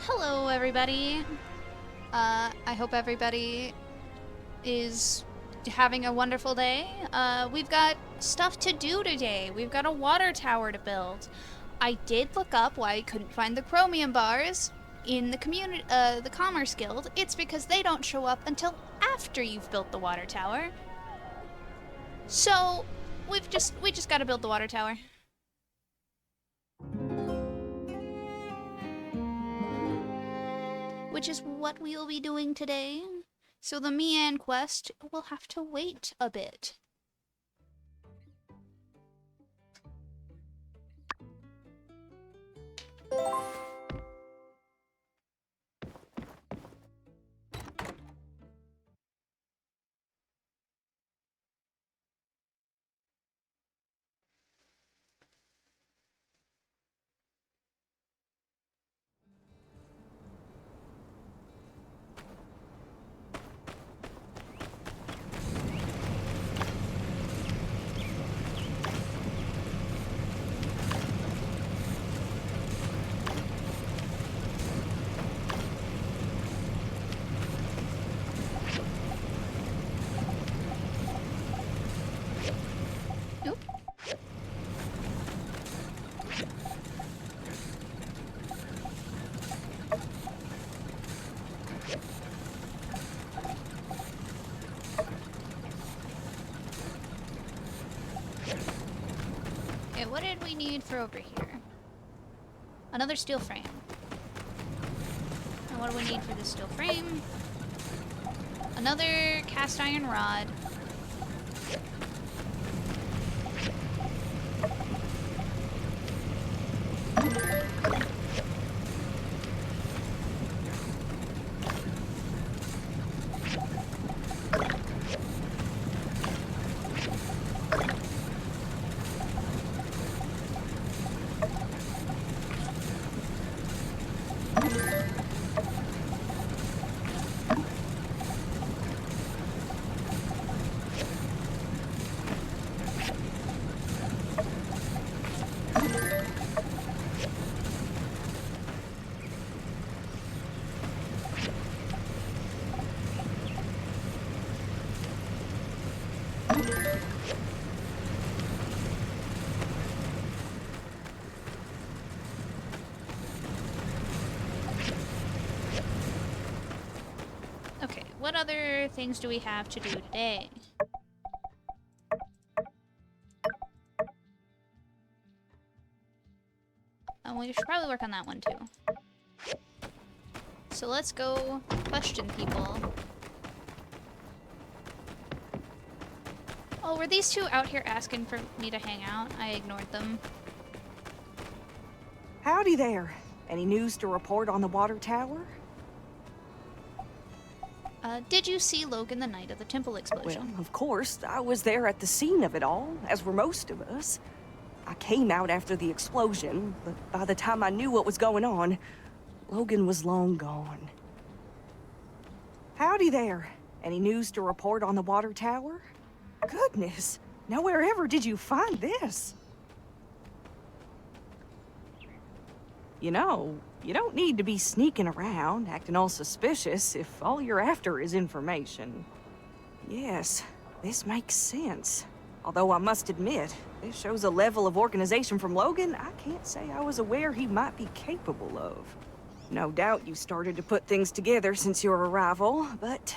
Hello, everybody. I hope everybody is having a wonderful day. We've got stuff to do today. We've got a water tower to build. I did look up why I couldn't find the chromium bars in the the Commerce Guild. It's because they don't show up until after you've built the water tower. So, we just got to build the water tower. Which is what we'll be doing today. So the Mian quest will have to wait a bit. Okay, what did we need for over here? Another steel frame. And what do we need for this steel frame? Another cast iron rod. Okay, what other things do we have to do today? We should probably work on that one too. So let's go question people. Oh, were these two out here asking for me to hang out? I ignored them. Howdy there. Any news to report on the water tower? Did you see Logan the night of the temple explosion? Well, of course. I was there at the scene of it all, as were most of us. I came out after the explosion, but by the time I knew what was going on, Logan was long gone. Howdy there. Any news to report on the water tower? Goodness, nowhere ever did you find this. You know, you don't need to be sneaking around, acting all suspicious if all you're after is information. Yes, this makes sense. Although I must admit, this shows a level of organization from Logan I can't say I was aware he might be capable of. No doubt you started to put things together since your arrival, but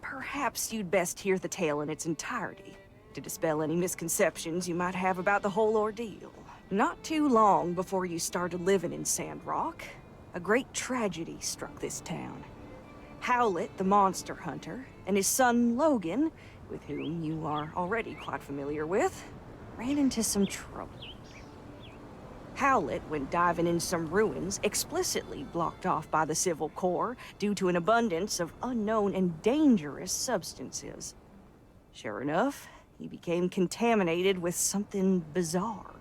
perhaps you'd best hear the tale in its entirety to dispel any misconceptions you might have about the whole ordeal. Not too long before you started living in Sandrock, a great tragedy struck this town. Howlett, the monster hunter, and his son Logan, with whom you are already quite familiar with, ran into some trouble. Howlett went diving in some ruins explicitly blocked off by the Civil Corps due to an abundance of unknown and dangerous substances. Sure enough, he became contaminated with something bizarre.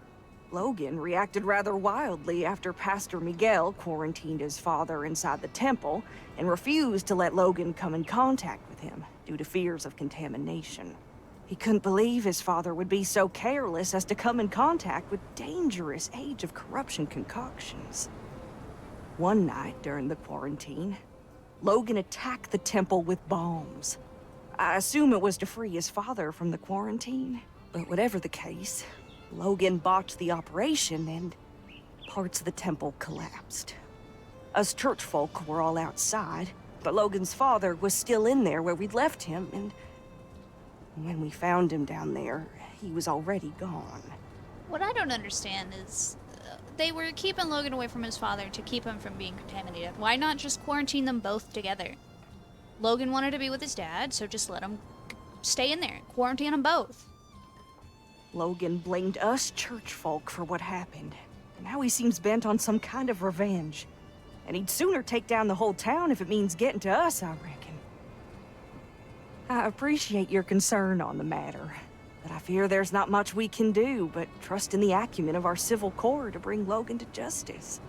Logan reacted rather wildly after Pastor Miguel quarantined his father inside the temple and refused to let Logan come in contact with him due to fears of contamination. He couldn't believe his father would be so careless as to come in contact with dangerous Age of Corruption concoctions. One night during the quarantine, Logan attacked the temple with bombs. I assume it was to free his father from the quarantine. But whatever the case, Logan botched the operation and parts of the temple collapsed. Us church folk were all outside, but Logan's father was still in there where we'd left him, and when we found him down there, he was already gone. What I don't understand is they were keeping Logan away from his father to keep him from being contaminated. Why not just quarantine them both together? Logan wanted to be with his dad, so just let him stay in there. Quarantine them both. Logan blamed us church folk for what happened. And now he seems bent on some kind of revenge. And he'd sooner take down the whole town if it means getting to us, I reckon. I appreciate your concern on the matter, but I fear there's not much we can do but trust in the acumen of our civil corps to bring Logan to justice.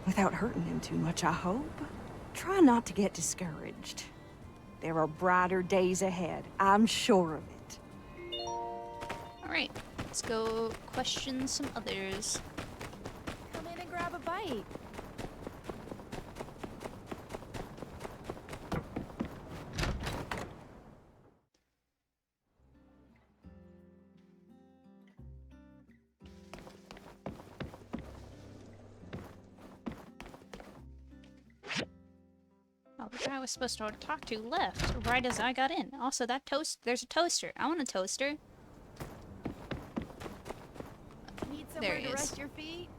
Without hurting him too much, I hope. Try not to get discouraged. There are brighter days ahead, I'm sure of it. Alright, let's go question some others. Come in and grab a bite. Oh, the guy I was supposed to talk to left right as I got in. Also, there's a toaster. I want a toaster. Need There somewhere he to is. rest your feet?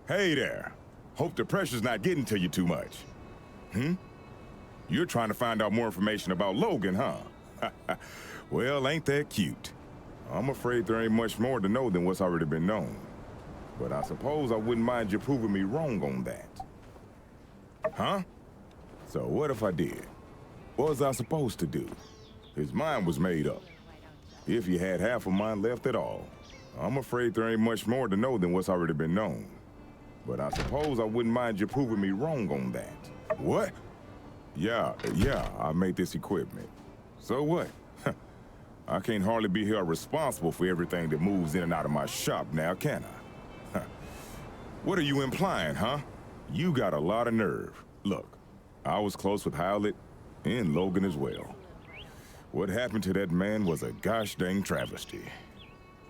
Hey there. Hope the pressure's not getting to you too much. You're trying to find out more information about Logan, huh? Well, ain't that cute? I'm afraid there ain't much more to know than what's already been known. But I suppose I wouldn't mind you proving me wrong on that. Huh? So what if I did? What was I supposed to do? His mind was made up. If he had half of mine left at all. I'm afraid there ain't much more to know than what's already been known. But I suppose I wouldn't mind you proving me wrong on that. What? Yeah, I made this equipment. So what? I can't hardly be held responsible for everything that moves in and out of my shop now, can I? What are you implying, huh? You got a lot of nerve. Look, I was close with Howlett and Logan as well. What happened to that man was a gosh dang travesty.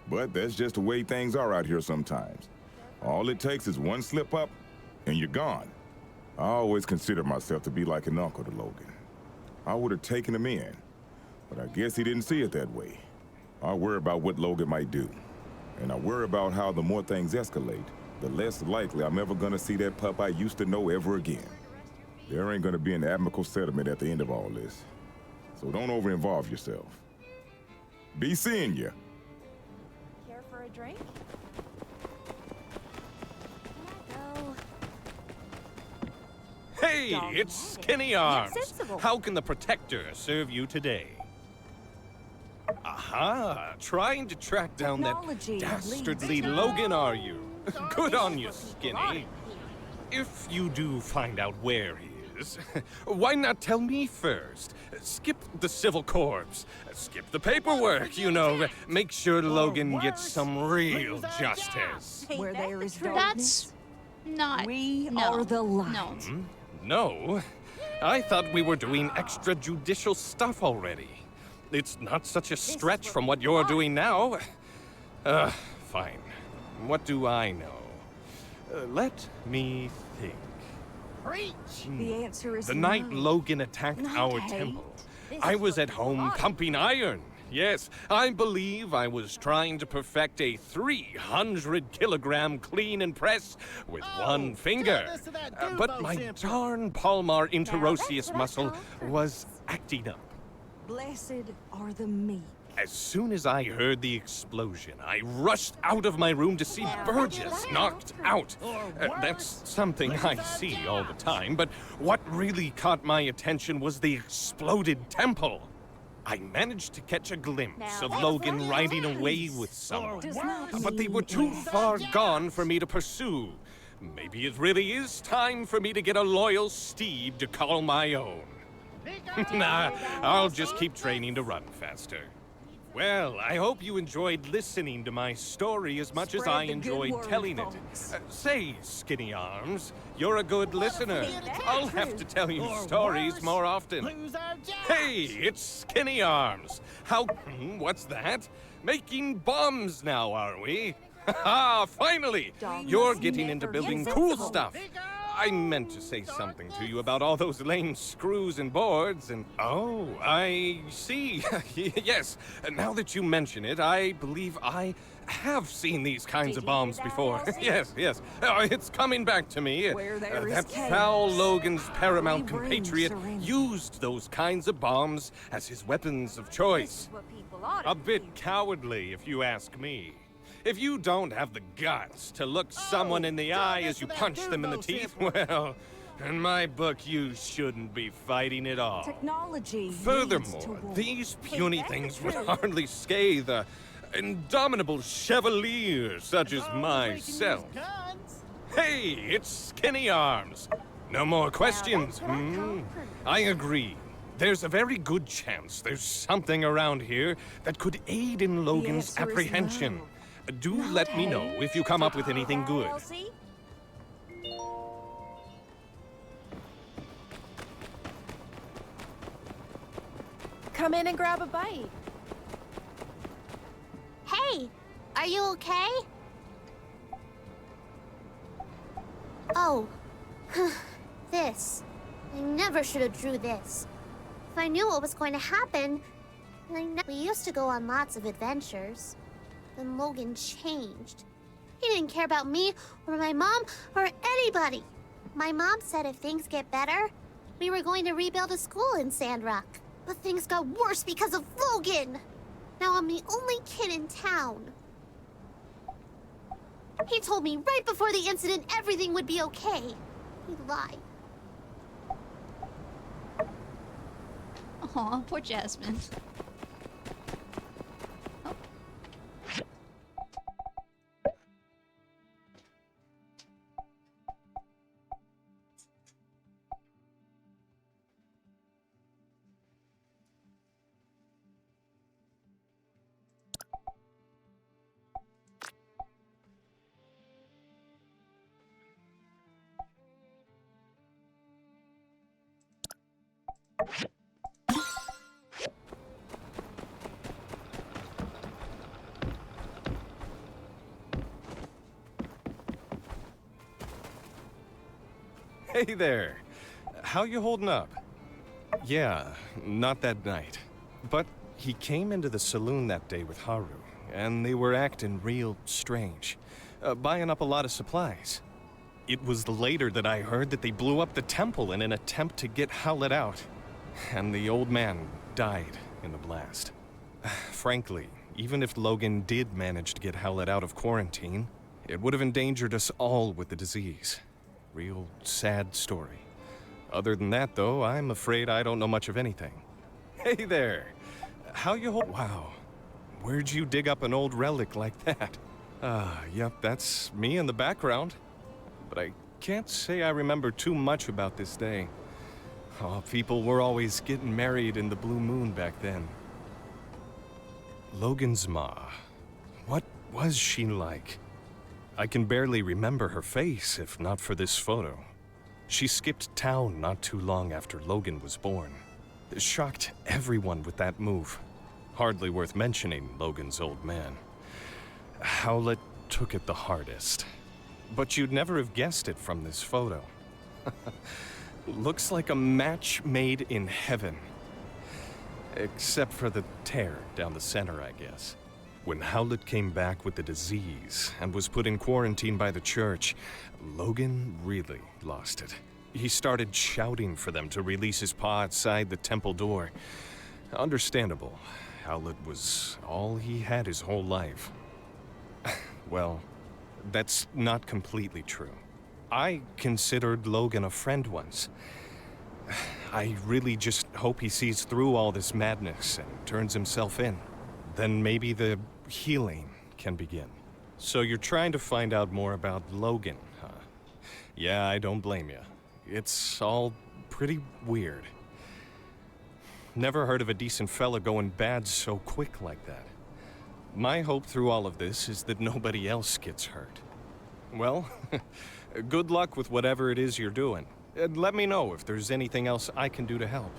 But that's just the way things are out here sometimes. All it takes is one slip up, and you're gone. I always considered myself to be like an uncle to Logan. I would have taken him in, but I guess he didn't see it that way. I worry about what Logan might do, and I worry about how the more things escalate, the less likely I'm ever gonna see that pup I used to know ever again. There ain't gonna be an amicable settlement at the end of all this, so don't over-involve yourself. Be seeing ya. Care for a drink? Can I go? Hey, Dog it's headed. Skinny Yet Arms. sensible. How can the Protector serve you today? Aha! Trying to track down that Technology dastardly leads to- Logan, are you? Good on you, Skinny. If you do find out where he is, why not tell me first? Skip the civil corps. Skip the paperwork, you know. Make sure Logan gets some real justice. Where there is That's darkness, not. we no, are the light. No. No, I thought we were doing extrajudicial stuff already. It's not such a stretch from what you're doing now. Fine. What do I know? Let me think. The answer is The night no. Logan attacked Not our hate. temple, I was at home pumping iron. Yes, I believe I was trying to perfect a 300-kilogram clean and press with one finger. But my darn palmar interosseous muscle was acting up. Blessed are the meek. As soon as I heard the explosion, I rushed out of my room to see Burgess knocked out. That's something I see all the time, but what really caught my attention was the exploded temple. I managed to catch a glimpse of Logan riding away with someone, Does not but they mean were too yes. far gone for me to pursue. Maybe it really is time for me to get a loyal steed to call my own. Nah, I'll just keep training to run faster. Well, I hope you enjoyed listening to my story as much as Spread I the good enjoyed word, telling it. folks. Say, Skinny Arms, you're a good listener. that's I'll have to tell you stories more often. Hey, it's Skinny Arms. What's that? Making bombs now, are we? Ha! Finally! Dogs You're getting never into building get cool sensible. stuff. I meant to say something to you about all those lame screws and boards and... Oh, I see. Yes, now that you mention it, I believe I have seen these kinds Did of you hear bombs that, before. Elsie? Yes. It's coming back to me. Where there is That chaos, foul Logan's paramount we bring compatriot serenity. used those kinds of bombs as his weapons of choice. What people ought A to bit cowardly, if you ask me. If you don't have the guts to look someone in the eye as you punch them in the teeth, well, in my book, you shouldn't be fighting at all. Technology leads to Furthermore, war. these puny that's the things would truth. hardly scathe a indomitable chevalier such as myself. Hey, it's Skinny Arms. No more questions, what I call hmm? proof. I agree. There's a very good chance there's something around here that could aid in Logan's answer is apprehension. no. Do let me know if you come up with anything good. Elsie? Come in and grab a bite. Hey, are you okay? Oh, this. I never should have drew this. If I knew what was going to happen, we used to go on lots of adventures. Then Logan changed. He didn't care about me or my mom or anybody. My mom said if things get better, we were going to rebuild a school in Sandrock. But things got worse because of Logan. Now I'm the only kid in town. He told me right before the incident everything would be okay. He lied. Aw, poor Jasmine. Oh. Hey there. How you holding up? Yeah, not that night. But he came into the saloon that day with Haru, and they were acting real strange, buying up a lot of supplies. It was later that I heard that they blew up the temple in an attempt to get Howlett out, and the old man died in the blast. Frankly, even if Logan did manage to get Howlett out of quarantine, it would have endangered us all with the disease. Real sad story. Other than that, though, I'm afraid I don't know much of anything. Hey there! How you hold? Wow. Where'd you dig up an old relic like that? Yep, that's me in the background. But I can't say I remember too much about this day. Oh, people were always getting married in the blue moon back then. Logan's ma. What was she like? I can barely remember her face if not for this photo. She skipped town not too long after Logan was born. Shocked everyone with that move. Hardly worth mentioning Logan's old man. Howlett took it the hardest. But you'd never have guessed it from this photo. Looks like a match made in heaven. Except for the tear down the center, I guess. When Howlett came back with the disease and was put in quarantine by the church, Logan really lost it. He started shouting for them to release his paw outside the temple door. Understandable. Howlett was all he had his whole life. Well, that's not completely true. I considered Logan a friend once. I really just hope he sees through all this madness and turns himself in. Then maybe the healing can begin. So you're trying to find out more about Logan, huh? Yeah, I don't blame you. It's all pretty weird. Never heard of a decent fella going bad so quick like that. My hope through all of this is that nobody else gets hurt. Well, good luck with whatever it is you're doing. And let me know if there's anything else I can do to help.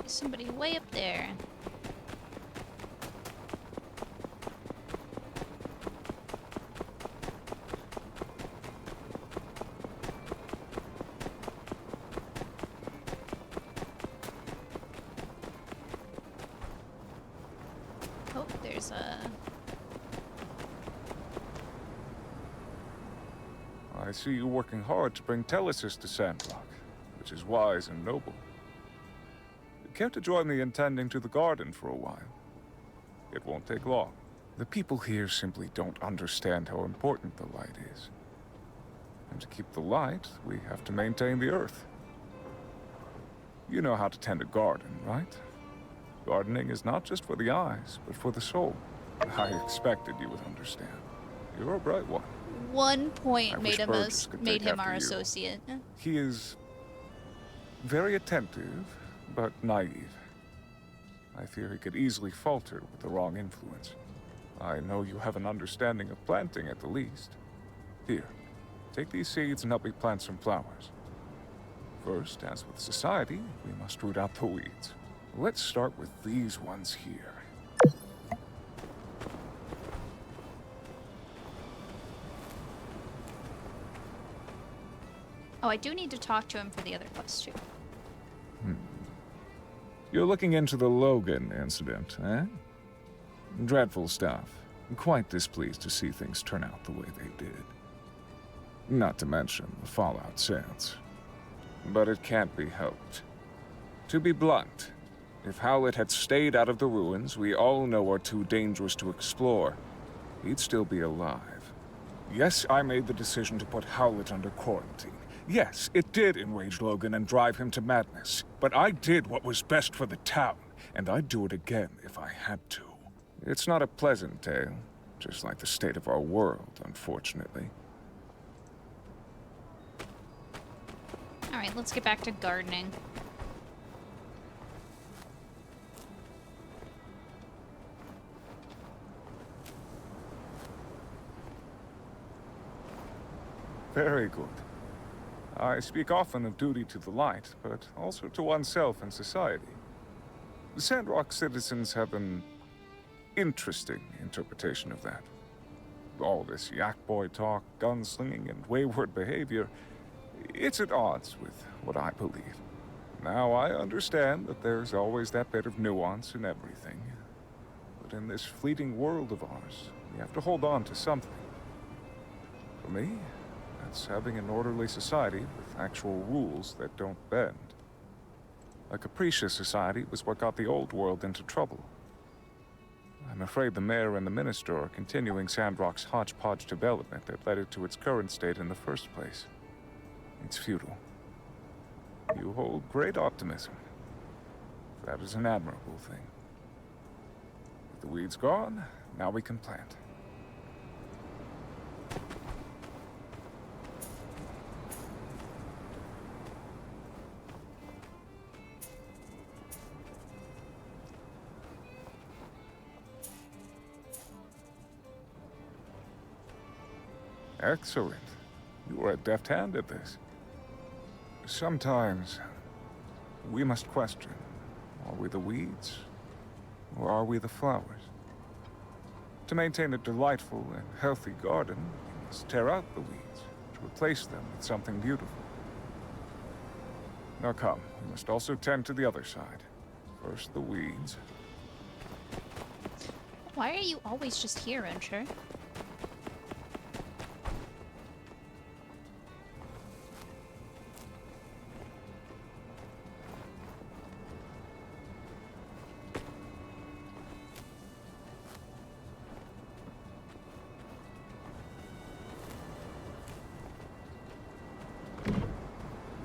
Somebody way up there. Oh, there's a... I see you working hard to bring Telesis to Sandrock, which is wise and noble. Care to join me in tending to the garden for a while? It won't take long. The people here simply don't understand how important the light is. And to keep the light, we have to maintain the earth. You know how to tend a garden, right? Gardening is not just for the eyes, but for the soul. I expected you would understand. You're a bright one. 1 point I made wish him Burgess could made take him after our you. associate. He is very attentive, but naive. I fear he could easily falter with the wrong influence. I know you have an understanding of planting at the least. Here, take these seeds and help me plant some flowers. First, as with society, we must root out the weeds. Let's start with these ones here. Oh, I do need to talk to him for the other quest too. You're looking into the Logan incident, eh? Dreadful stuff. Quite displeased to see things turn out the way they did. Not to mention the fallout since. But it can't be helped. To be blunt, if Howlett had stayed out of the ruins we all know are too dangerous to explore, he'd still be alive. Yes, I made the decision to put Howlett under quarantine. Yes, it did enrage Logan and drive him to madness. But I did what was best for the town, and I'd do it again if I had to. It's not a pleasant tale, just like the state of our world, unfortunately. Alright, let's get back to gardening. Very good. I speak often of duty to the light, but also to oneself and society. The Sandrock citizens have an interesting interpretation of that. All this yak boy talk, gunslinging, and wayward behavior, it's at odds with what I believe. Now, I understand that there's always that bit of nuance in everything. But in this fleeting world of ours, we have to hold on to something. For me, that's having an orderly society with actual rules that don't bend. A capricious society was what got the old world into trouble. I'm afraid the mayor and the minister are continuing Sandrock's hodgepodge development that led it to its current state in the first place. It's futile. You hold great optimism. That is an admirable thing. With the weeds gone, now we can plant. Excellent. You are a deft hand at this. Sometimes, we must question. Are we the weeds? Or are we the flowers? To maintain a delightful and healthy garden, we must tear out the weeds to replace them with something beautiful. Now come, we must also tend to the other side. First the weeds. Why are you always just here, Ensure?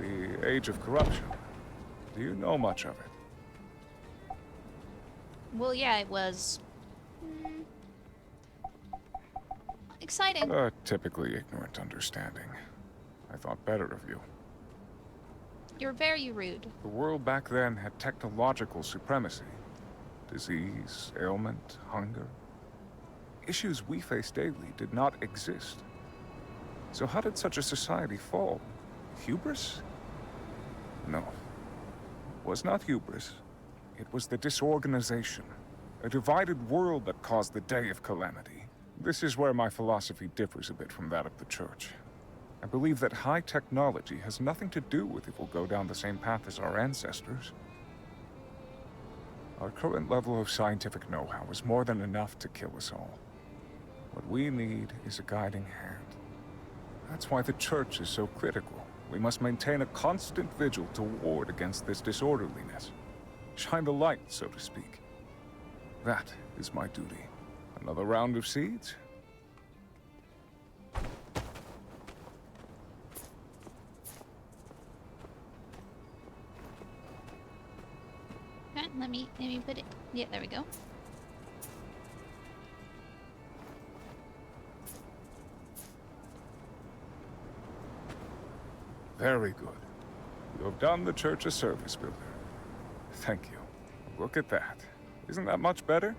The age of corruption. Do you know much of it? Well, yeah, it was Exciting. A typically ignorant understanding. I thought better of you. You're very rude. The world back then had technological supremacy. Disease, ailment, hunger. Issues we face daily did not exist. So how did such a society fall? Hubris? No. It was not hubris. It was the disorganization. A divided world that caused the day of calamity. This is where my philosophy differs a bit from that of the Church. I believe that high technology has nothing to do with if we'll go down the same path as our ancestors. Our current level of scientific know-how is more than enough to kill us all. What we need is a guiding hand. That's why the Church is so critical. We must maintain a constant vigil to ward against this disorderliness. Shine the light, so to speak. That is my duty. Another round of seeds? Okay, let me put it. Yeah, there we go. Very good. You have done the Church a service, Builder. Thank you. Look at that. Isn't that much better?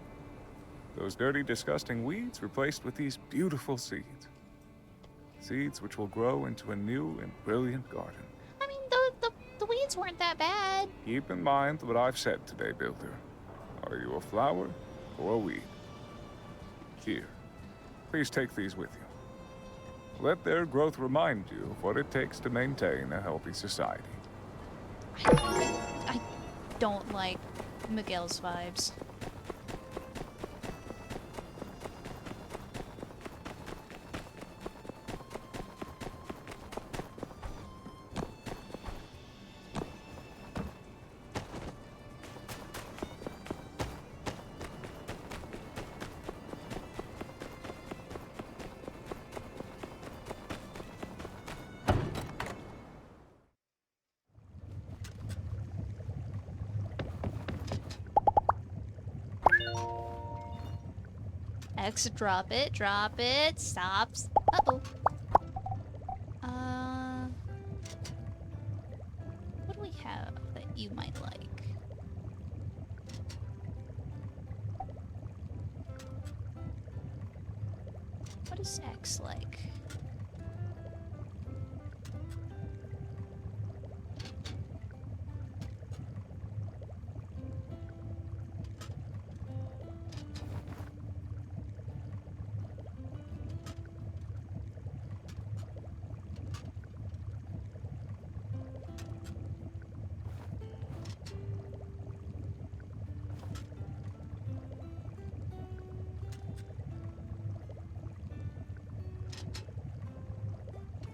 Those dirty, disgusting weeds replaced with these beautiful seeds. Seeds which will grow into a new and brilliant garden. I mean, the weeds weren't that bad. Keep in mind what I've said today, Builder. Are you a flower or a weed? Here. Please take these with you. Let their growth remind you of what it takes to maintain a healthy society. I don't like Miguel's vibes. X, drop it, stops. Uh-oh. What do we have that you might like? What is X like?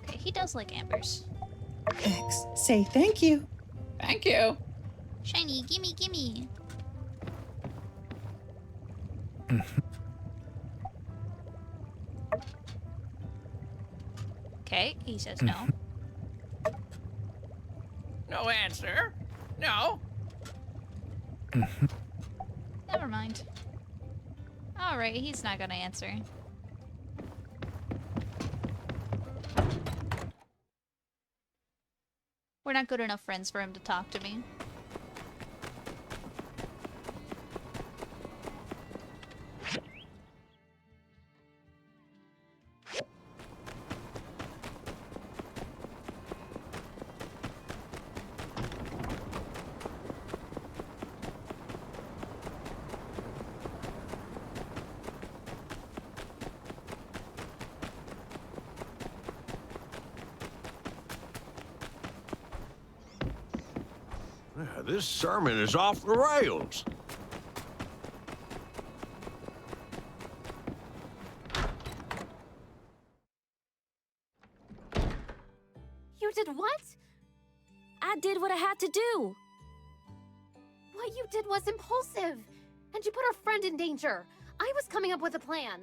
Okay, he does like ambers. X, say thank you. Thank you. Shiny, gimme, gimme. Okay, he says no. No answer. No. Never mind. Alright, he's not gonna answer. We're not good enough friends for him to talk to me. This sermon is off the rails. You did what? I did what I had to do. What you did was impulsive. And you put our friend in danger. I was coming up with a plan.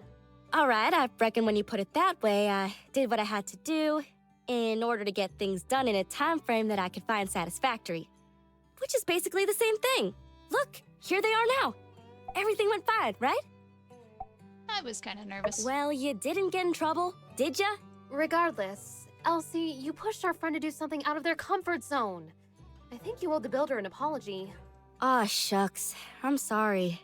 All right, I reckon when you put it that way, I did what I had to do in order to get things done in a time frame that I could find satisfactory. Which is basically the same thing. Look, here they are now. Everything went fine, right? I was kind of nervous. Well, you didn't get in trouble, did ya? Regardless, Elsie, you pushed our friend to do something out of their comfort zone. I think you owe the builder an apology. Aw, shucks. I'm sorry.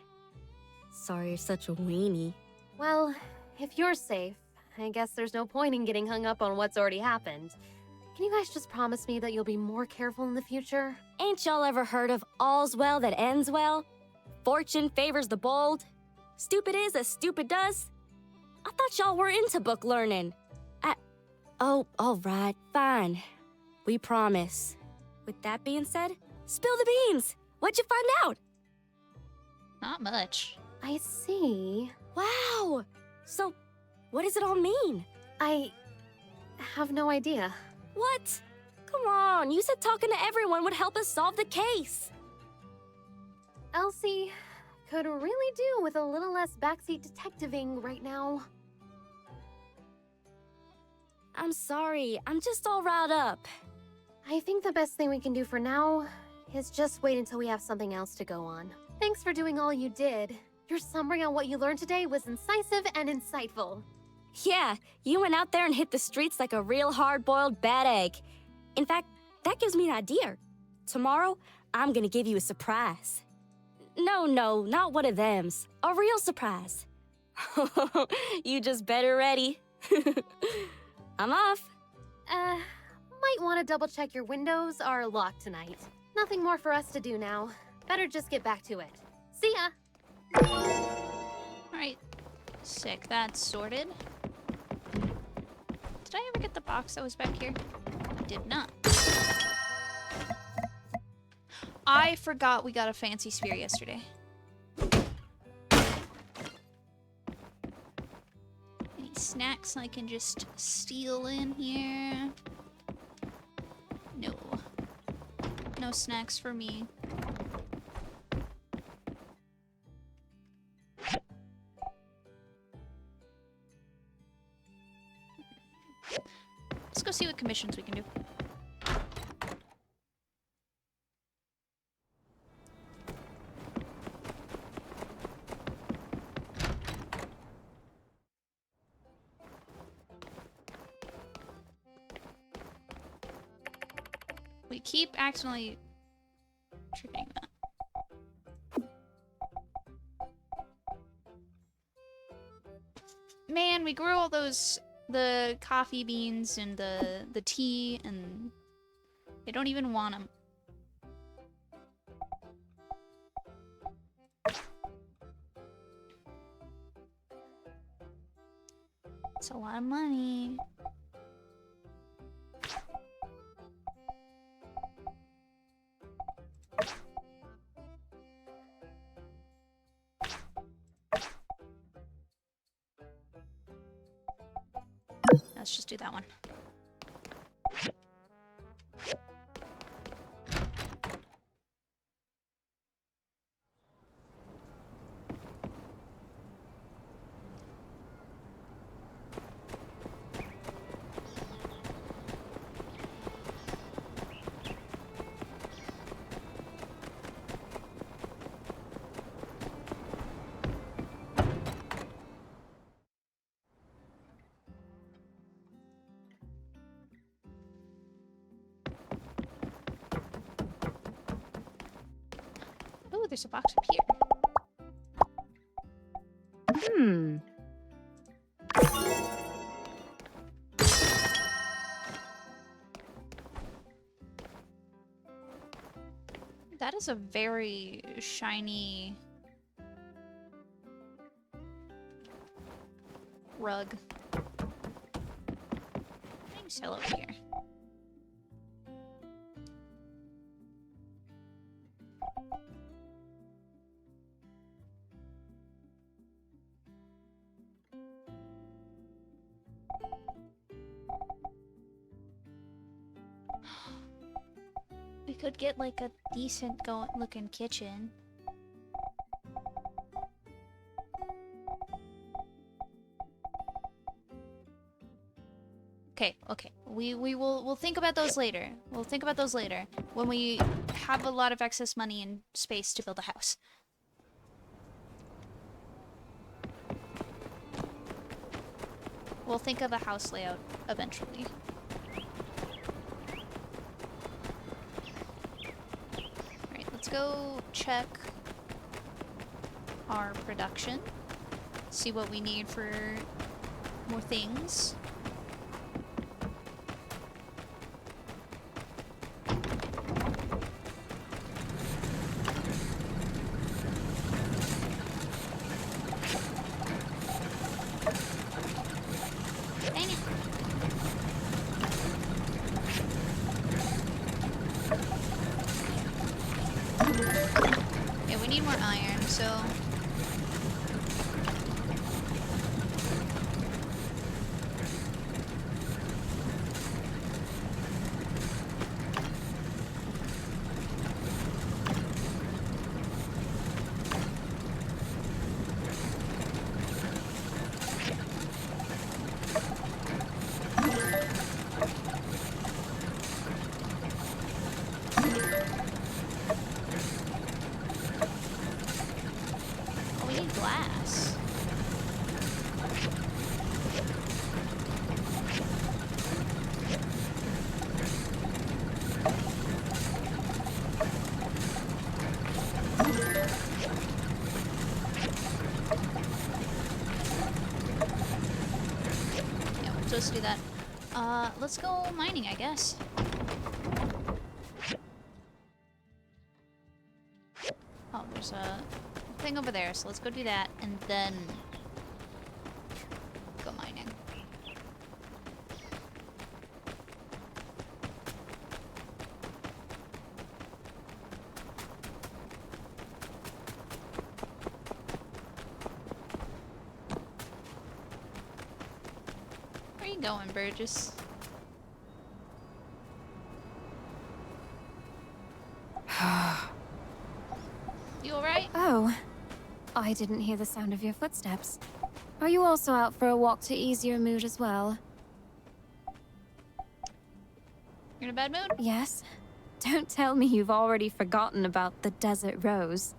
Sorry you're such a weenie. Well, if you're safe, I guess there's no point in getting hung up on what's already happened. Can you guys just promise me that you'll be more careful in the future? Ain't y'all ever heard of all's well that ends well? Fortune favors the bold. Stupid is as stupid does. I thought y'all were into book learning. Oh, all right, fine. We promise. With that being said, spill the beans. What'd you find out? Not much. I see. Wow. So, what does it all mean? I have no idea. What? Come on, you said talking to everyone would help us solve the case. Elsie could really do with a little less backseat detectiving right now. I'm sorry, I'm just all riled up. I think the best thing we can do for now is just wait until we have something else to go on. Thanks for doing all you did. Your summary on what you learned today was incisive and insightful. Yeah, you went out there and hit the streets like a real hard-boiled bad egg. In fact, that gives me an idea. Tomorrow, I'm gonna give you a surprise. No, not one of thems. A real surprise. You just better ready. I'm off. Might want to double check your windows are locked tonight. Nothing more for us to do now. Better just get back to it. See ya! Alright. Sick, that's sorted. Did I ever get the box that was back here? I did not. I forgot we got a fancy sphere yesterday. Any snacks I can just steal in here? No. No snacks for me. Let's go see what commissions we can do. We keep accidentally tripping that. Man, we grew all the coffee beans and the tea, and they don't even want them. It's a lot of money. Let's just do that one. Oh, there's a box up here. That is a very shiny rug. What do you sell over here? We could get like a decent looking kitchen. Okay. We'll think about those later. We'll think about those later when we have a lot of excess money and space to build a house. We'll think of a house layout eventually. Alright, let's go check our production. See what we need for more things. Dang it. Yeah, we need more iron, so oh, we need glass. Yeah, we'll just do that. Let's go mining, I guess. Oh, there's a thing over there, so let's go do that, and then go mining. Where are you going, Burgess? You alright? Oh, I didn't hear the sound of your footsteps. Are you also out for a walk to ease your mood as well? You're in a bad mood? Yes. Don't tell me you've already forgotten about the Desert Rose.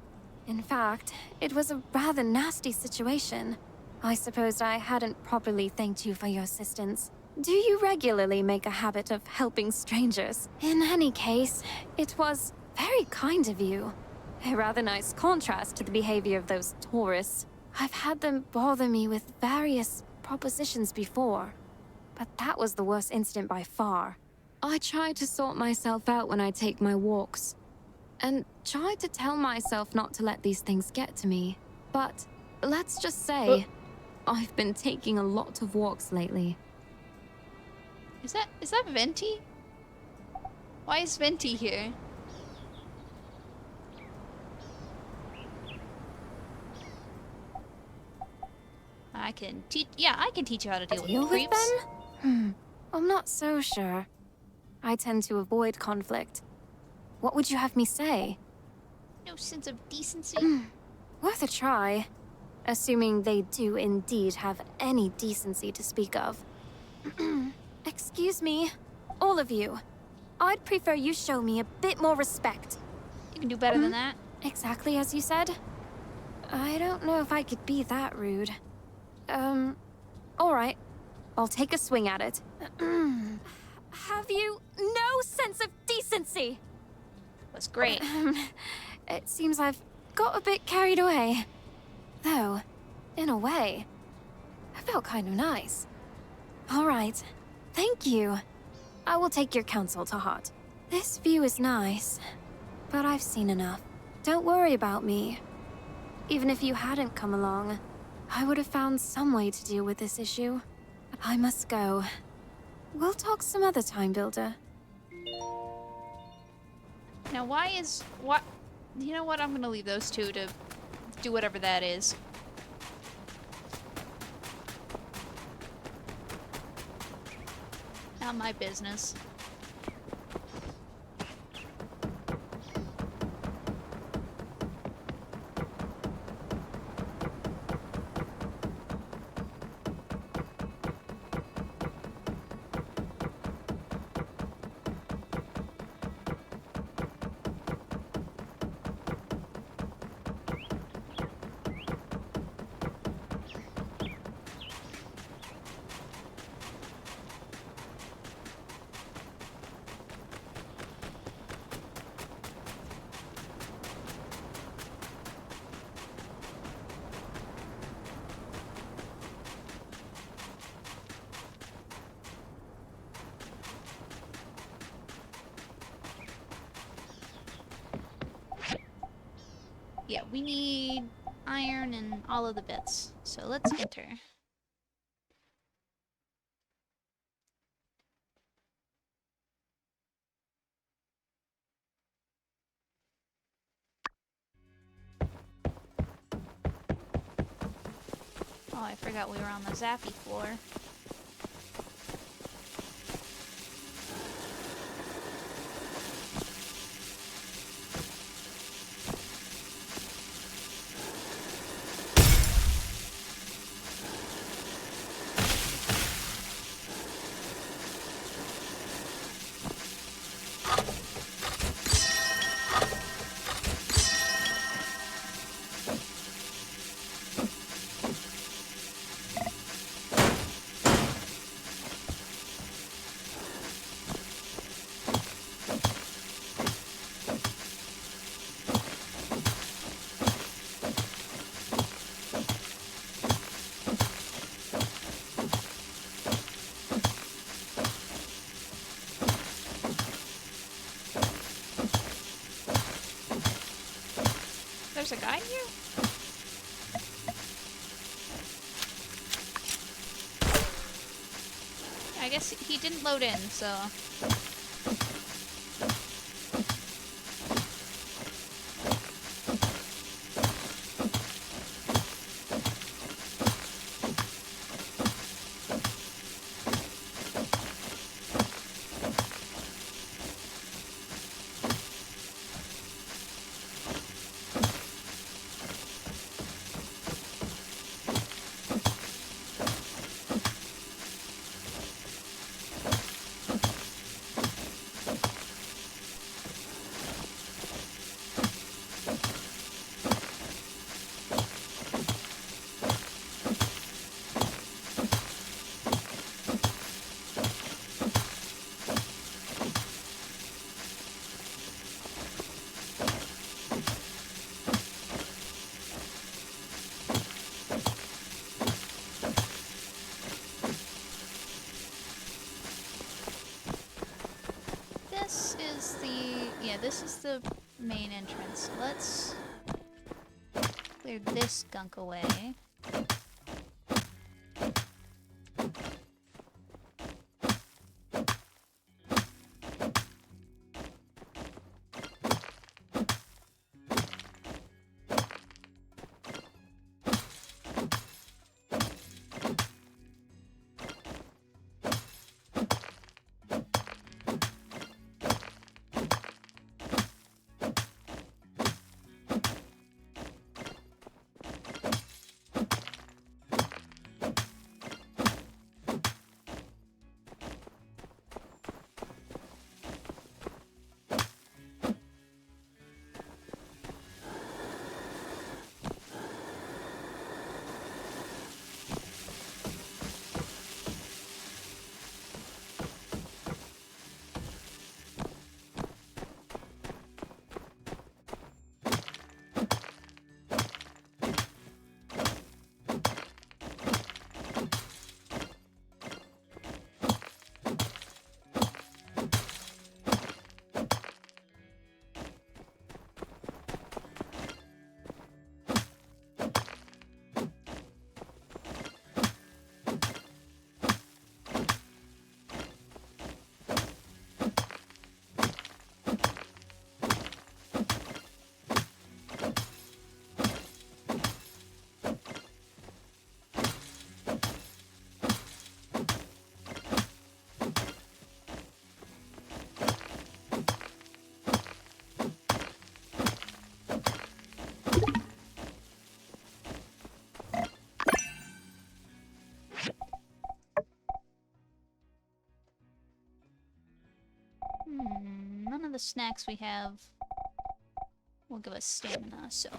In fact, it was a rather nasty situation. I suppose I hadn't properly thanked you for your assistance. Do you regularly make a habit of helping strangers? In any case, it was very kind of you. A rather nice contrast to the behavior of those tourists. I've had them bother me with various propositions before, but that was the worst incident by far. I try to sort myself out when I take my walks, and try to tell myself not to let these things get to me. But let's just say, I've been taking a lot of walks lately. Is that Venti? Why is Venti here? I can teach. Yeah, I can teach you how to deal with creeps. I'm not so sure. I tend to avoid conflict. What would you have me say? No sense of decency. Worth a try. Assuming they do indeed have any decency to speak of. Excuse me, all of you. I'd prefer you show me a bit more respect. You can do better than that. Exactly as you said. I don't know if I could be that rude. Alright. I'll take a swing at it. Have you no sense of decency? That's great. It seems I've got a bit carried away. Though, in a way, I felt kind of nice. Alright. Thank you. I will take your counsel to heart. This view is nice, but I've seen enough. Don't worry about me. Even if you hadn't come along, I would have found some way to deal with this issue. I must go. We'll talk some other time, Builder. Now, what? You know what? I'm gonna leave those two to do whatever that is. Not my business. Yeah, we need iron and all of the bits. So let's enter. Oh, I forgot we were on the zappy floor. There's a guy here? I guess he didn't load in, so... This is the main entrance. So let's clear this gunk away. None of the snacks we have will give us stamina, so...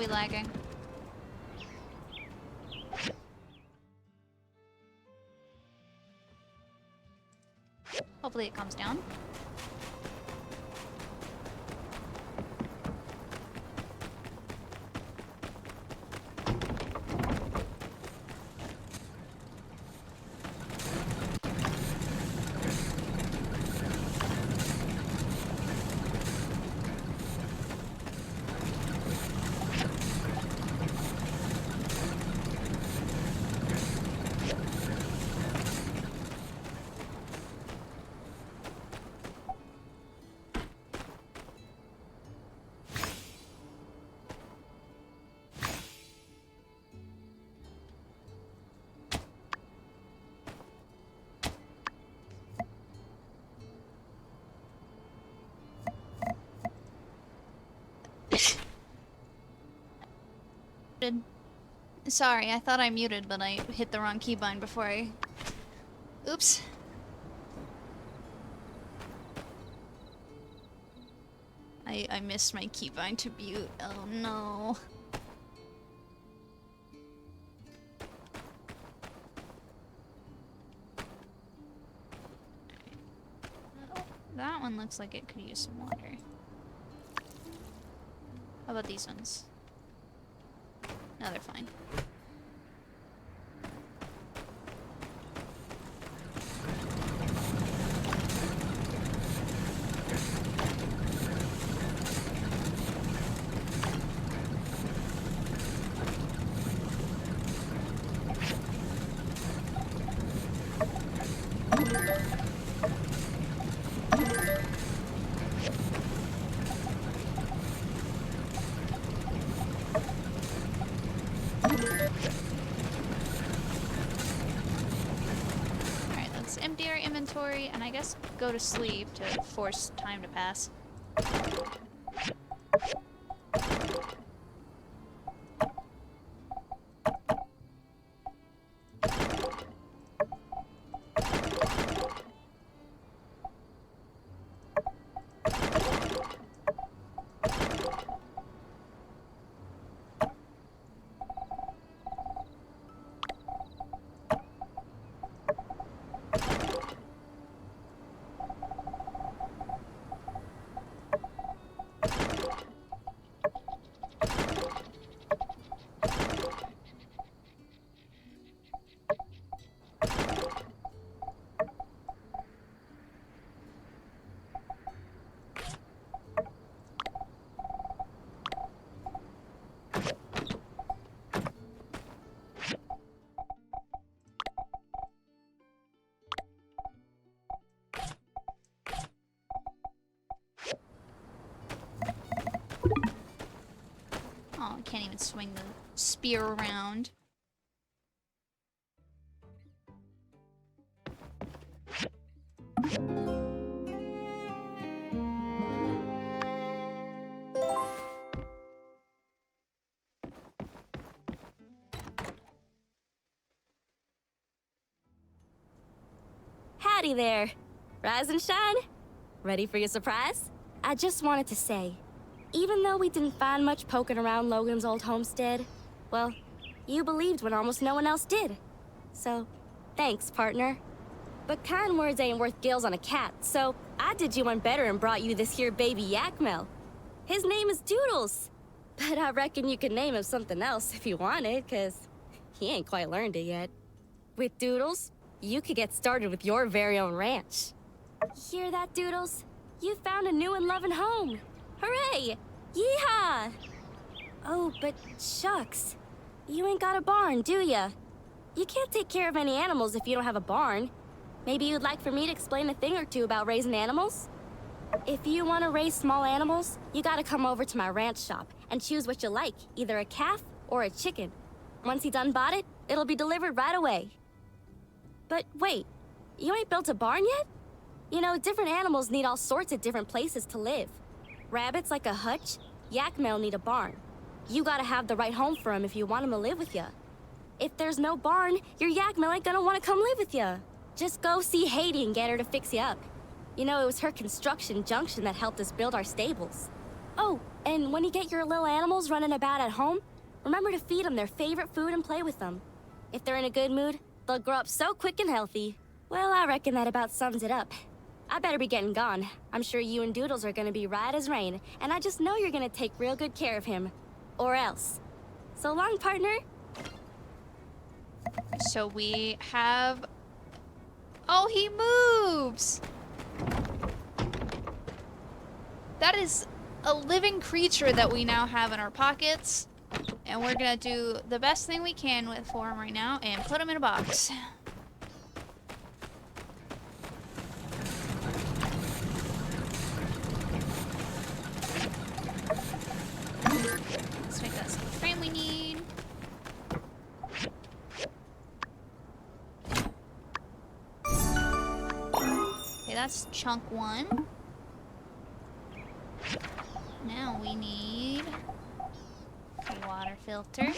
we lagging? Hopefully it comes down. Sorry, I thought I muted, but I hit the wrong keybind before I... Oops. I missed my keybind to mute. Oh no. Oh, that one looks like it could use some water. How about these ones? No, they're fine. Empty our inventory and I guess go to sleep to force time to pass. Oh, I can't even swing the spear around. Howdy there. Rise and shine. Ready for your surprise? I just wanted to say, even though we didn't find much poking around Logan's old homestead, well, you believed when almost no one else did. So, thanks, partner. But kind words ain't worth gills on a cat, so I did you one better and brought you this here baby Yakmel. His name is Doodles. But I reckon you could name him something else if you wanted, 'cause he ain't quite learned it yet. With Doodles, you could get started with your very own ranch. Hear that, Doodles? You found a new and loving home. Hooray! Yeehaw! Oh, but shucks. You ain't got a barn, do ya? You can't take care of any animals if you don't have a barn. Maybe you'd like for me to explain a thing or two about raising animals? If you want to raise small animals, you gotta come over to my ranch shop and choose what you like, either a calf or a chicken. Once you done bought it, it'll be delivered right away. But wait, you ain't built a barn yet? You know, different animals need all sorts of different places to live. Rabbits like a hutch, Yakmel need a barn. You gotta have the right home for 'em if you want 'em to live with ya. If there's no barn, your Yakmel ain't gonna want to come live with ya. Just go see Haiti and get her to fix you up. You know, it was her construction junction that helped us build our stables. Oh, and when you get your little animals running about at home, remember to feed them their favorite food and play with them. If they're in a good mood, they'll grow up so quick and healthy. Well, I reckon that about sums it up. I better be getting gone. I'm sure you and Doodles are gonna be right as rain, and I just know you're gonna take real good care of him. Or else. So long, partner. So we have... Oh, he moves! That is a living creature that we now have in our pockets. And we're gonna do the best thing we can for him right now and put him in a box. Let's make that some frame we need. Okay, that's chunk 1. Now we need a water filter.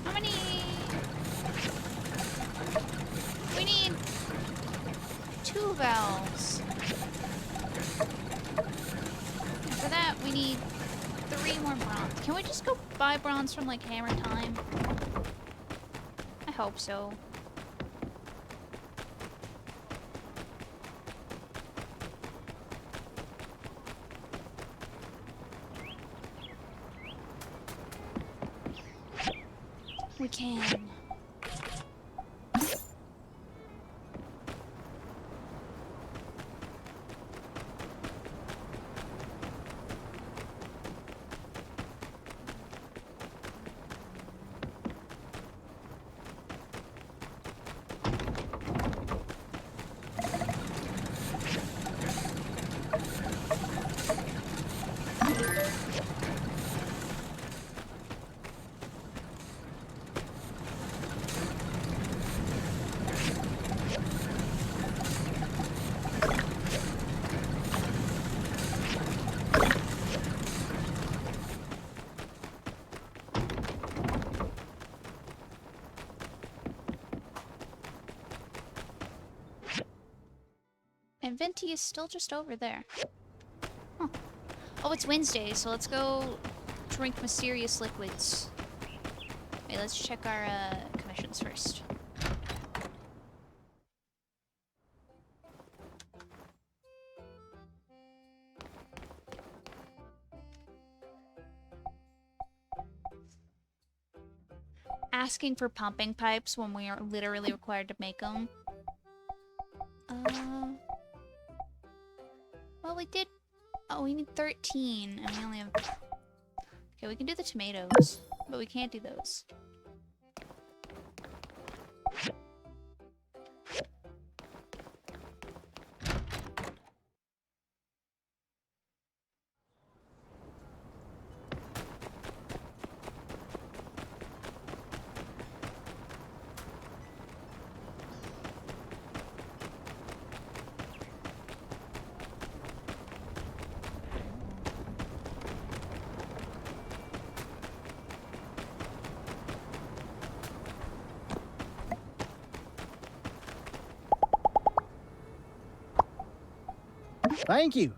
How many? We need 2 valves. And for that, we need 3 more bronze. Can we just go buy bronze from like Hammer Time? I hope so. We can. And Venti is still just over there. Huh. Oh, it's Wednesday, so let's go drink mysterious liquids. Wait, let's check our commissions first. Asking for pumping pipes when we are literally required to make them. Well, we did... Oh, we need 13, and we only have... Okay, we can do the tomatoes, but we can't do those. Thank you.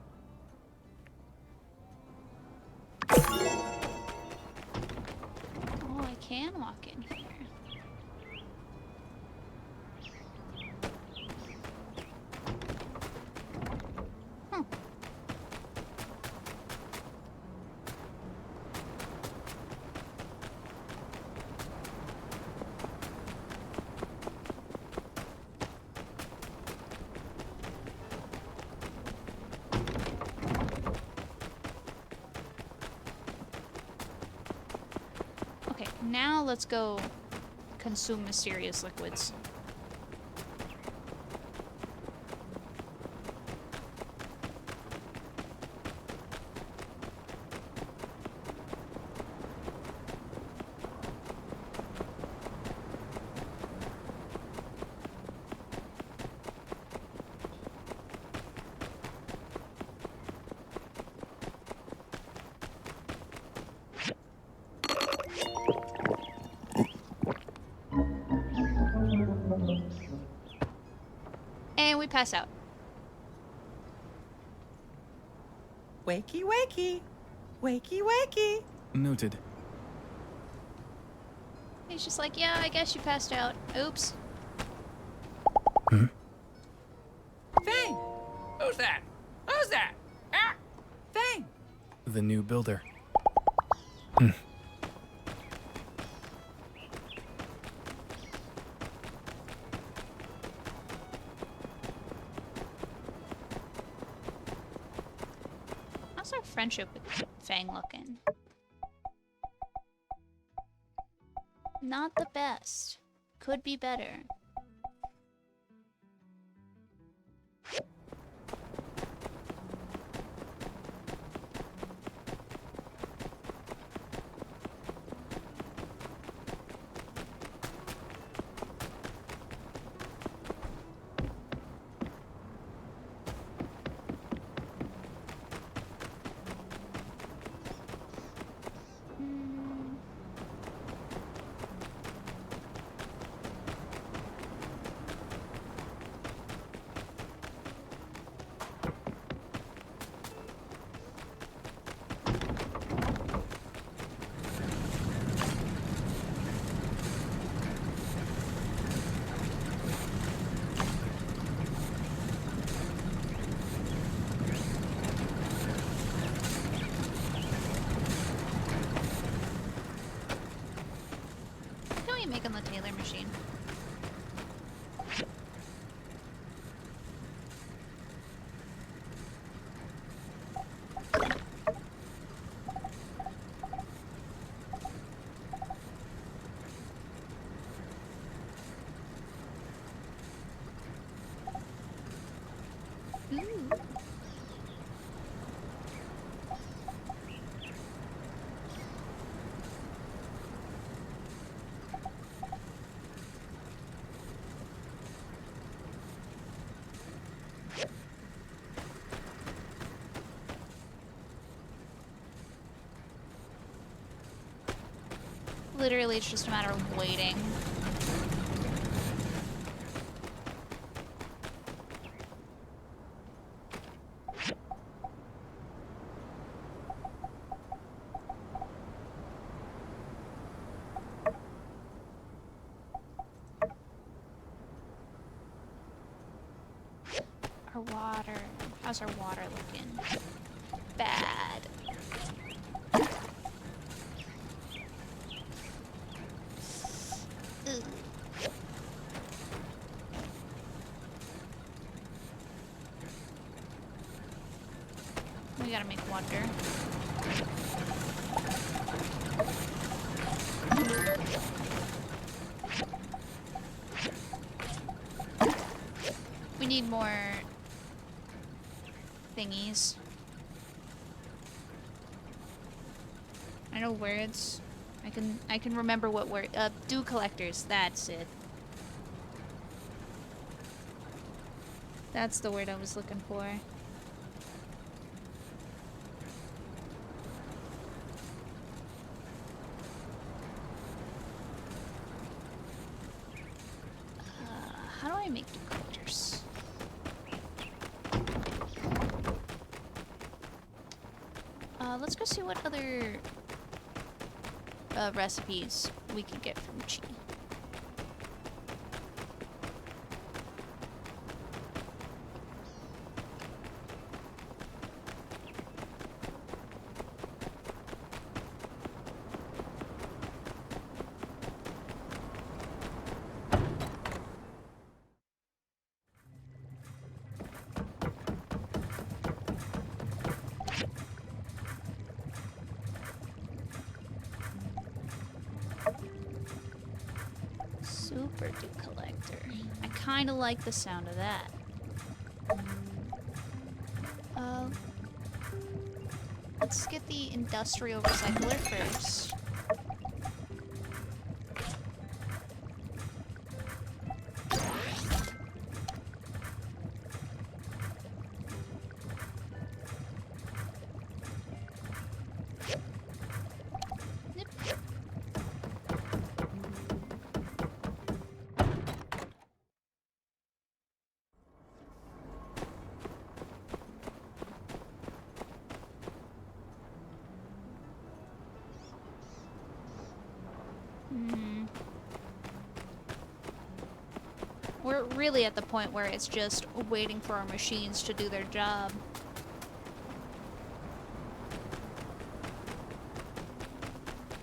Oh, I can walk in here. Huh. Now let's go consume mysterious liquids. And we pass out. Wakey, wakey. Wakey, wakey. Noted. He's just like, yeah, I guess you passed out. Oops. Hmm? Fang! Who's that? Who's that? Ah! Fang! The new builder. How's our friendship with Fang looking? Not the best. Could be better. How are you making the Taylor machine? Ooh. Literally, it's just a matter of waiting. Our water. How's our water looking? Bad. Ugh. We gotta make water. We need more thingies. I know words. I can remember what word. Dew collectors. That's it. That's the word I was looking for. How do I make dew collectors? Let's go see what other recipes we can get from Chi. Super dew collector. I kind of like the sound of that. Let's get the industrial recycler first. We're really at the point where it's just waiting for our machines to do their job.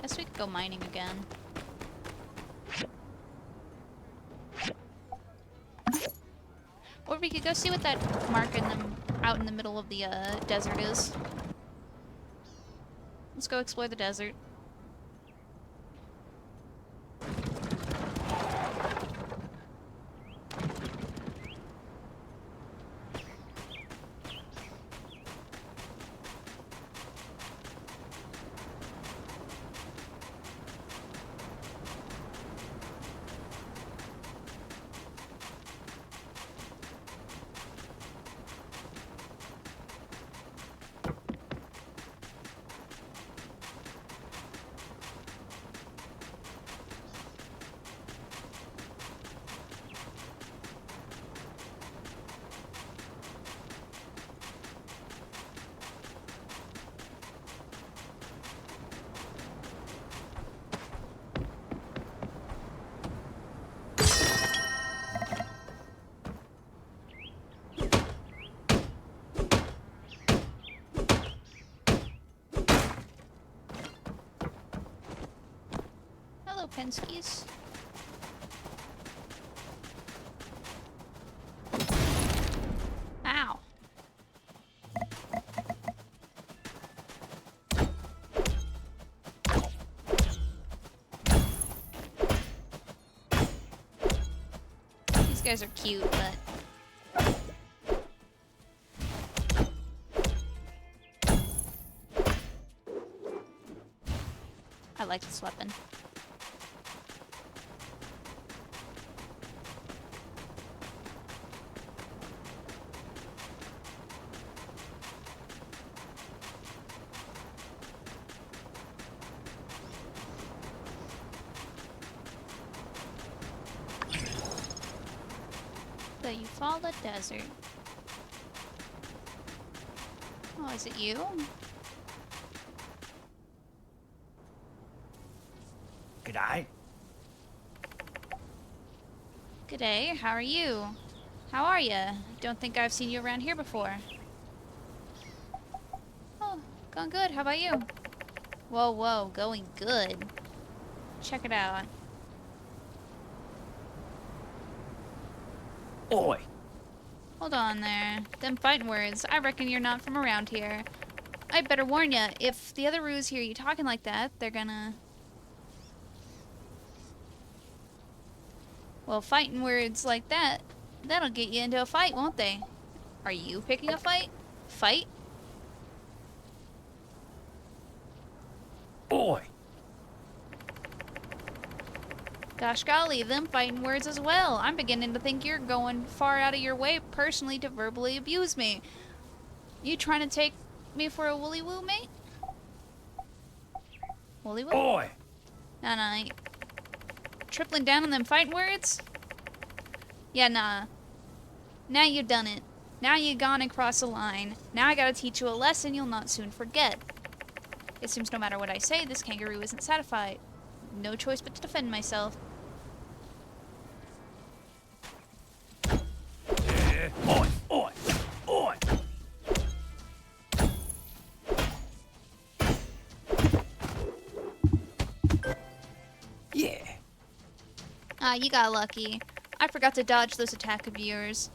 Guess we could go mining again. Or we could go see what that mark out in the middle of the desert is. Let's go explore the desert. Hello, Penskis. Ow. These guys are cute, but... I like this weapon. The Eufaula Desert. Oh, is it you? G'day. G'day, how are you? How are ya? Don't think I've seen you around here before. Oh, going good. How about you? Whoa, whoa, going good. Check it out. Oi. Hold on there. Them fighting words. I reckon you're not from around here. I better warn ya, if the other Roos hear you talking like that, they're gonna... Well, fighting words like that, that'll get you into a fight, won't they? Are you picking a fight? Fight? Oi. Gosh golly, them fighting words as well. I'm beginning to think you're going far out of your way personally to verbally abuse me. You trying to take me for a woolly woo, mate? Woolly woo? Oi. Nah. Tripling down on them fighting words? Yeah, nah. Now you done it. Now you gone across the line. Now I gotta teach you a lesson you'll not soon forget. It seems no matter what I say, this kangaroo isn't satisfied. No choice but to defend myself. Oi. Oi. Oi. Yeah. Ah, you got lucky. I forgot to dodge those attacks of yours.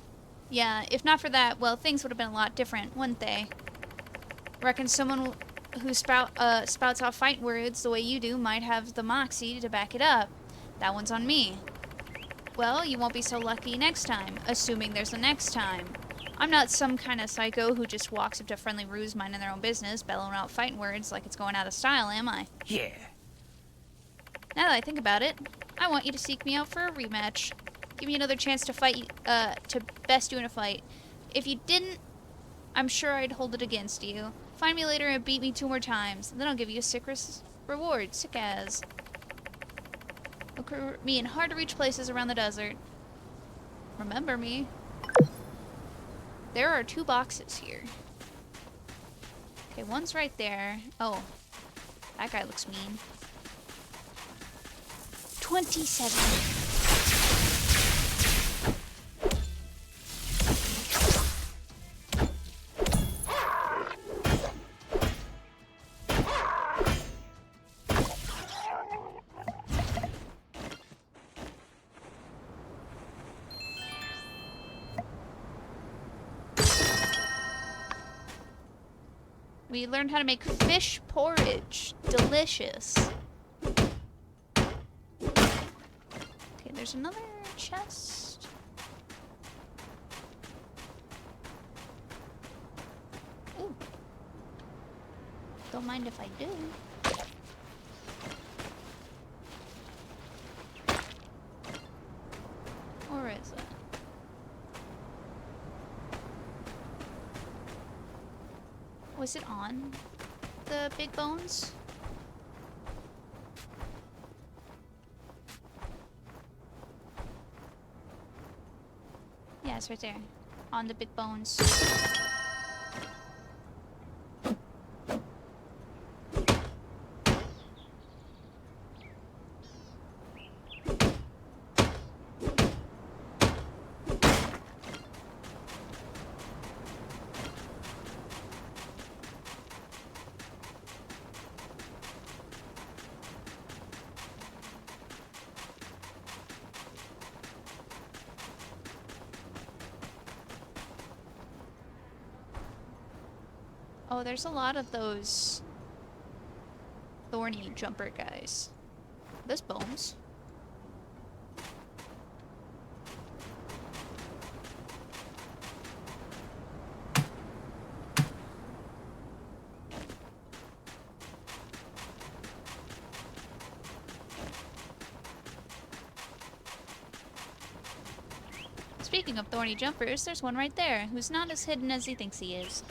Yeah, if not for that, well, things would have been a lot different, wouldn't they? Reckon someone who spouts off fight words the way you do might have the moxie to back it up. That one's on me. Well, you won't be so lucky next time, assuming there's a next time. I'm not some kind of psycho who just walks up to friendly ruse minding their own business, bellowing out fighting words like it's going out of style, am I? Yeah. Now that I think about it, I want you to seek me out for a rematch. Give me another chance to fight, to best you in a fight. If you didn't, I'm sure I'd hold it against you. Find me later and beat me 2 more times, then I'll give you a sick reward, sick as. Look for me in hard-to-reach places around the desert. Remember me. There are 2 boxes here. Okay, one's right there. Oh, that guy looks mean. 27. We learned how to make fish porridge. Delicious. Okay, there's another chest. Ooh. Don't mind if I do. Or is it? Was it on the big bones? Yeah, it's right there. On the big bones. Oh, there's a lot of those thorny jumper guys. Those bones. Speaking of thorny jumpers, there's one right there, who's not as hidden as he thinks he is.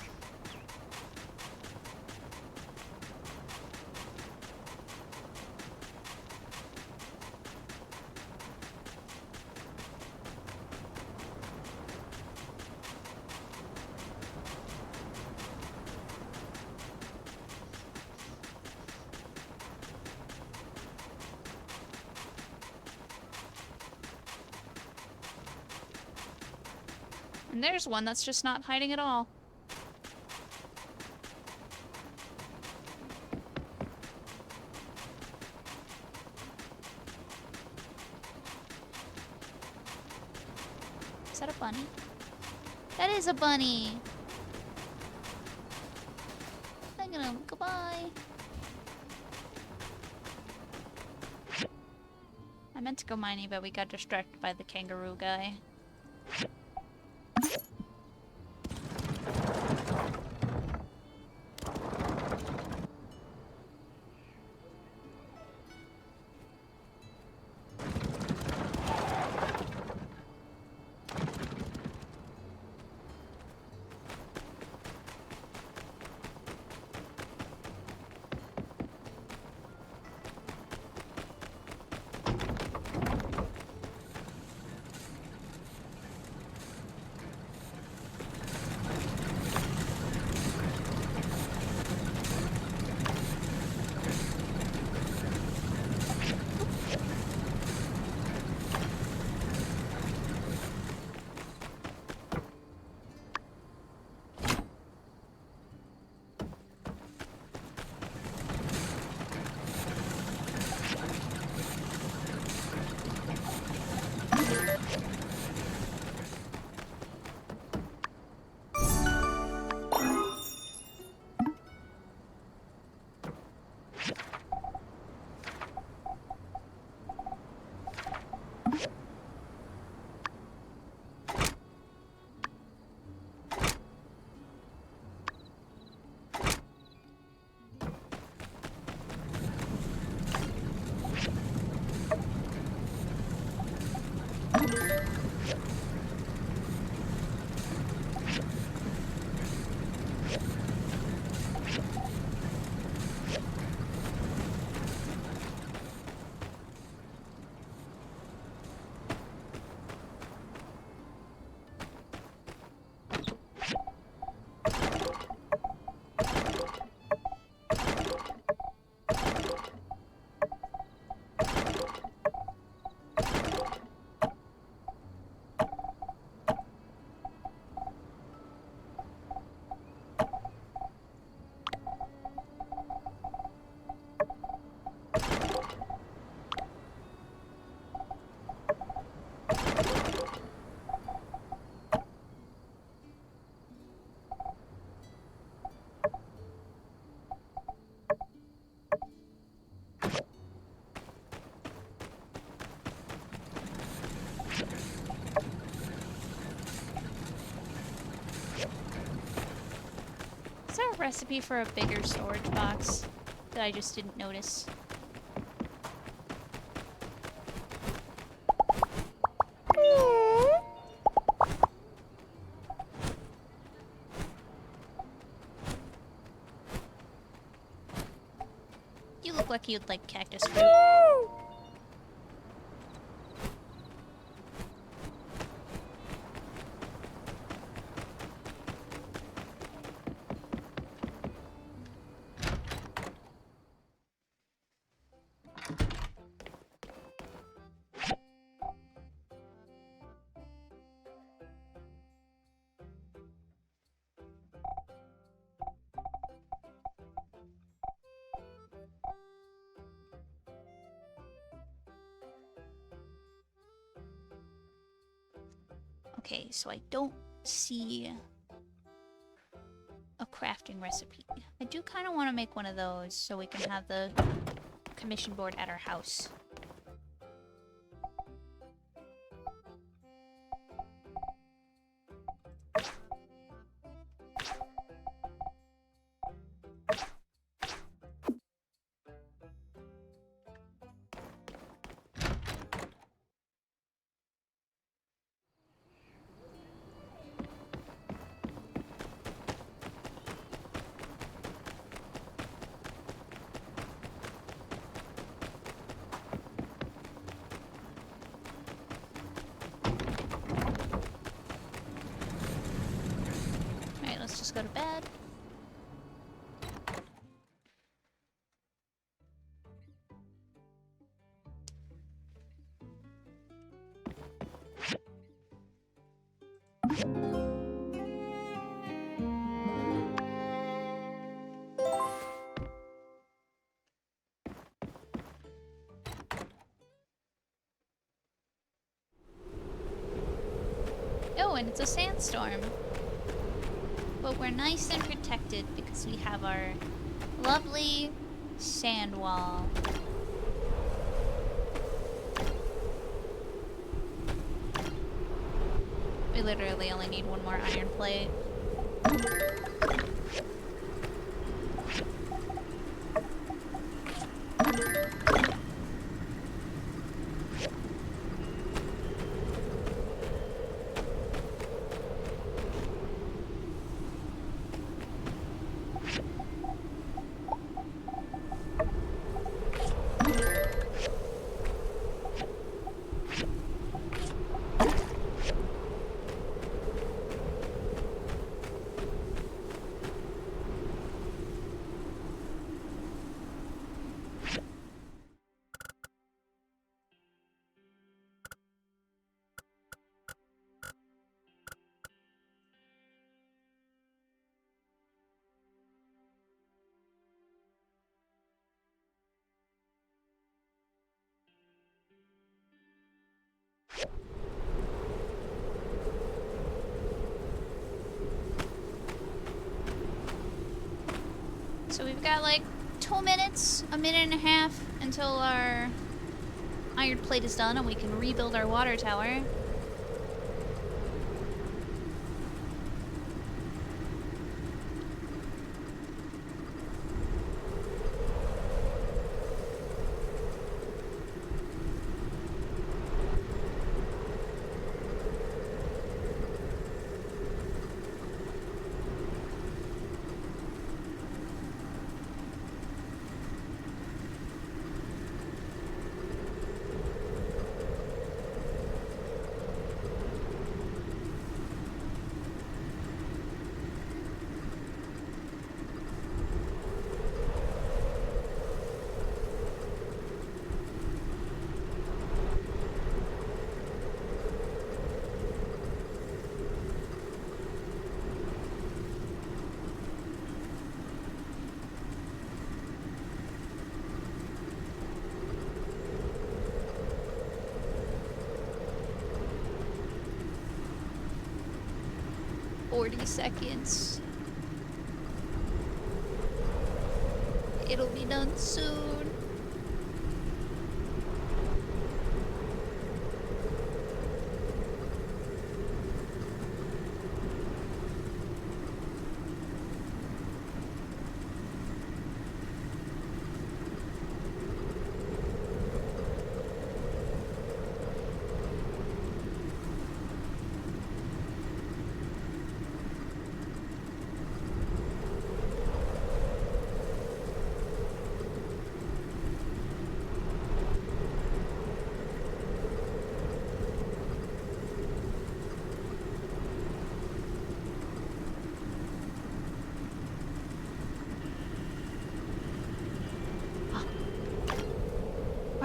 And there's one that's just not hiding at all. Is that a bunny? That is a bunny! Look at him. Goodbye! I meant to go mining, but we got distracted by the kangaroo guy. recipe for a bigger storage box that I just didn't notice? You look like you'd like cactus fruit. Okay, so I don't see a crafting recipe. I do kind of want to make one of those so we can have the commission board at our house. Let's just go to bed. Oh, and it's a sandstorm. But we're nice and protected because we have our lovely sand wall. We literally only need one more iron plate. So we've got like 2 minutes, a minute and a half until our iron plate is done and we can rebuild our water tower. Seconds. It'll be done soon.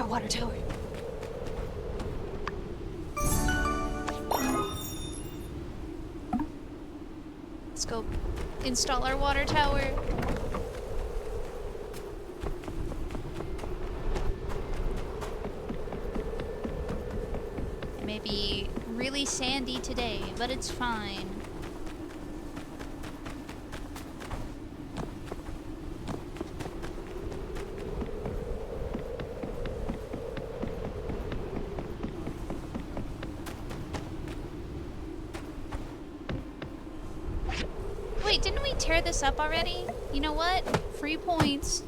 water tower. Let's go install our water tower. It may be really sandy today, but it's fine. Wait, didn't we tear this up already? You know what? Free points.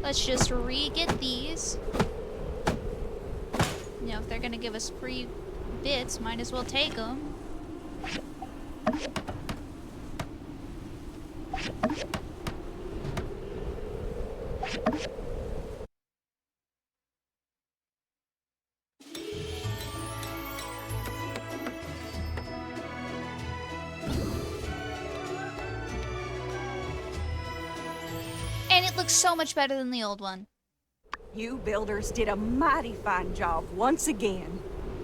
Let's just re-get these. You know, if they're gonna give us free bits, might as well take them. And it looks so much better than the old one. You builders did a mighty fine job once again.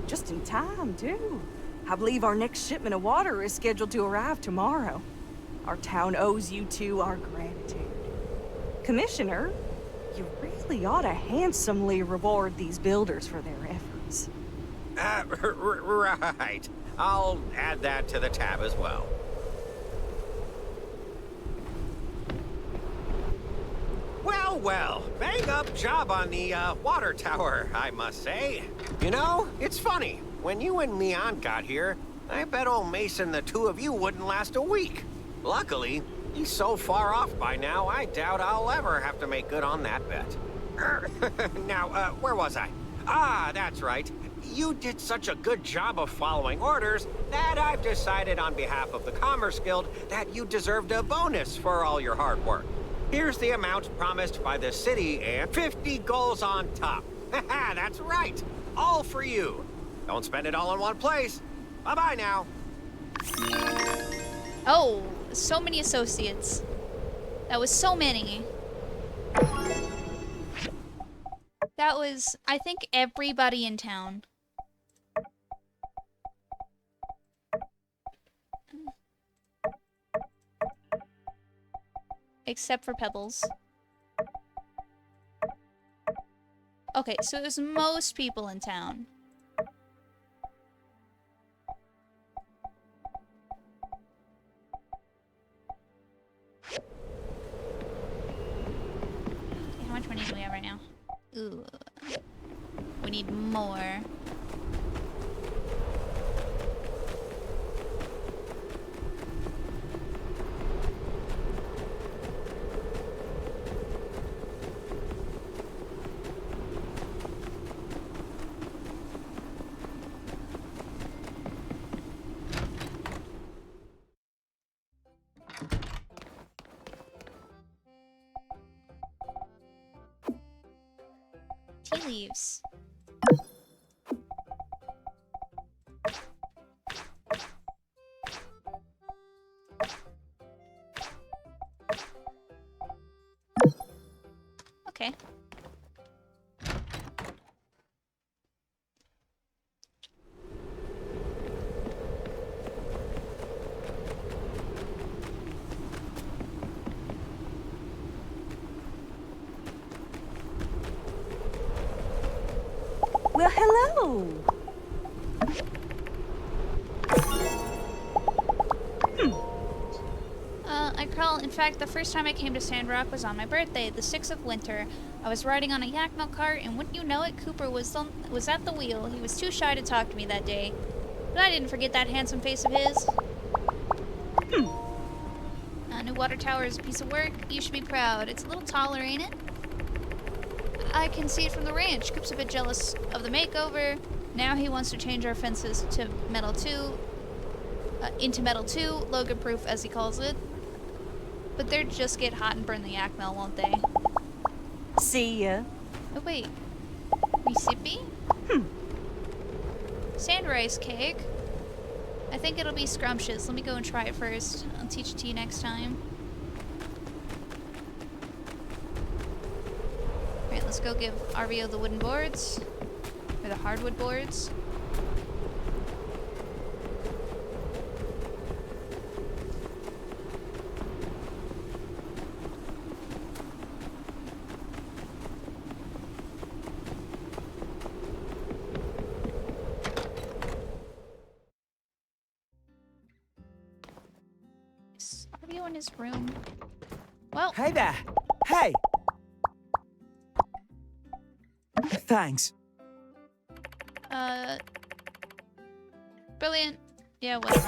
Just in time, too. I believe our next shipment of water is scheduled to arrive tomorrow. Our town owes you two our gratitude. Commissioner, you really ought to handsomely reward these builders for their efforts. Right. I'll add that to the tab as well. Well, bang up job on the water tower, I must say. You know, it's funny. When you and Mian got here, I bet old Mason the two of you wouldn't last a week. Luckily, he's so far off by now, I doubt I'll ever have to make good on that bet. Now, where was I? Ah, that's right. You did such a good job of following orders that I've decided on behalf of the Commerce Guild that you deserved a bonus for all your hard work. Here's the amount promised by the city and 50 goals on top. Haha, that's right. All for you. Don't spend it all in one place. Bye-bye now. Oh, so many associates. That was so many. That was, I think, everybody in town. Except for Pebbles. Okay, so it was most people in town. Okay, how much money do we have right now? Ooh. We need more. Tea leaves. Okay. Well, hello. In fact, the first time I came to Sandrock was on my birthday, the 6th of winter. I was riding on a yak milk cart, and wouldn't you know it, Cooper was at the wheel. He was too shy to talk to me that day. But I didn't forget that handsome face of his. New water tower is a piece of work. You should be proud. It's a little taller, ain't it? I can see it from the ranch. Coop's a bit jealous of the makeover. Now he wants to change our fences to metal 2. Into metal 2, Logan-proof as he calls it. But they'd just get hot and burn the yak mill, won't they? See ya. Oh wait. Recipe? Sand rice cake. I think it'll be scrumptious. Let me go and try it first. I'll teach it to you next time. Alright, let's let's go give RVO the wooden boards. Or the hardwood boards. Is RVO in his room? Well. Hey there! Hey! Thanks. Brilliant. Yeah, whatever.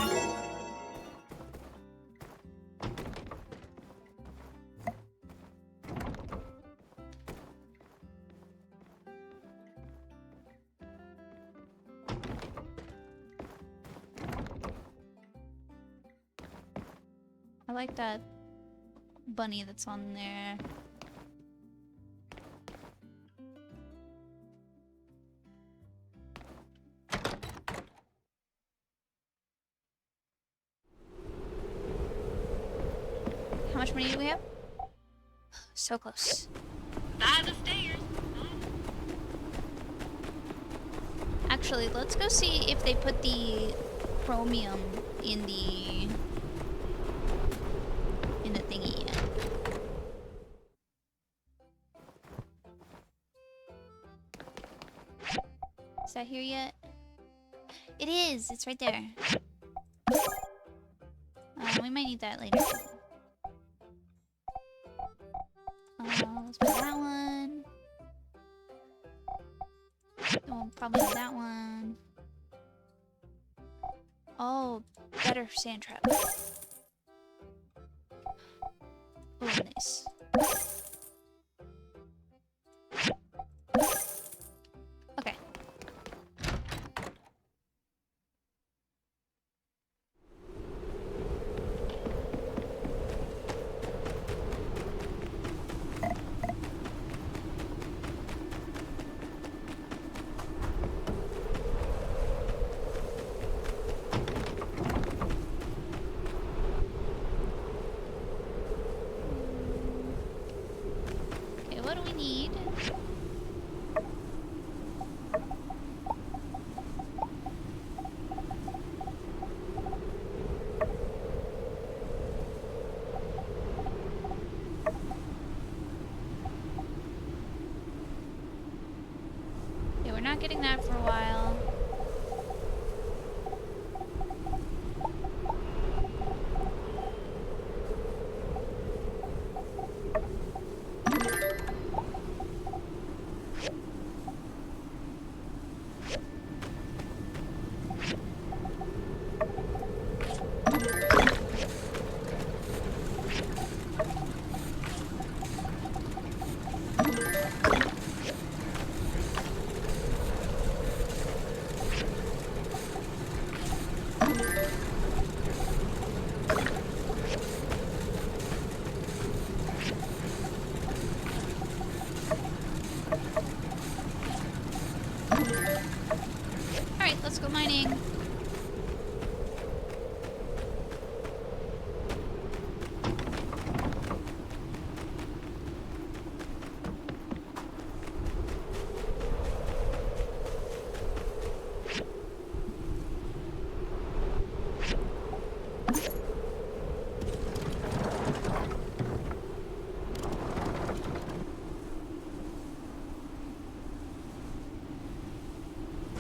I like that bunny that's on there. How much money do we have? So close. By the stairs. Actually, let's go see if they put the chromium in the thingy yet. Is that here yet? It is! It's right there. We might need that later. Let's put that one. We'll probably need that one. Oh, better sand trap. Oh, nice. Okay. Okay, what do we need? Okay, we're not getting that for a while. Alright, let's go mining.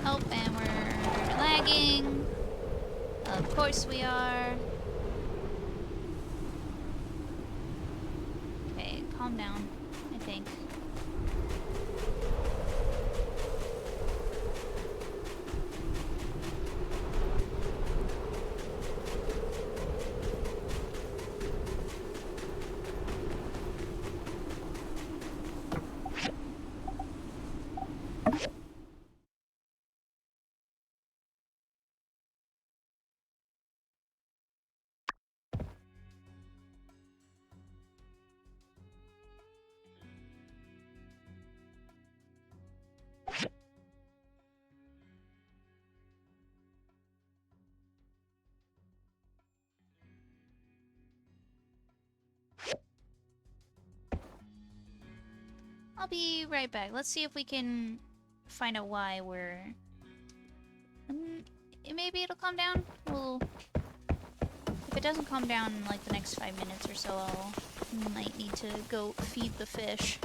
Oh, and we're lagging. Of course we are. Okay, calm down, I think. I'll be right back. Let's see if we can find out why we're... maybe it'll calm down? We'll... If it doesn't calm down in like the next 5 minutes or so, I might need to go feed the fish.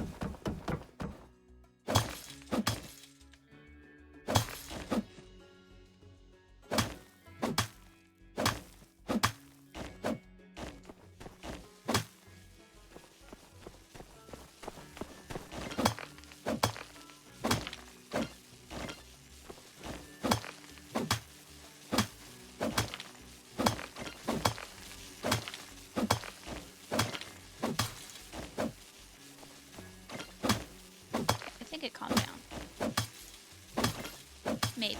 I think it calmed down. Maybe.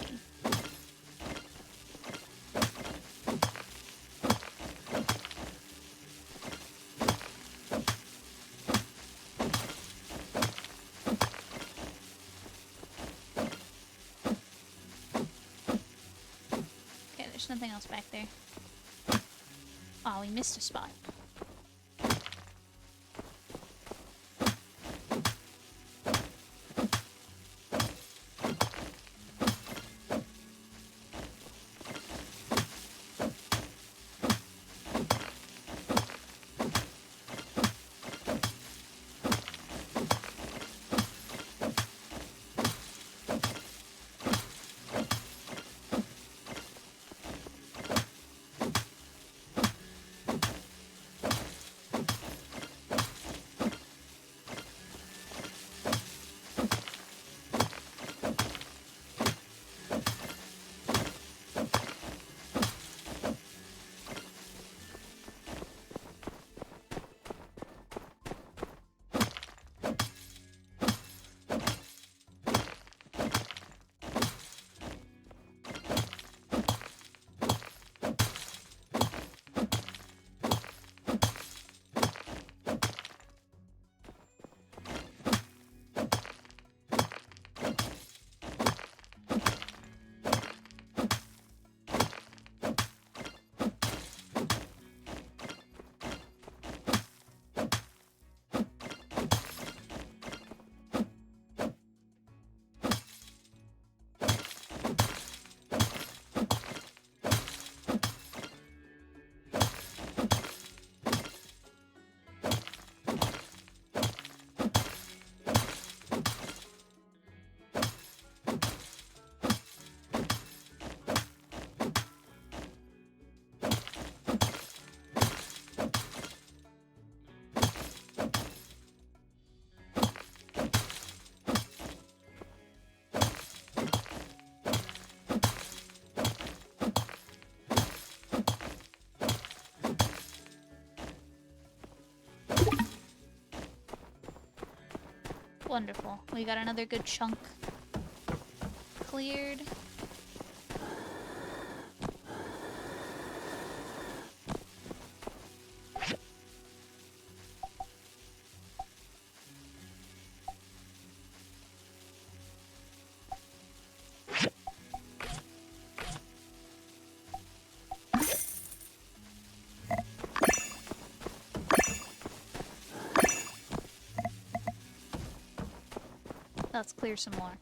Okay, there's nothing else back there. Oh, we missed a spot. Wonderful. We got another good chunk cleared. Let's clear some more.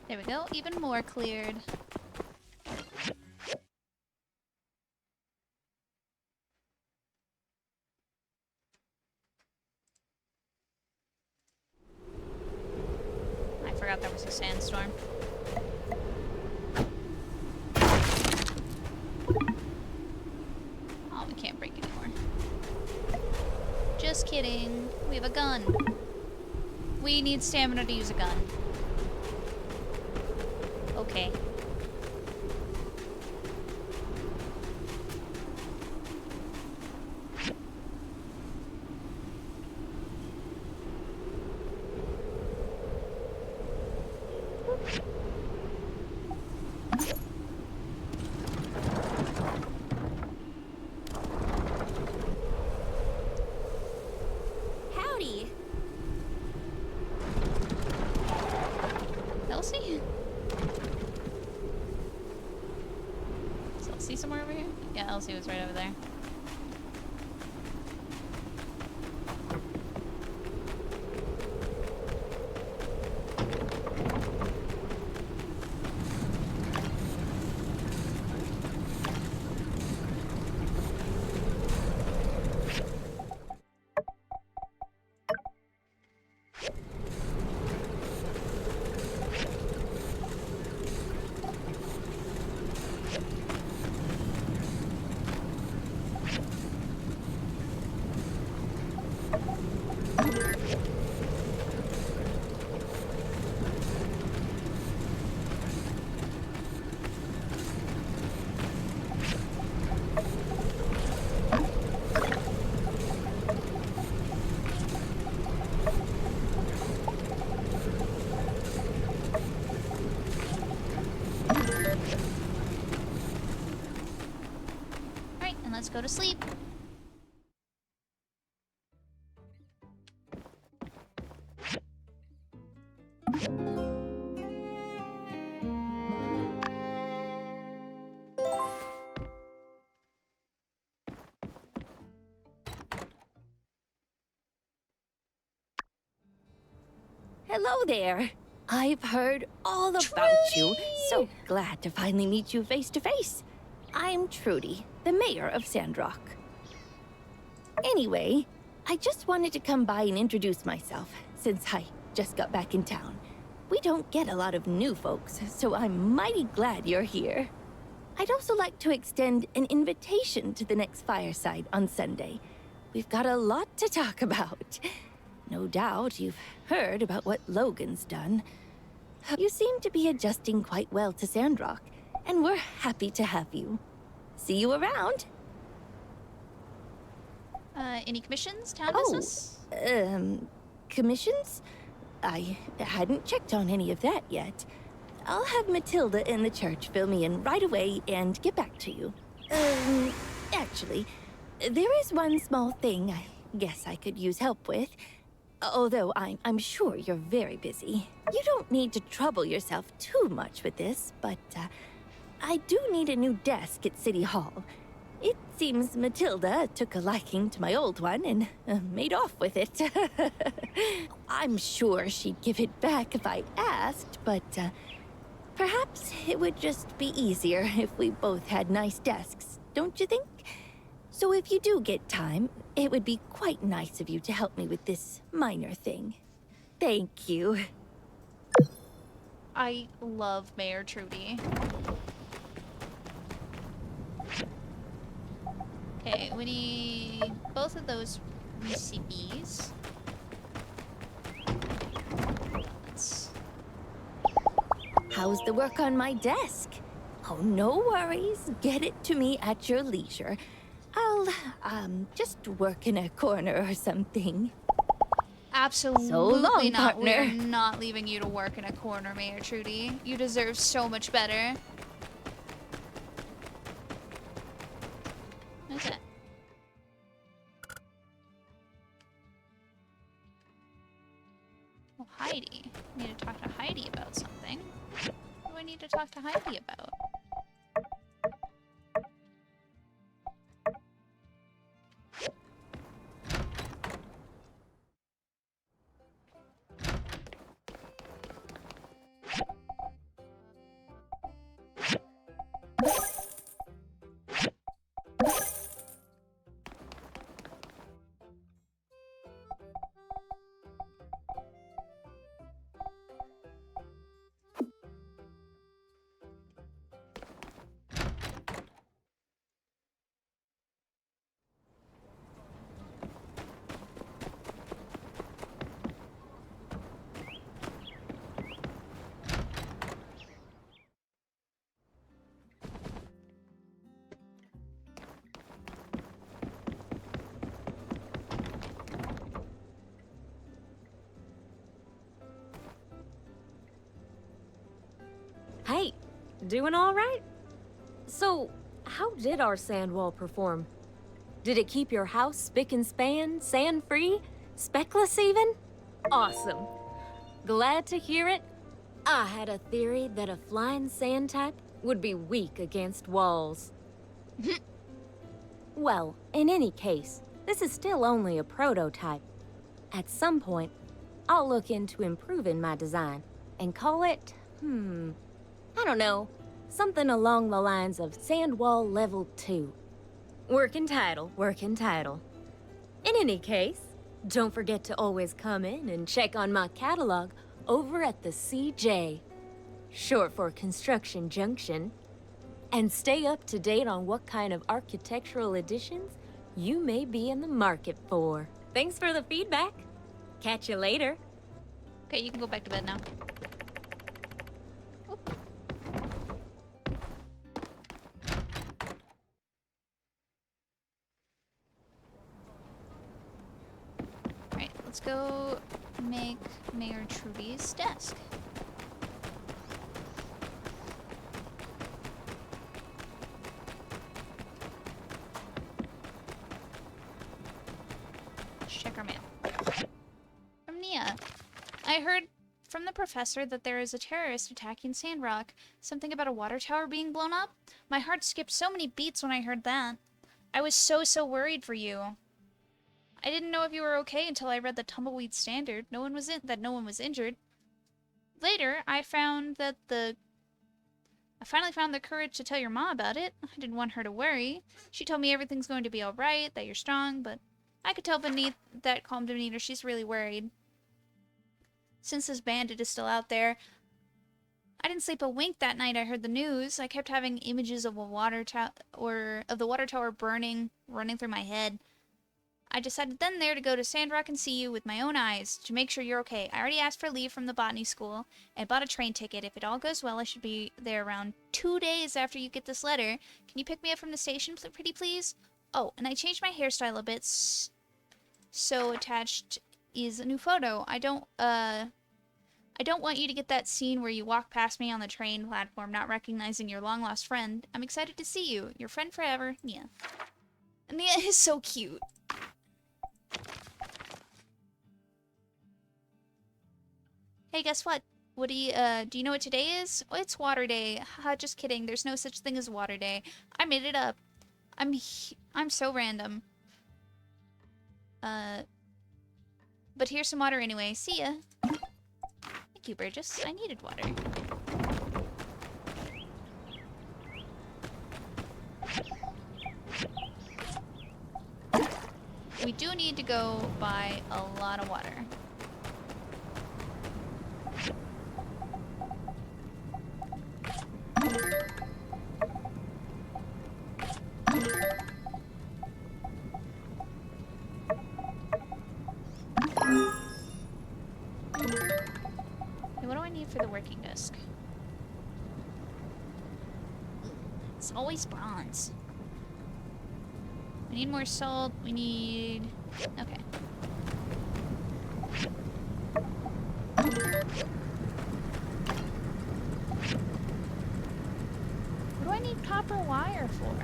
There we go, even more cleared. I forgot there was a sandstorm. Oh, we can't break anymore. Just kidding. We have a gun. We need stamina to use a gun. Okay. Howdy. Elsie? Is Elsie somewhere over here? Yeah, Elsie was right over there. Alright, and let's go to sleep. Hello there. I've heard all about you. So glad to finally meet you face to face. I'm Trudy, the mayor of Sandrock. Anyway, I just wanted to come by and introduce myself, since I just got back in town. We don't get a lot of new folks, so I'm mighty glad you're here. I'd also like to extend an invitation to the next fireside on Sunday. We've got a lot to talk about. No doubt you've heard about what Logan's done. You seem to be adjusting quite well to Sandrock, and we're happy to have you. See you around. Any commissions? Town business? Commissions? I hadn't checked on any of that yet. I'll have Matilda in the church fill me in right away and get back to you. Actually, there is one small thing I guess I could use help with. Although I'm sure you're very busy. You don't need to trouble yourself too much with this, but I do need a new desk at City Hall. It seems Matilda took a liking to my old one and made off with it. I'm sure she'd give it back if I asked, but perhaps it would just be easier if we both had nice desks, don't you think? So if you do get time, it would be quite nice of you to help me with this minor thing. Thank you. I love Mayor Trudy. Okay, we need both of those recipes. How's the work on my desk? Oh, no worries. Get it to me at your leisure. I'll, just work in a corner or something. Absolutely So long, not. partner. We're not leaving you to work in a corner, Mayor Trudy. You deserve so much better. What's that? Well, Heidi. I need to talk to Heidi about something. What do I need to talk to Heidi about? Hey, doing all right? So, how did our sand wall perform? Did it keep your house spick and span, sand-free, speckless even? Awesome. Glad to hear it. I had a theory that a flying sand type would be weak against walls. Well, in any case, this is still only a prototype. At some point, I'll look into improving my design and call it, I don't know, something along the lines of Sand Wall Level 2. Working title, working title. In any case, don't forget to always come in and check on my catalog over at the CJ, short for Construction Junction, and stay up to date on what kind of architectural additions you may be in the market for. Thanks for the feedback. Catch you later. Okay, you can go back to bed now. Alright, let's go make Mayor Trudy's desk. Let's check our mail. From Nia. I heard from the professor that there is a terrorist attacking Sandrock. Something about a water tower being blown up? My heart skipped so many beats when I heard that. I was so worried for you. I didn't know if you were okay until I read the Tumbleweed Standard. No one was injured. Later, I finally found the courage to tell your mom about it. I didn't want her to worry. She told me everything's going to be alright, that you're strong, but I could tell beneath that calm demeanor she's really worried. Since this bandit is still out there, I didn't sleep a wink that night I heard the news. I kept having images of the water tower burning, running through my head. I decided then there to go to Sandrock and see you with my own eyes to make sure you're okay. I already asked for leave from the botany school and bought a train ticket. If it all goes well, I should be there around 2 days after you get this letter. Can you pick me up from the station, pretty please? Oh, and I changed my hairstyle a bit, so attached is a new photo. I don't want you to get that scene where you walk past me on the train platform not recognizing your long-lost friend. I'm excited to see you. Your friend forever, Nia. Nia is so cute. Hey, guess what? Do you know what today is? Oh, it's Water Day. Haha, just kidding. There's no such thing as Water Day. I made it up. I'm so random. But here's some water anyway. See ya. Thank you, Burgess. I needed water. We do need to go buy a lot of water. What do I need for the working desk? It's always bronze. We need more salt. We need... Okay. What do I need copper wire for?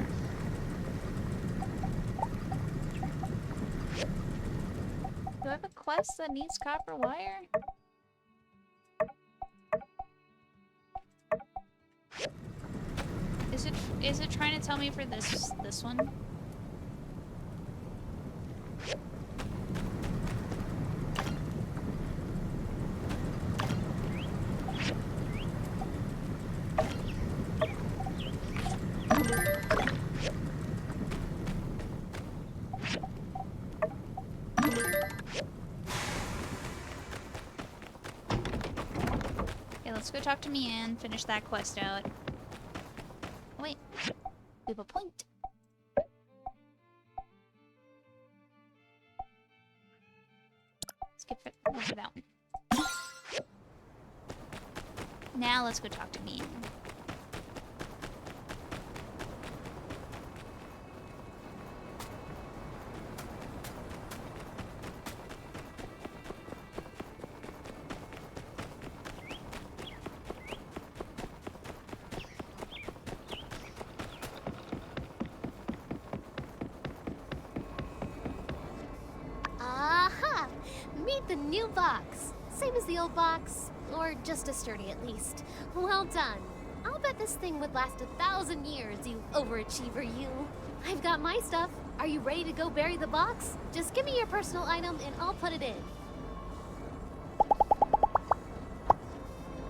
Do I have a quest that needs copper wire? Is it trying to tell me for this one? Okay, let's go talk to Mian, finish that quest out. Wait, we have a point. Skip it over that one. Now let's go talk to Mian. the new box. Same as the old box, or just as sturdy at least. Well done. I'll bet this thing would last 1,000 years, you overachiever you. I've got my stuff. Are you ready to go bury the box? Just give me your personal item and I'll put it in.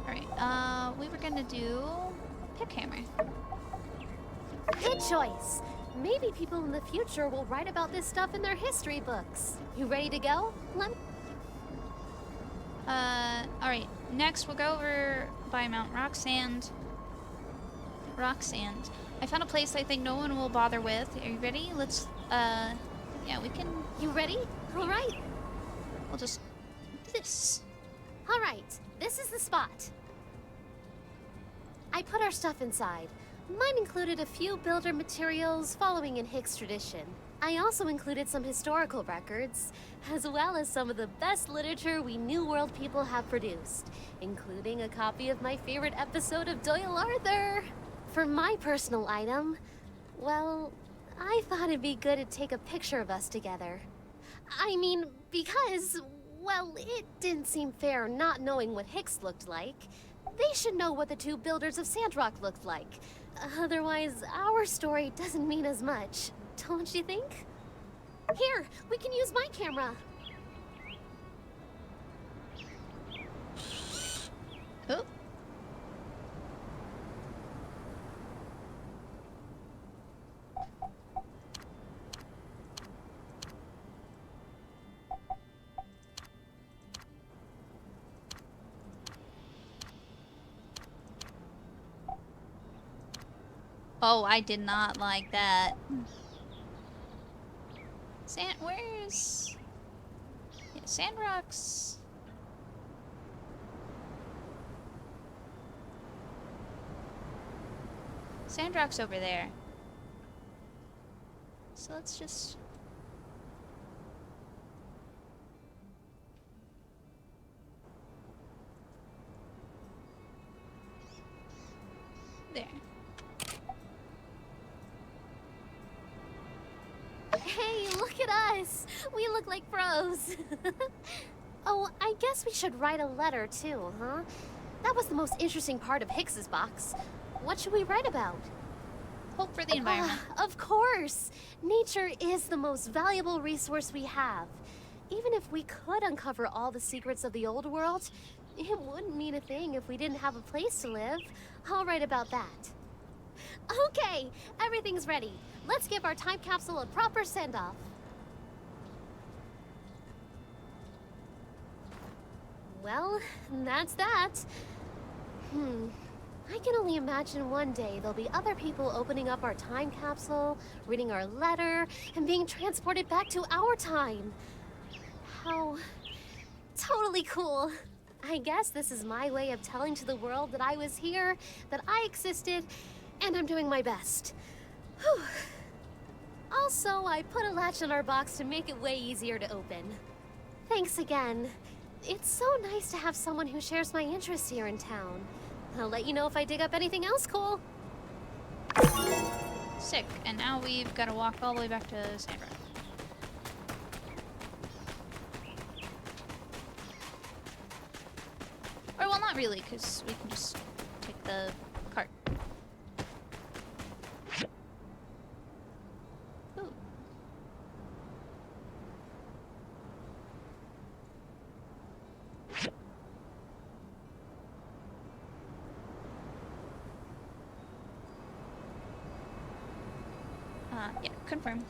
Alright, we were gonna do pickhammer. Good choice. Maybe people in the future will write about this stuff in their history books. You ready to go? Alright. Next, we'll go over by Mount Rocksand. Rocksand. I found a place I think no one will bother with. Are you ready? Let's, yeah, we can... You ready? All right. We'll just do this. All right. This is the spot. I put our stuff inside. Mine included a few builder materials following in Hicks tradition. I also included some historical records, as well as some of the best literature we New World people have produced, including a copy of my favorite episode of Doyle Arthur. For my personal item, well, I thought it'd be good to take a picture of us together. I mean, because, well, it didn't seem fair not knowing what Hicks looked like. They should know what the two builders of Sandrock looked like. Otherwise, our story doesn't mean as much, don't you think? Here, we can use my camera. Oh. Oh, I did not like that. Where's... Yeah, Sandrock's... Sandrock's over there. So let's just... There. Hey, look at us! We look like pros. Oh, I guess we should write a letter too, huh? That was the most interesting part of Hicks's box. What should we write about? Hope for the environment. Of course! Nature is the most valuable resource we have. Even if we could uncover all the secrets of the old world, it wouldn't mean a thing if we didn't have a place to live. I'll write about that. Okay, everything's ready. Let's give our time capsule a proper send-off. Well, that's that. I can only imagine one day there'll be other people opening up our time capsule, reading our letter, and being transported back to our time. How totally cool. I guess this is my way of telling to the world that I was here, that I existed, and I'm doing my best. Whew. Also, I put a latch on our box to make it way easier to open. Thanks again. It's so nice to have someone who shares my interests here in town. I'll let you know if I dig up anything else cool. Sick. And now we've got to walk all the way back to Sandrock. Or, well, not really, because we can just take the cart. Ooh. Yeah, confirm.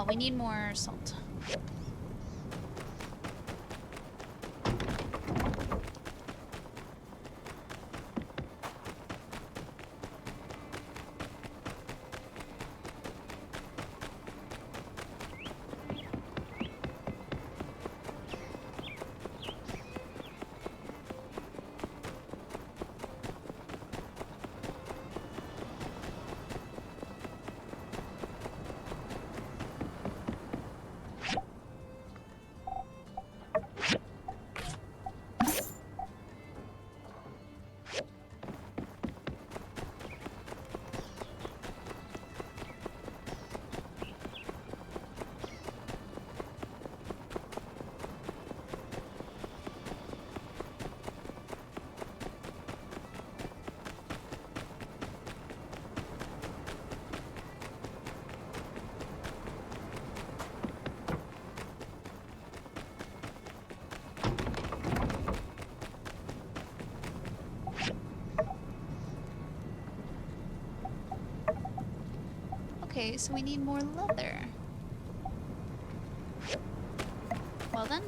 we need more salt. Okay, so we need more leather. Well then,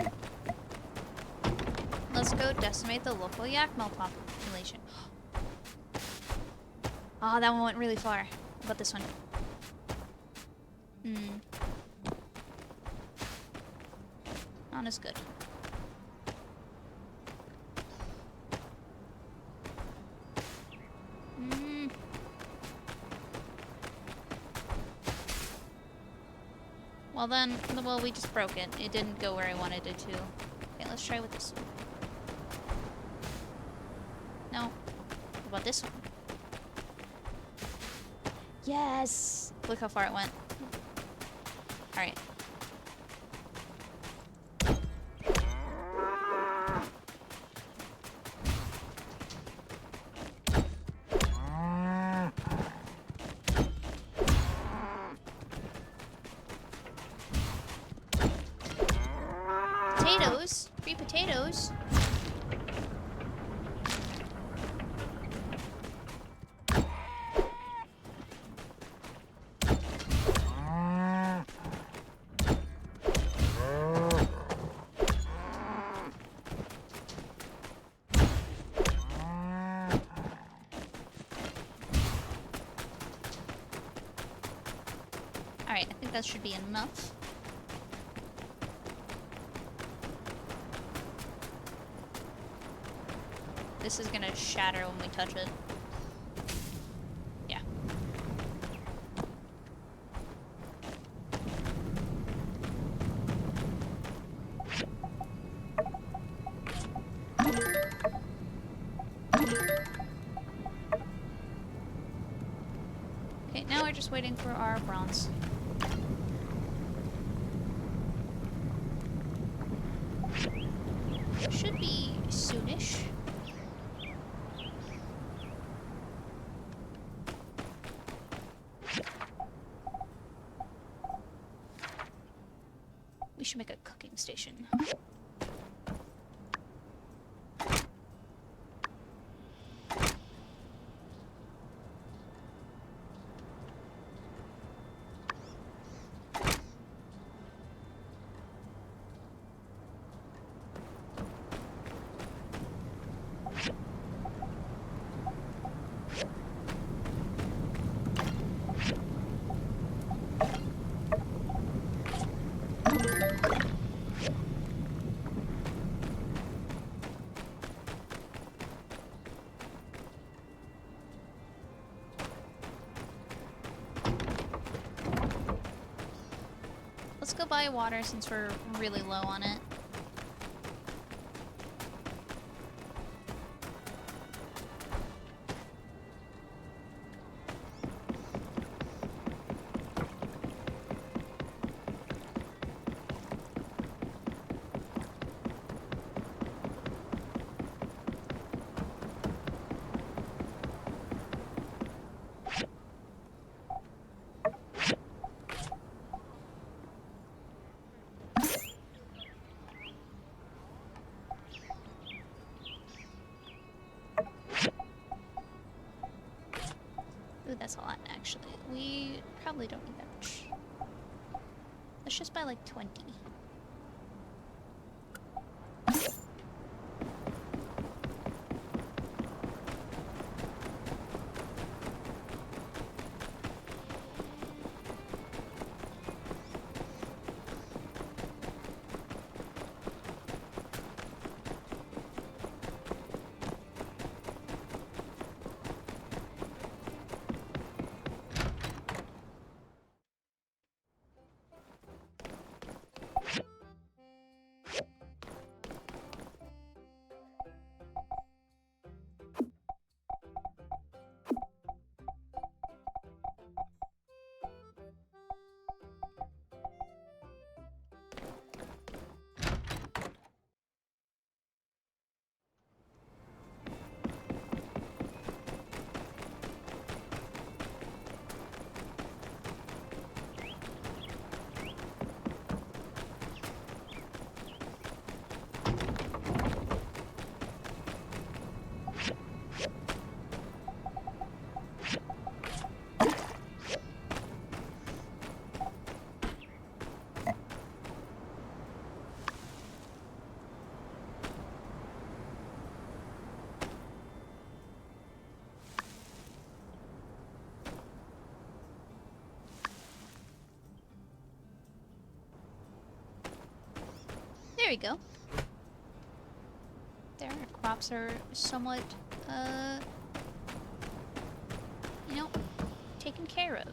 let's go decimate the local Yakmel population. Oh, that one went really far. What about this one? Not as good. Well then, well, we just broke it. It didn't go where I wanted it to. Okay, let's try with this one. No. What about this one? Yes! Look how far it went. Alright. Potatoes? Free potatoes? Alright, I think that should be enough. This is gonna shatter when we touch it. Yeah. Okay, now we're just waiting for our bronze. Should be soonish. We should make a cooking station. Let's go buy water since we're really low on it. Ooh, that's a lot, actually. We probably don't need that much. Let's just buy like 20. There we go. There, our crops are somewhat, you know, taken care of.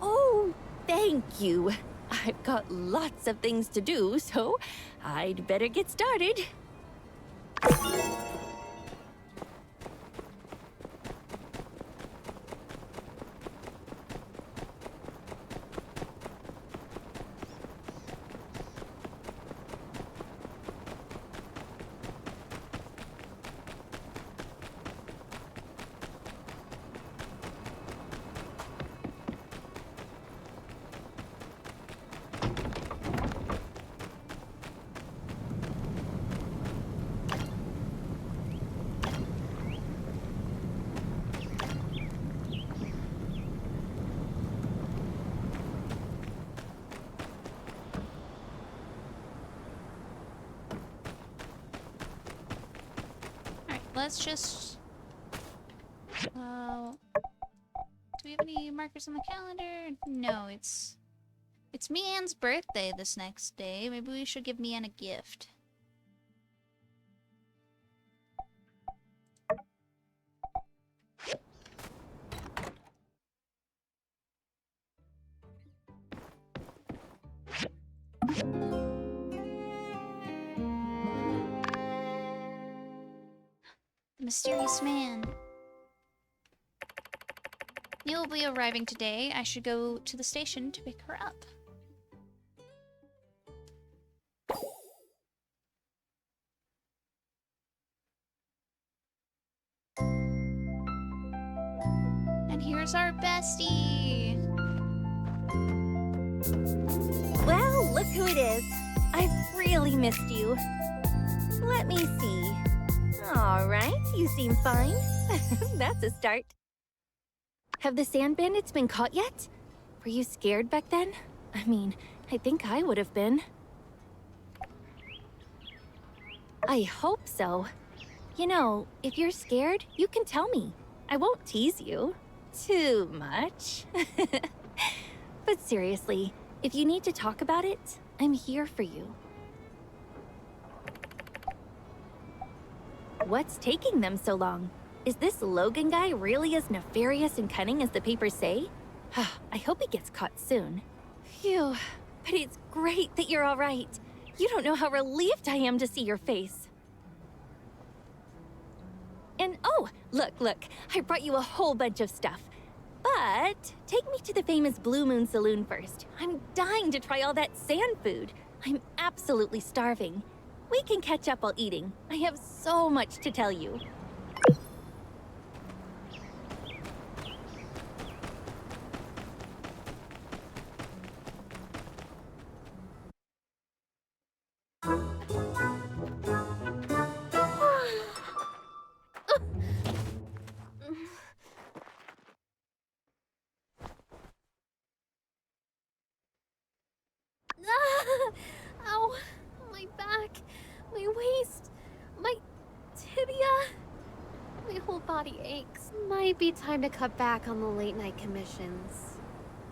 Oh, thank you. I've got lots of things to do, so I'd better get started. Let's just... do we have any markers on the calendar? No, it's Mian's birthday this next day. Maybe we should give Mian a gift. The mysterious man. Neil will be arriving today. I should go to the station to pick her up. And here's our bestie. Well, look who it is. I've really missed you. Let me see. All right, you seem fine. That's a start. Have the sand bandits been caught yet? Were you scared back then? I mean, I think I would have been. I hope so. You know, if you're scared, you can tell me. I won't tease you. Too much. But seriously, if you need to talk about it, I'm here for you. What's taking them so long? Is this Logan guy really as nefarious and cunning as the papers say? I hope he gets caught soon. Phew. but it's great that you're all right. You don't know how relieved I am to see your face. And oh, look, I brought you a whole bunch of stuff. But take me to the famous Blue Moon Saloon first. I'm dying to try all that sand food. I'm absolutely starving. We can catch up while eating. I have so much to tell you. Ow! My back, my waist, my tibia. My whole body aches. Might be time to cut back on the late night commissions.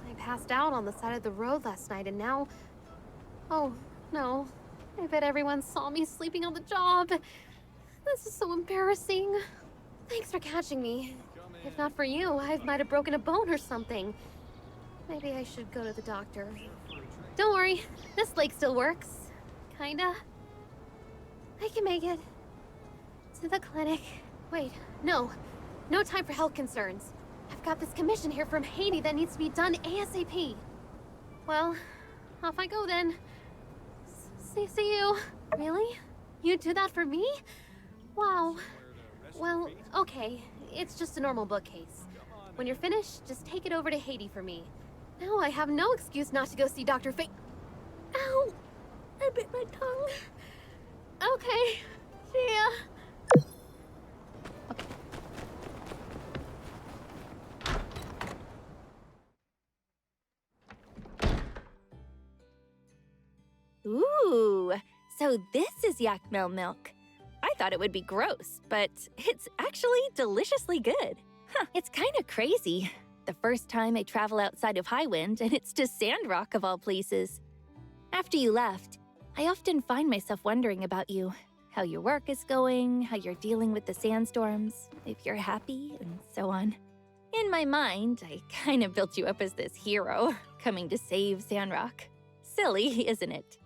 I passed out on the side of the road last night and now... Oh, no. I bet everyone saw me sleeping on the job. This is so embarrassing. Thanks for catching me. If not for you, I might have broken a bone or something. Maybe I should go to the doctor. Don't worry, this leg still works. Kinda. I can make it. To the clinic. Wait, no. No time for health concerns. I've got this commission here from Haiti that needs to be done ASAP. Well, off I go then. See you. Really? You'd do that for me? Wow. Well, okay. It's just a normal bookcase. When you're finished, just take it over to Haiti for me. Now I have no excuse not to go see Dr. Ow! I bit my tongue. Okay. See ya. Ooh, so this is Yakmel milk. I thought it would be gross, but it's actually deliciously good. Huh, it's kind of crazy. The first time I travel outside of Highwind, and it's to Sandrock of all places. After you left, I often find myself wondering about you. How your work is going, how you're dealing with the sandstorms, if you're happy, and so on. In my mind, I kind of built you up as this hero, coming to save Sandrock. Silly, isn't it?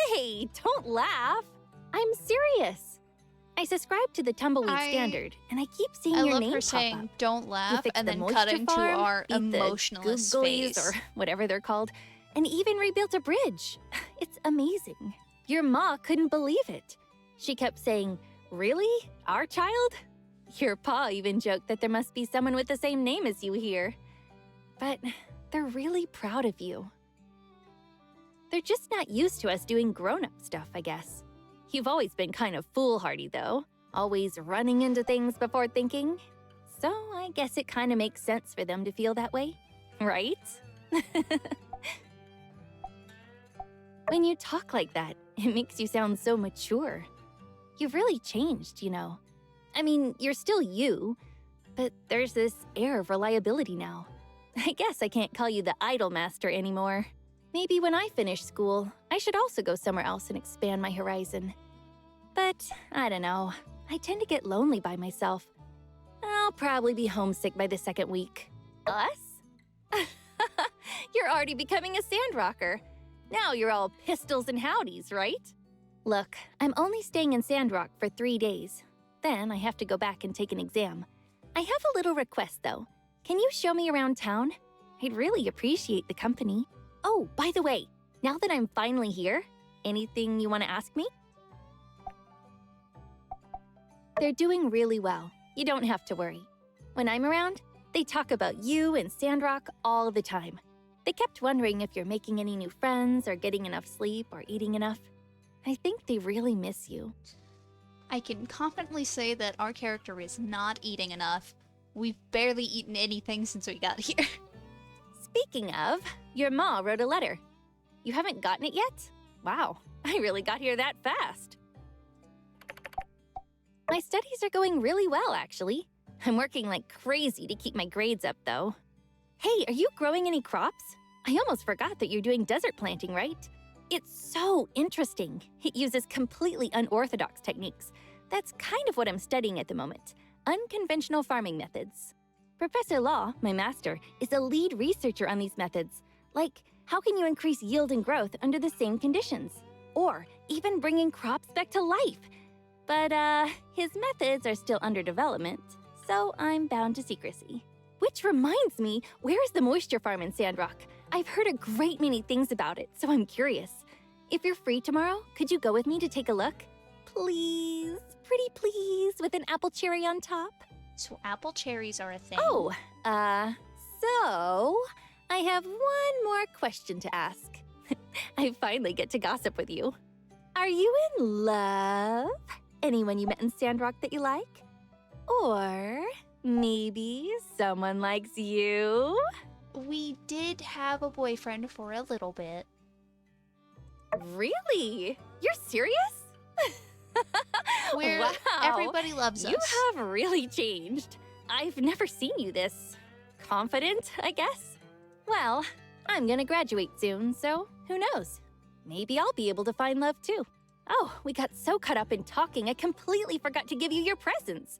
Hey, don't laugh. I'm serious. I subscribe to the Tumbleweed Standard, and I keep seeing your name pop up. I love her saying, "Don't laugh," and then moisture cutting to farm, our beat the emotionless googlies, face. or whatever they're called, and even rebuilt a bridge. It's amazing. Your ma couldn't believe it. She kept saying, "Really? Our child?" Your pa even joked that there must be someone with the same name as you here. But they're really proud of you. They're just not used to us doing grown-up stuff, I guess. You've always been kind of foolhardy, though. Always running into things before thinking. So I guess it kind of makes sense for them to feel that way, right? When you talk like that, it makes you sound so mature. You've really changed, you know. I mean, you're still you, but there's this air of reliability now. I guess I can't call you the idol master anymore. Maybe when I finish school, I should also go somewhere else and expand my horizon. But I don't know. I tend to get lonely by myself. I'll probably be homesick by the second week. Us? You're already becoming a Sandrocker. Now you're all pistols and howdies, right? Look, I'm only staying in Sandrock for 3 days. Then I have to go back and take an exam. I have a little request, though. Can you show me around town? I'd really appreciate the company. Oh, by the way, now that I'm finally here, anything you want to ask me? They're doing really well. You don't have to worry. When I'm around, they talk about you and Sandrock all the time. They kept wondering if you're making any new friends or getting enough sleep or eating enough. I think they really miss you. I can confidently say that our character is not eating enough. We've barely eaten anything since we got here. Speaking of, your ma wrote a letter. You haven't gotten it yet? Wow, I really got here that fast. My studies are going really well, actually. I'm working like crazy to keep my grades up, though. Hey, are you growing any crops? I almost forgot that you're doing desert planting, right? It's so interesting. It uses completely unorthodox techniques. That's kind of what I'm studying at the moment. Unconventional farming methods. Professor Law, my master, is a lead researcher on these methods. Like, how can you increase yield and growth under the same conditions? Or even bringing crops back to life? But, his methods are still under development, so I'm bound to secrecy. Which reminds me, where's the moisture farm in Sandrock? I've heard a great many things about it, so I'm curious. If you're free tomorrow, could you go with me to take a look? Please, pretty please, with an apple cherry on top. So apple cherries are a thing. Oh, so I have one more question to ask. I finally get to gossip with you. Are you in love? Anyone you met in Sandrock that you like? Or maybe someone likes you? We did have a boyfriend for a little bit. Really? You're serious? Wow. Everybody loves us. You have really changed. I've never seen you this confident, I guess. Well, I'm gonna graduate soon, so who knows? Maybe I'll be able to find love too. Oh, we got so caught up in talking, I completely forgot to give you your presents.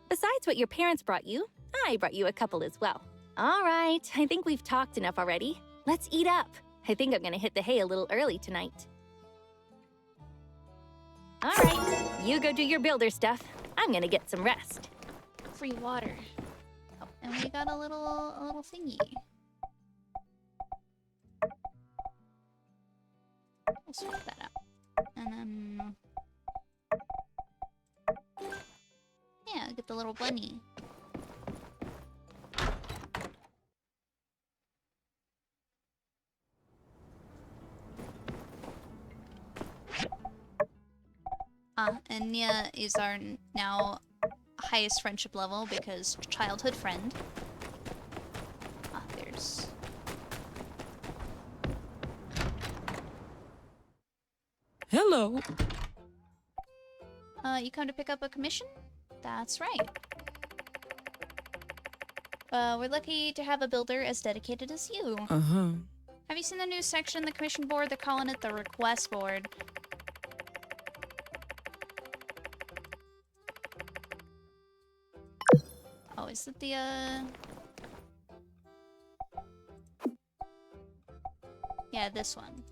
Besides what your parents brought you, I brought you a couple as well. All right, I think we've talked enough already. Let's eat up. I think I'm gonna hit the hay a little early tonight. All right, you go do your builder stuff. I'm gonna get some rest. Free water. Oh, and we got a little thingy. We'll swap that out. And then... yeah, get the little bunny. And Nia is our now highest friendship level because childhood friend. There's... Hello. You come to pick up a commission? That's right. We're lucky to have a builder as dedicated as you. Uh-huh. Have you seen the new section in the commission board? They're calling it the request board. Oh, is it the, yeah, this one.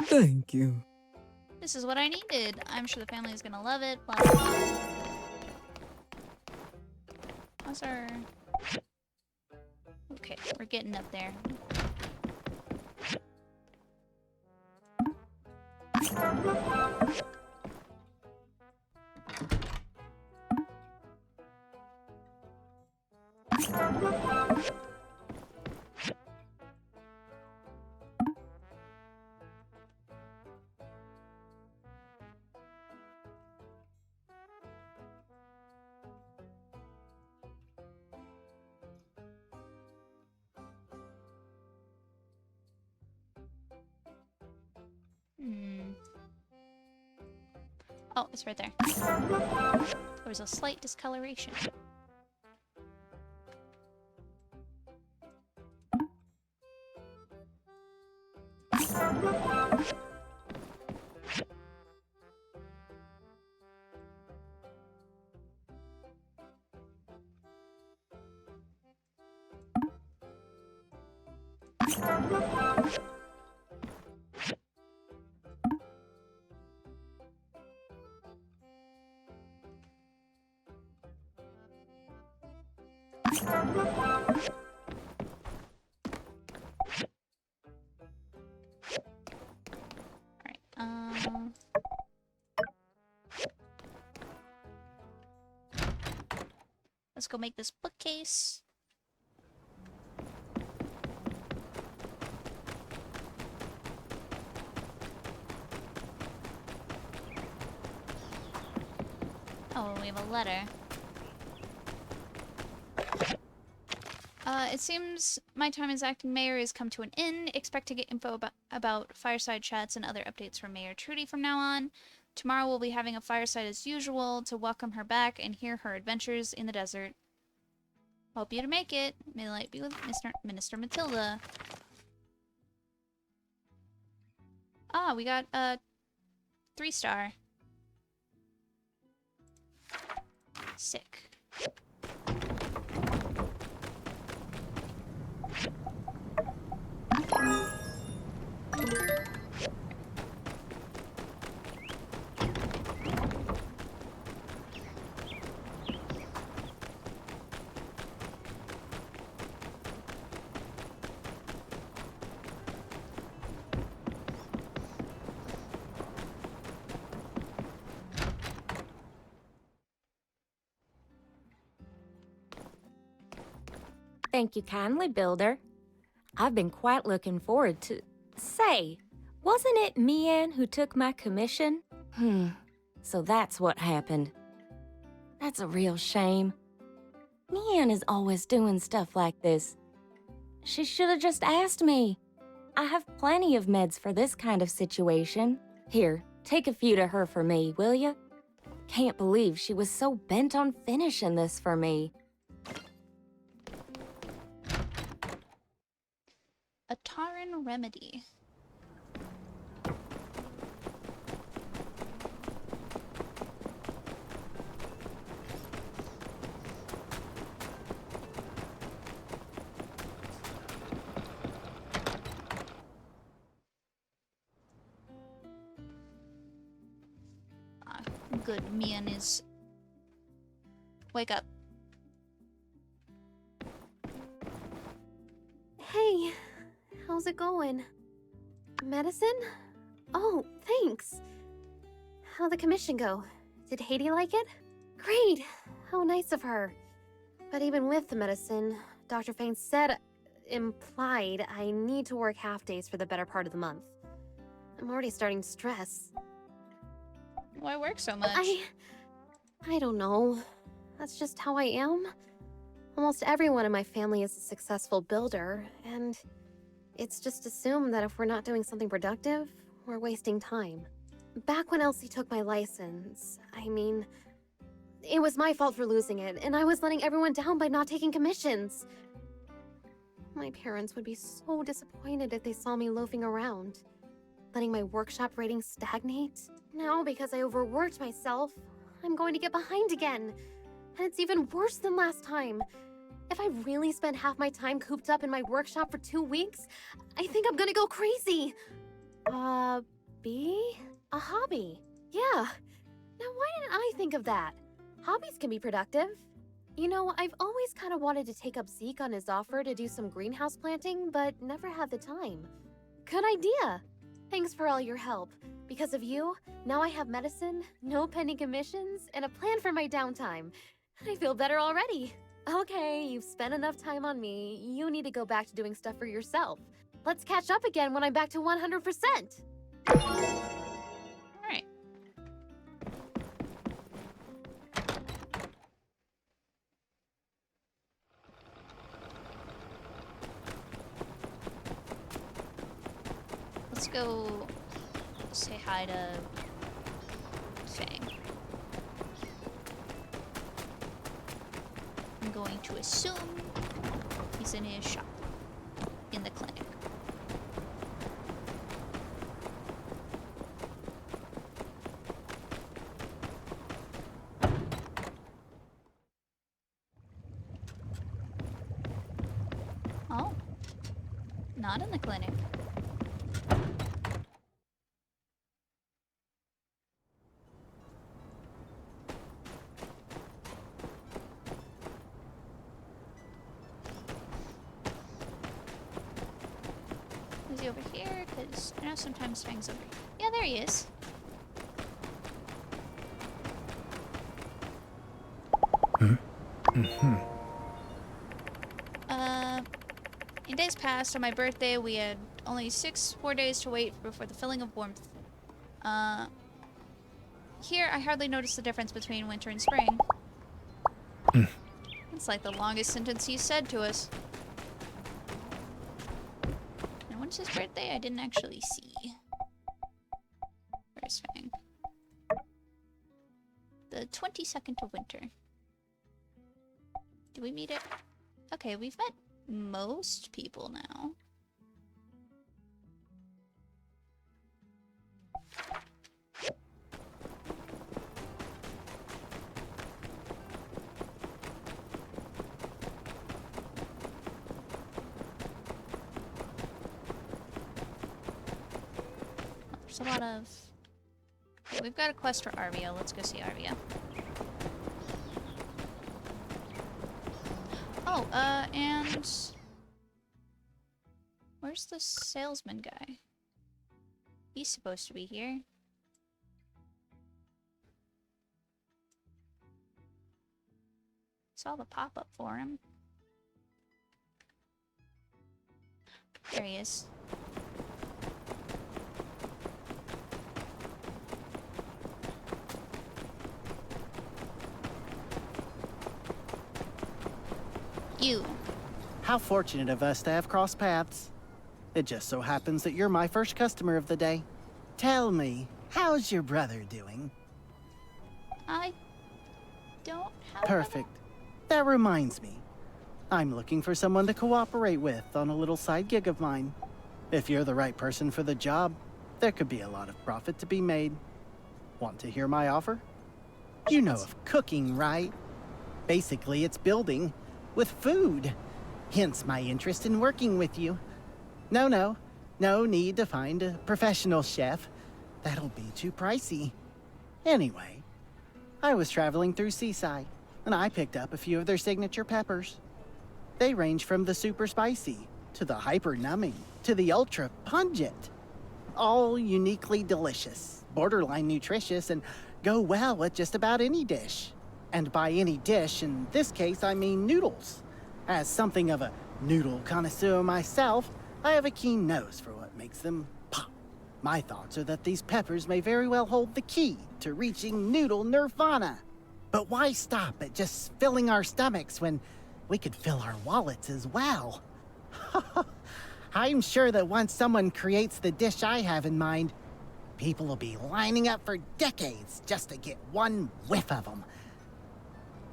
Thank you. This is what I needed. I'm sure the family is gonna love it. Blah, blah, blah. How's our... okay, we're getting up there. Oh, it's right there. There was a slight discoloration. Alright, let's go make this bookcase. Oh, we have a letter. It seems my time as acting mayor has come to an end. Expect to get info about fireside chats and other updates from Mayor Trudy from now on. Tomorrow we'll be having a fireside as usual to welcome her back and hear her adventures in the desert. Hope you to make it. May the light be with Minister Matilda. Ah, we got a 3-star. Sick. Thank you kindly, Builder. I've been quite looking forward to... Say, wasn't it Mian who took my commission? So that's what happened. That's a real shame. Mian is always doing stuff like this. She should have just asked me. I have plenty of meds for this kind of situation. Here, take a few to her for me, will ya? Can't believe she was so bent on finishing this for me. A Taran remedy. Good, Mian is... Wake up. Hey, how's it going? Medicine? Oh, thanks. How'd the commission go? Did Haiti like it? Great! How nice of her. But even with the medicine, Dr. Fane implied I need to work half days for the better part of the month. I'm already starting to stress. Why work so much? I don't know. That's just how I am. Almost everyone in my family is a successful builder, and it's just assumed that if we're not doing something productive, we're wasting time. Back when Elsie took my license, it was my fault for losing it, and I was letting everyone down by not taking commissions. My parents would be so disappointed if they saw me loafing around, letting my workshop ratings stagnate. Now, because I overworked myself, I'm going to get behind again. And it's even worse than last time. If I really spend half my time cooped up in my workshop for 2 weeks, I think I'm gonna go crazy. A hobby. Yeah. Now, why didn't I think of that? Hobbies can be productive. You know, I've always kind of wanted to take up Zeke on his offer to do some greenhouse planting, but never had the time. Good idea. Thanks for all your help. Because of you, now I have medicine, no pending commissions, and a plan for my downtime. I feel better already. Okay, you've spent enough time on me. You need to go back to doing stuff for yourself. Let's catch up again when I'm back to 100%. Alright. Let's go say hi to Fang. I'm going to assume he's in his shop in the clinic. Oh, not in the clinic. Is he over here? Because I know sometimes Fang's over here. Yeah, there he is. In days past, on my birthday, we had only 4 days to wait before the filling of warmth. Here, I hardly notice the difference between winter and spring. It's like the longest sentence he said to us. And when's his birthday? I didn't actually see. Where's Fang? The 22nd of winter. Do we meet it? Okay, we've met most people now. There's a lot of... Okay, we've got a quest for Arvia. Let's go see Arvia. Oh, and... Where's the salesman guy? He's supposed to be here. Saw the pop-up for him. There he is. You. How fortunate of us to have crossed paths. It just so happens that you're my first customer of the day. Tell me, how's your brother doing? I don't have a Perfect. That reminds me. I'm looking for someone to cooperate with on a little side gig of mine. If you're the right person for the job, there could be a lot of profit to be made. Want to hear my offer? You know of cooking, right? Basically, it's building with food. Hence my interest in working with you. No need to find a professional chef. That'll be too pricey. Anyway, I was traveling through Seaside, and I picked up a few of their signature peppers. They range from the super spicy, to the hyper numbing, to the ultra pungent. All uniquely delicious, borderline nutritious, and go well with just about any dish. And by any dish, in this case, I mean noodles. As something of a noodle connoisseur myself, I have a keen nose for what makes them pop. My thoughts are that these peppers may very well hold the key to reaching noodle nirvana. But why stop at just filling our stomachs when we could fill our wallets as well? I'm sure that once someone creates the dish I have in mind, people will be lining up for decades just to get one whiff of them.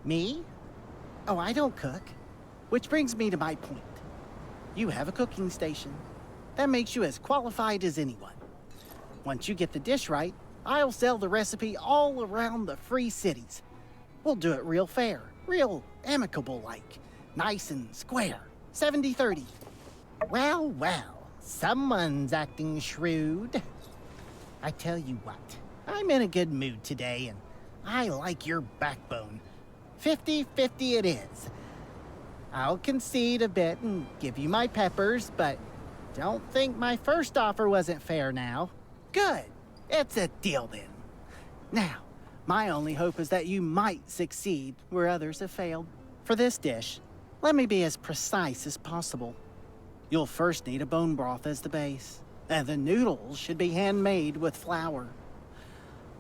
Me? Oh, I don't cook. Which brings me to my point. You have a cooking station. That makes you as qualified as anyone. Once you get the dish right, I'll sell the recipe all around the free cities. We'll do it real fair, real amicable-like. Nice and square. 70-30. Well, someone's acting shrewd. I tell you what, I'm in a good mood today, and I like your backbone. 50-50 it is. I'll concede a bit and give you my peppers, but don't think my first offer wasn't fair now. Good. It's a deal then. Now, my only hope is that you might succeed where others have failed. For this dish, let me be as precise as possible. You'll first need a bone broth as the base, and the noodles should be handmade with flour.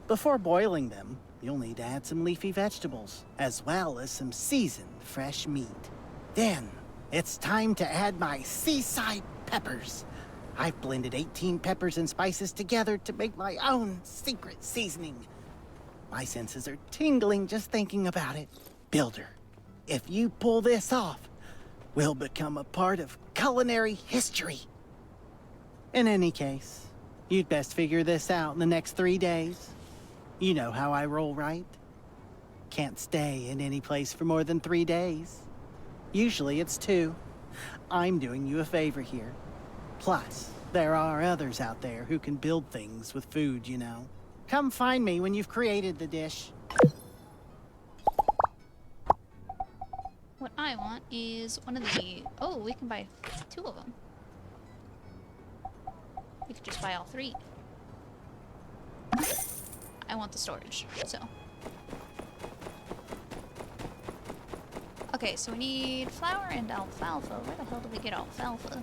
Before boiling them, you'll need to add some leafy vegetables, as well as some seasoned fresh meat. Then, it's time to add my seaside peppers. I've blended 18 peppers and spices together to make my own secret seasoning. My senses are tingling just thinking about it. Builder, if you pull this off, we'll become a part of culinary history. In any case, you'd best figure this out in the next 3 days. You know how I roll, right? Can't stay in any place for more than 3 days. Usually it's 2. I'm doing you a favor here. Plus, there are others out there who can build things with food, you know. Come find me when you've created the dish. What I want is one of the... Oh, we can buy 2 of them. We could just buy all 3. I want the storage, so... Okay, so we need flour and alfalfa. Where the hell do we get alfalfa?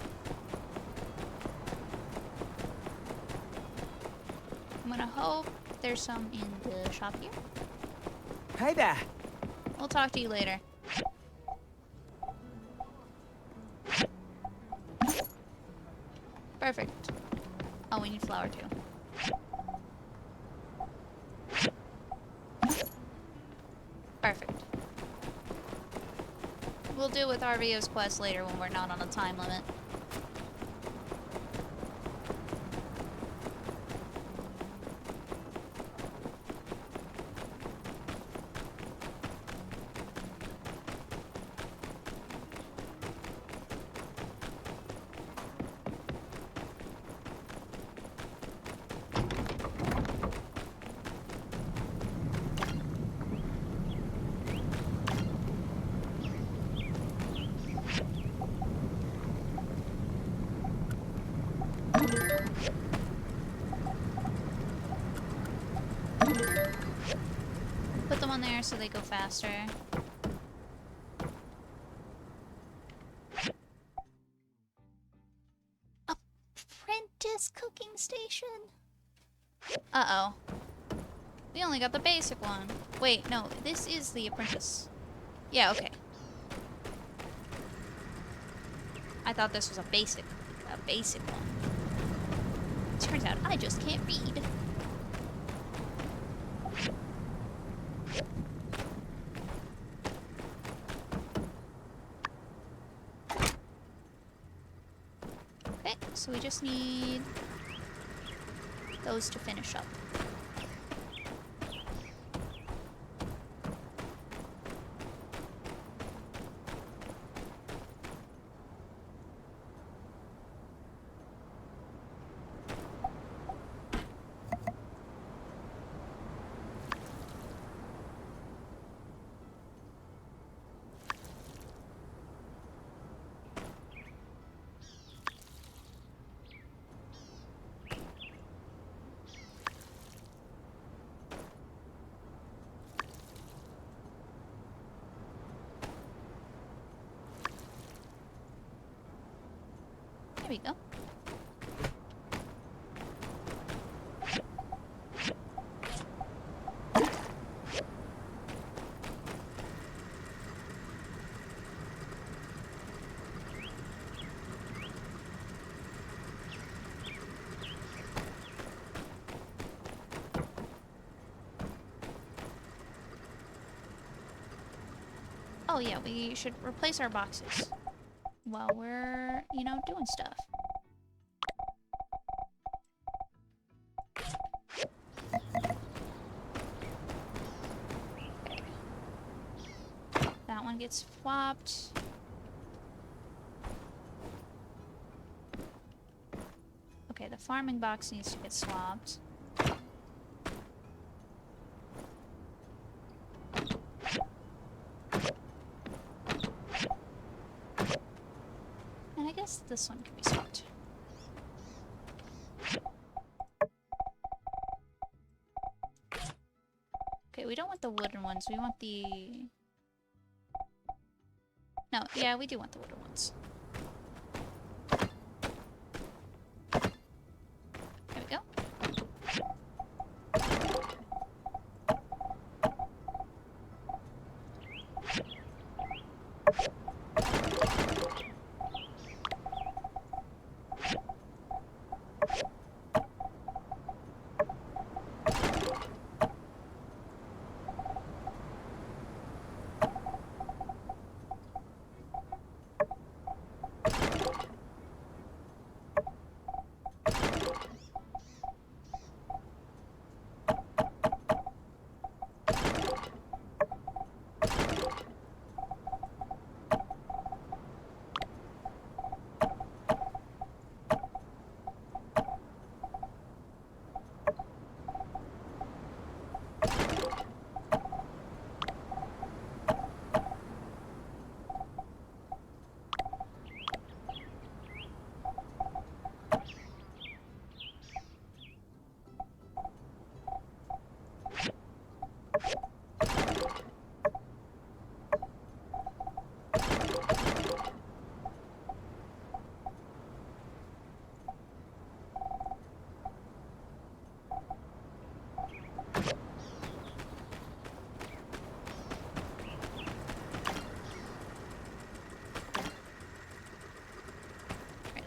I'm gonna hope there's some in the shop here. Hey there. We'll talk to you later. Perfect. Oh, we need flour too. Perfect. We'll deal with Arvio's quest later when we're not on a time limit. Put them on there so they go faster. this cooking station? Uh-oh. We only got the basic one. Wait, no, this is the apprentice. Yeah, okay. I thought this was a basic one. Turns out I just can't read. Okay, so we just need those to finish up. There we go. Oh yeah, we should replace our boxes while we're, you know, doing stuff. Okay. That one gets swapped. Okay, the farming box needs to get swapped. And I guess this one can be swapped. Okay, we don't want the wooden ones. We want the... No, yeah, we do want the wooden ones. There we go.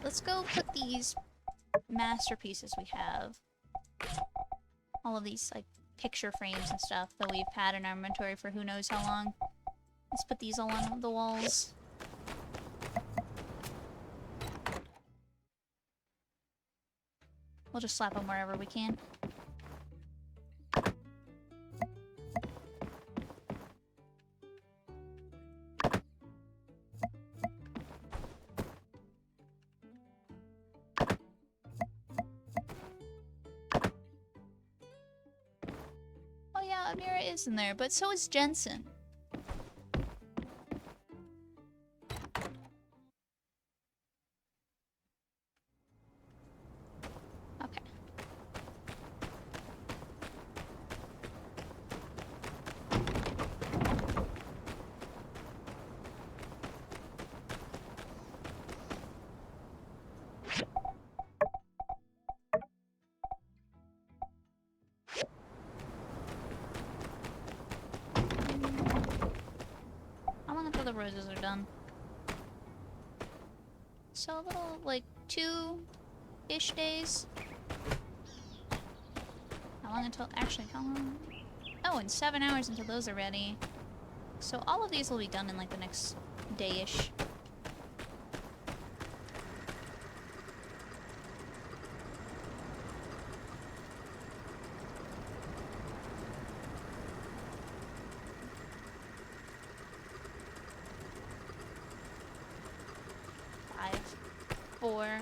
Let's go put these masterpieces we have. All of these, like, picture frames and stuff that we've had in our inventory for who knows how long. Let's put these all on the walls. We'll just slap them wherever we can. Amira is in there, but so is Jensen. Okay. of the roses are done. So a little, like, 2-ish days. How long until... Actually, how long? Oh, and 7 hours until those are ready. So all of these will be done in, like, the next day-ish. Five, 4,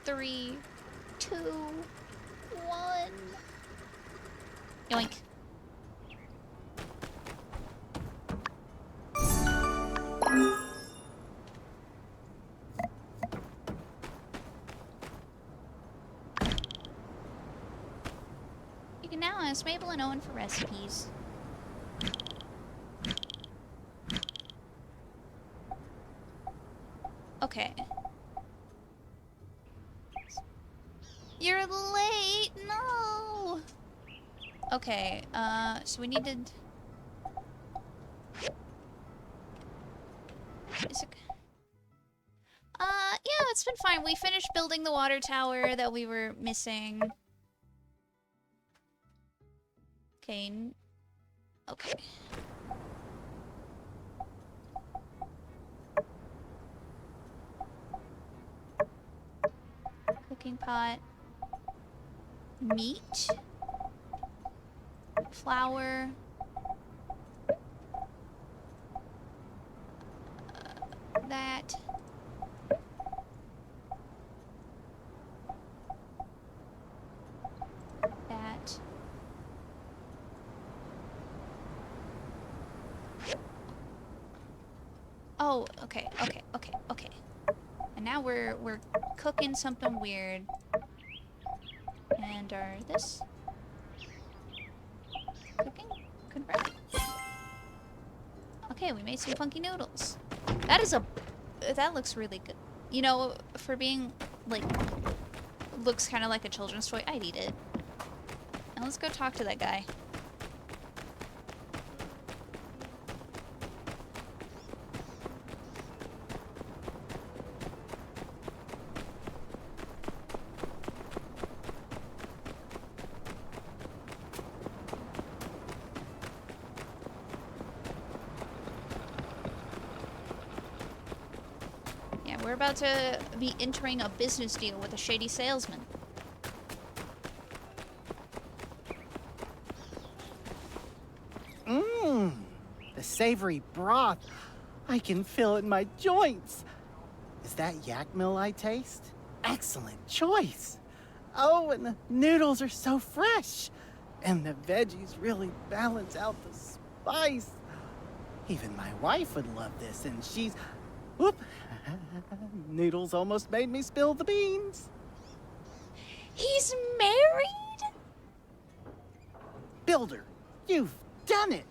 3, 2, 1. Yoink. You can now ask Mabel and Owen for recipes. Okay. You're late! No! Okay, so we needed... Is it... yeah, it's been fine. We finished building the water tower that we were missing. Okay. Okay. Cooking pot. Meat. Flour. That. That. Oh, okay, okay, okay, okay. And now we're cooking something weird. And are this cooking? Confirm. Okay, we made some funky noodles. That is that looks really good. You know, for being like looks kind of like a children's toy, I'd eat it. Now let's go talk to that guy. We're about to be entering a business deal with a shady salesman. Mmm, the savory broth. I can feel it in my joints. Is that yak mill I taste? Excellent choice. Oh, and the noodles are so fresh. And the veggies really balance out the spice. Even my wife would love this, and she's... Whoop! Noodles almost made me spill the beans. He's married? Builder, you've done it.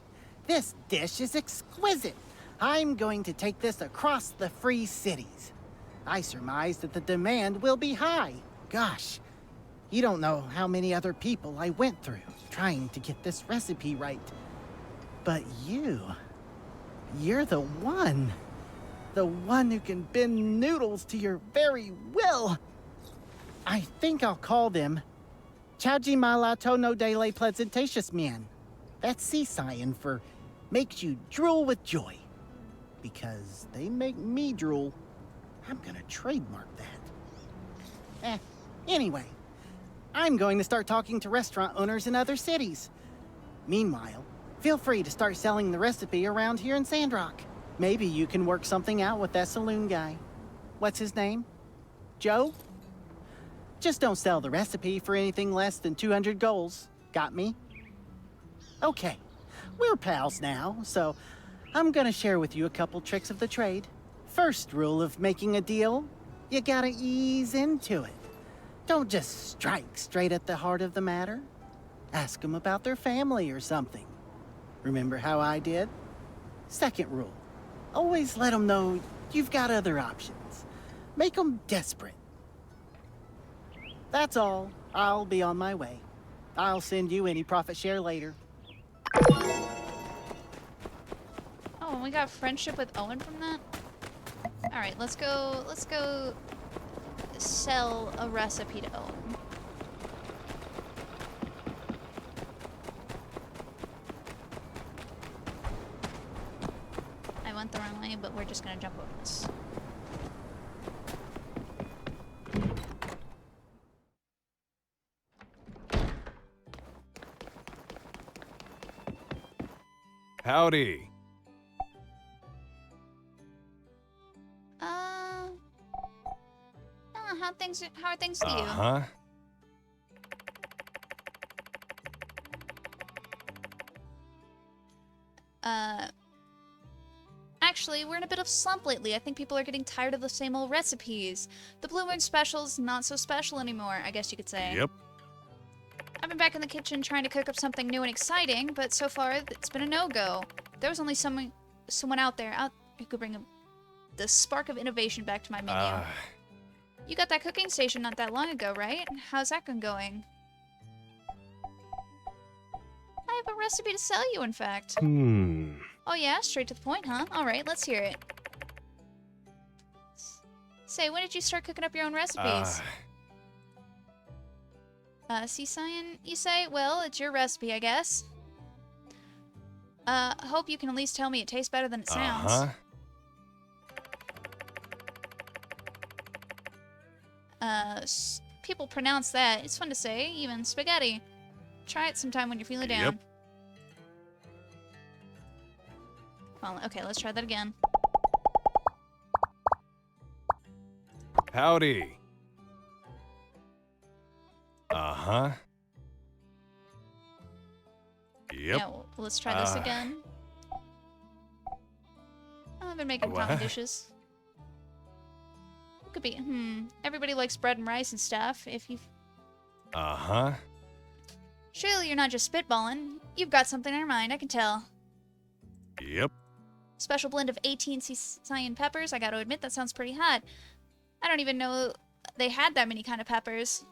This dish is exquisite. I'm going to take this across the free cities. I surmise that the demand will be high. Gosh, you don't know how many other people I went through trying to get this recipe right. But you're the one. The one who can bend noodles to your very will. I think I'll call them Chaji Malato no Dele Pleasantatious Man. That's sea-sign for makes you drool with joy. Because they make me drool. I'm gonna trademark that. Anyway, I'm going to start talking to restaurant owners in other cities. Meanwhile, feel free to start selling the recipe around here in Sandrock. Maybe you can work something out with that saloon guy. What's his name? Joe? Just don't sell the recipe for anything less than 200 golds. Got me? Okay, we're pals now, so I'm gonna share with you a couple tricks of the trade. First rule of making a deal, you gotta ease into it. Don't just strike straight at the heart of the matter. Ask them about their family or something. Remember how I did? Second rule. Always let them know you've got other options. Make them desperate. That's all. I'll be on my way. I'll send you any profit share later. Oh, we got friendship with Owen from that? Alright, let's go sell a recipe to Owen. I went the wrong way, but we're just gonna jump over this. Howdy. How are things to you? Uh-huh. Actually, we're in a bit of slump lately. I think people are getting tired of the same old recipes. The Blue Moon Special's not so special anymore, I guess you could say. Yep. I've been back in the kitchen trying to cook up something new and exciting, but so far it's been a no-go. There was only someone out there who could bring the spark of innovation back to my menu. You got that cooking station not that long ago, right? How's that been going? I have a recipe to sell you, in fact. Oh yeah? Straight to the point, huh? Alright, let's hear it. Say, when did you start cooking up your own recipes? Cyan, you say? Well, it's your recipe, I guess. Hope you can at least tell me it tastes better than it sounds. People pronounce that. It's fun to say, even spaghetti. Try it sometime when you're feeling down. Yep. Well, okay, let's try that again. Howdy. Uh-huh. Yep. Yeah, well, let's try this again. I've been making common dishes. Could be, everybody likes bread and rice and stuff, if you've... Uh-huh. Surely you're not just spitballing. You've got something in your mind, I can tell. Yep. Special blend of 18 cyan peppers. I gotta admit, that sounds pretty hot. I don't even know they had that many kind of peppers.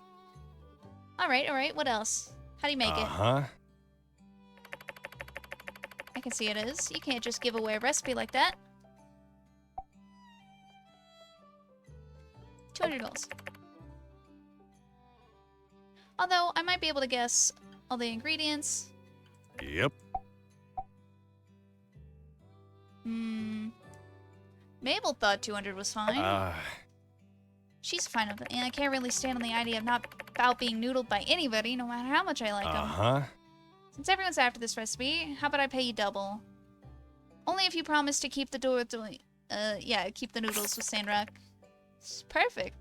Alright, what else? How do you make it? I can see it is. You can't just give away a recipe like that. $200. Although, I might be able to guess all the ingredients. Yep. Mabel thought 200 was fine. She's fine with it, and I can't really stand on the idea of not about being noodled by anybody, no matter how much I like them. Since everyone's after this recipe, how about I pay you double? Only if you promise to keep the keep the noodles with Sandrock. It's perfect.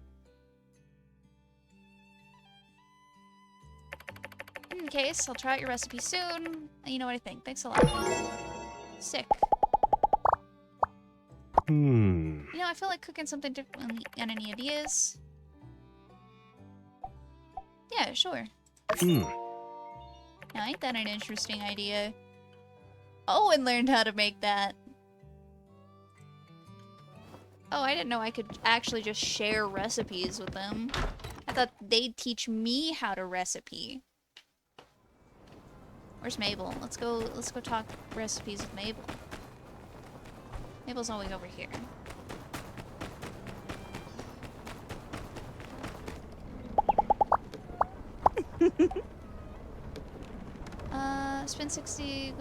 In any case, I'll try out your recipe soon. You know what I think. Thanks a lot. Sick. You know, I feel like cooking something different. And any ideas? Yeah, sure. Now, ain't that an interesting idea? Owen learned how to make that. Oh, I didn't know I could actually just share recipes with them. I thought they'd teach me how to recipe. Where's Mabel? Let's go talk recipes with Mabel. Mabel's always over here. Spend 60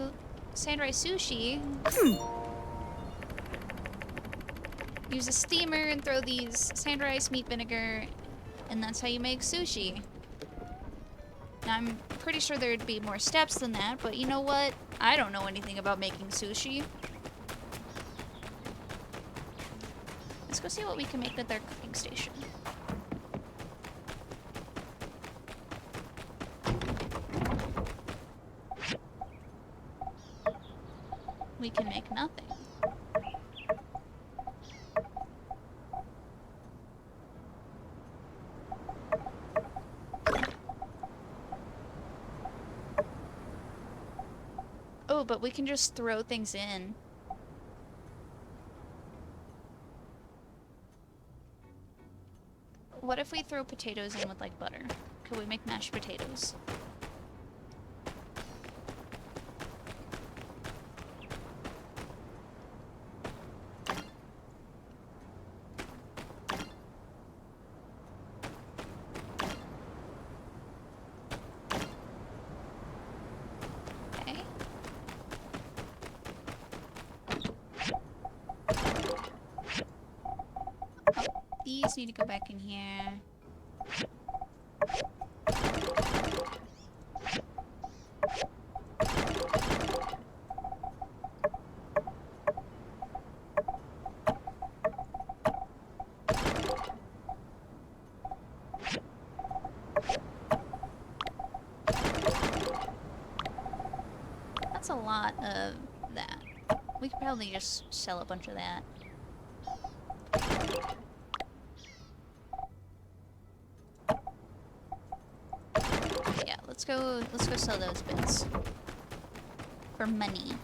Sandrai sushi. Use a steamer and throw these Sandrai meat vinegar, and that's how you make sushi. Now, I'm pretty sure there'd be more steps than that, but you know what? I don't know anything about making sushi. Let's go see what we can make at their cooking station. We can make nothing. Oh, but we can just throw things in. What if we throw potatoes in with, like, butter? Could we make mashed potatoes? These need to go back in here. That's a lot of that. We could probably just sell a bunch of that. Yeah, let's go sell those bits. For money.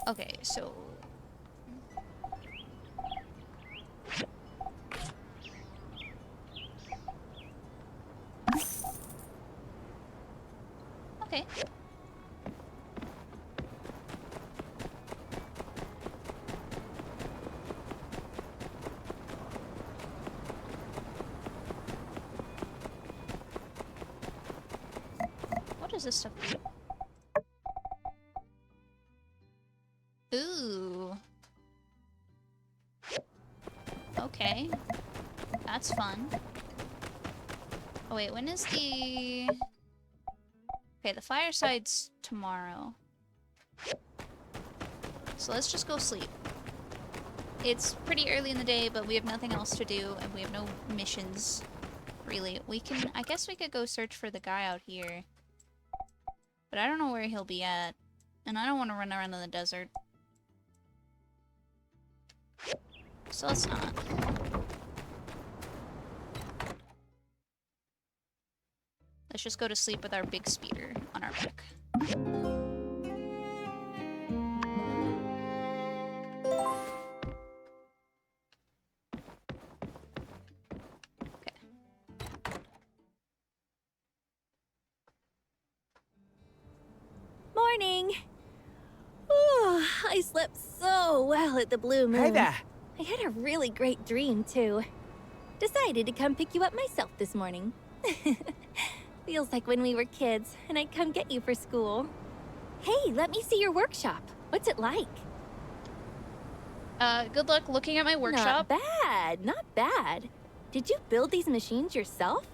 Okay, so... Okay. What does this stuff do? Ooh. Okay. That's fun. Oh wait, when is the... Okay, the fireside's tomorrow. So let's just go sleep. It's pretty early in the day, but we have nothing else to do, and we have no missions, really. We can... I guess we could go search for the guy out here. But I don't know where he'll be at. And I don't want to run around in the desert. So let's not. Let's just go to sleep with our big speeder on our back. Morning. Ooh, I slept so well at the Blue Moon. Hey there. I had a really great dream, too. Decided to come pick you up myself this morning. Feels like when we were kids, and I'd come get you for school. Hey, let me see your workshop. What's it like? Good luck looking at my workshop. Not bad, not bad. Did you build these machines yourself?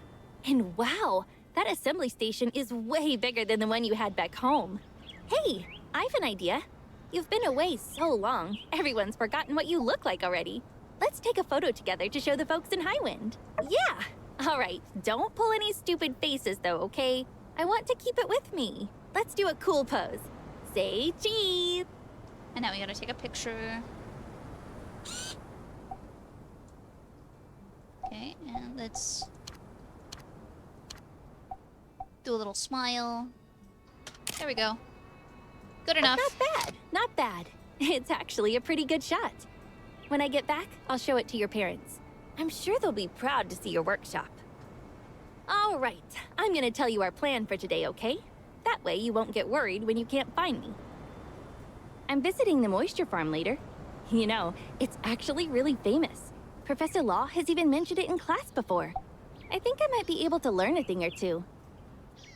And wow, that assembly station is way bigger than the one you had back home. Hey, I have an idea. You've been away so long, everyone's forgotten what you look like already. Let's take a photo together to show the folks in Highwind. Yeah! All right, don't pull any stupid faces though, okay? I want to keep it with me. Let's do a cool pose. Say cheese! And now we gotta take a picture. Okay, and let's do a little smile. There we go. Good enough. Not bad, not bad. It's actually a pretty good shot. When I get back, I'll show it to your parents. I'm sure they'll be proud to see your workshop. All right, I'm gonna tell you our plan for today, okay? That way you won't get worried when you can't find me. I'm visiting the moisture farm later. You know, it's actually really famous. Professor Law has even mentioned it in class before. I think I might be able to learn a thing or two.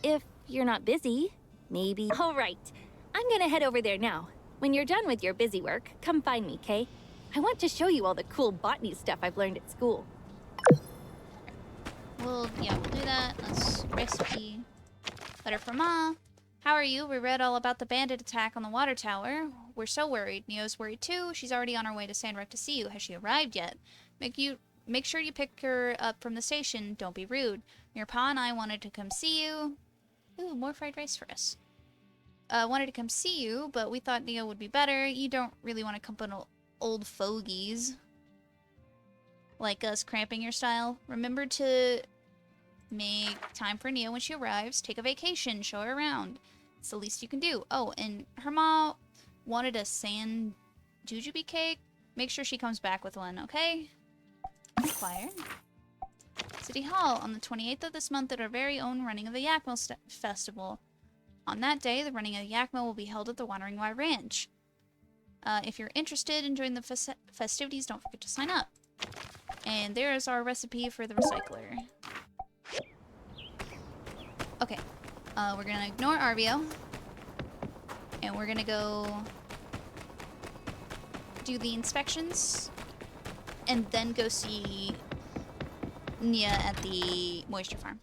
If you're not busy, maybe... All right, I'm gonna head over there now. When you're done with your busy work, come find me, Kay? I want to show you all the cool botany stuff I've learned at school. We'll do that. Let's recipe. Letter from Ma. How are you? We read all about the bandit attack on the water tower. We're so worried. Neo's worried too. She's already on her way to Sandrock to see you. Has she arrived yet? Make sure you pick her up from the station. Don't be rude. Your Pa and I wanted to come see you. Ooh, more fried rice for us. Wanted to come see you, but we thought Neo would be better. You don't really want to accompany old fogies like us cramping your style. Remember to make time for Neo when she arrives. Take a vacation. Show her around. It's the least you can do. Oh, and her mom wanted a sand jujube cake. Make sure she comes back with one, okay? Choir. City Hall. On the 28th of this month at our very own running of the Yakmo Festival. On that day, the running of the Yakmo will be held at the Wandering Y Ranch. If you're interested in joining the festivities, don't forget to sign up. And there's our recipe for the recycler. Okay, we're gonna ignore Arvio. And we're gonna go do the inspections. And then go see Nia at the moisture farm.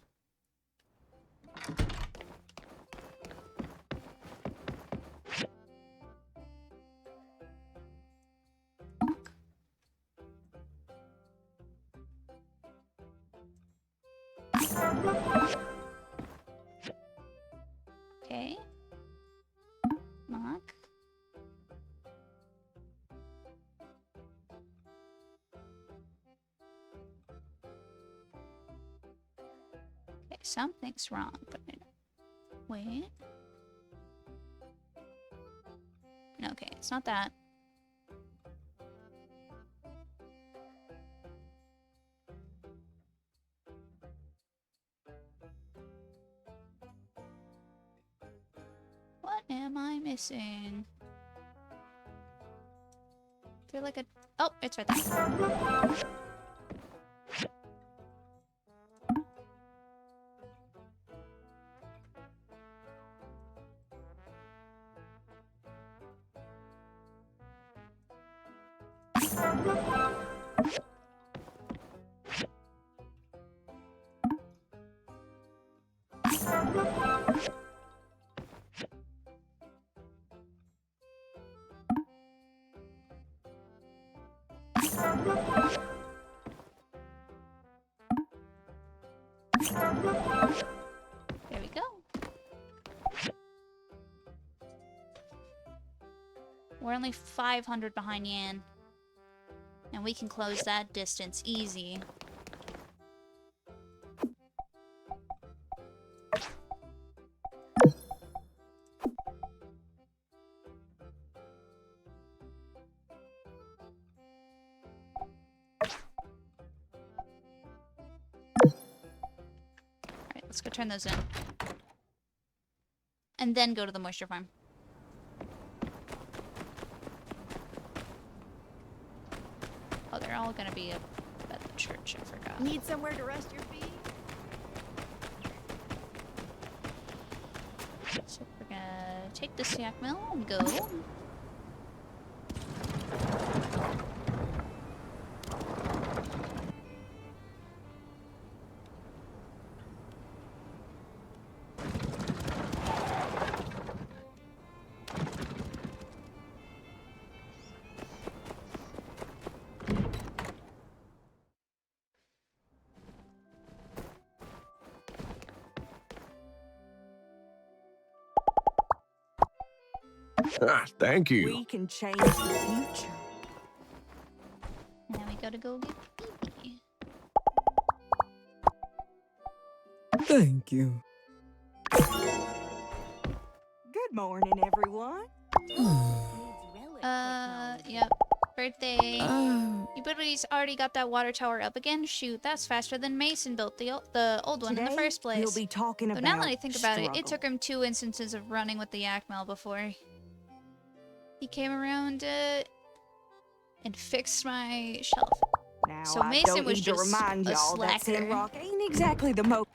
Okay. Mock. Okay, something's wrong, but wait. Okay, it's not that. What am I missing? Feel like a... Oh, it's right there. There we go. We're only 500 behind Yan. And we can close that distance easy. Alright, let's go turn those in. And then go to the moisture farm. Oh, they're all gonna be up at the church, I forgot. Need somewhere to rest your feet? So we're gonna take this yak mill and go. Ah, thank you. We can change the future. Now we gotta go get Phoebe. Thank you. Good morning, everyone. Yep. Birthday. Everybody's already got that water tower up again? Shoot, that's faster than Mason built the old one in the Today, first place. we'll be talking Though about now that I think about it, struggle. it took him 2 instances of running with the yak mill before he came around and fixed my shelf. Now, So I Mason don't was need to just remind a y'all that slacker. Sandrock ain't exactly the most.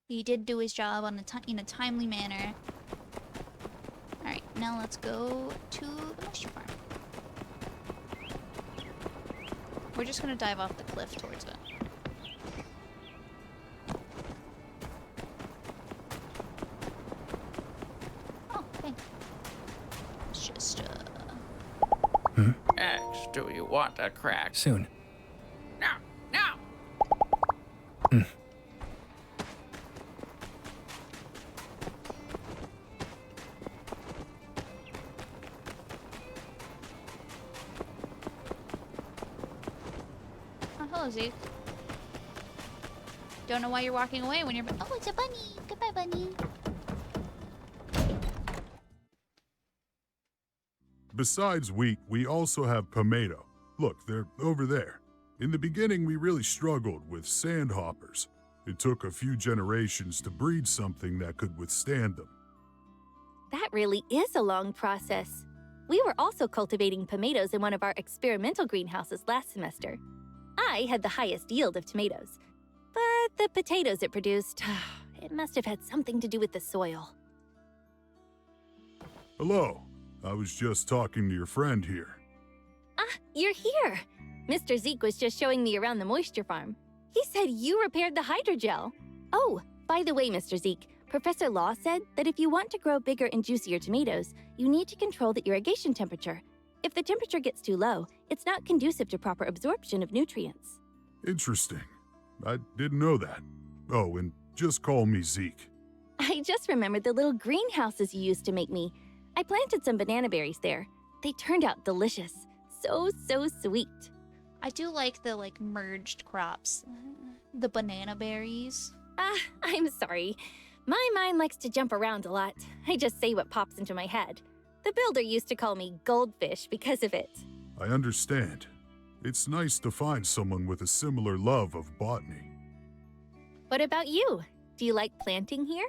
He did do his job on in a timely manner. Alright, now let's go to the moisture farm. We're just gonna dive off the cliff towards it. Oh, thanks. It's just, X, do you want a crack? Soon. No, no! Oh, hello, Zeke. Don't know why you're walking away when you're... Oh, it's a bunny! Goodbye, bunny! Besides wheat, we also have pomato, Look, they're over there. In the beginning, we really struggled with sandhoppers. It took a few generations to breed something that could withstand them. That really is a long process. We were also cultivating tomatoes in one of our experimental greenhouses last semester. I had the highest yield of tomatoes, but the potatoes it produced, it must have had something to do with the soil. Hello. I was just talking to your friend here. Ah, you're here! Mr. Zeke was just showing me around the moisture farm. He said you repaired the hydrogel. Oh, by the way, Mr. Zeke, Professor Law said that if you want to grow bigger and juicier tomatoes, you need to control the irrigation temperature. If the temperature gets too low, it's not conducive to proper absorption of nutrients. Interesting. I didn't know that. Oh, and just call me Zeke. I just remembered the little greenhouses you used to make me. I planted some banana berries there. They turned out delicious. So sweet. I do like the merged crops. The banana berries. Ah, I'm sorry. My mind likes to jump around a lot. I just say what pops into my head. The builder used to call me Goldfish because of it. I understand. It's nice to find someone with a similar love of botany. What about you? Do you like planting here?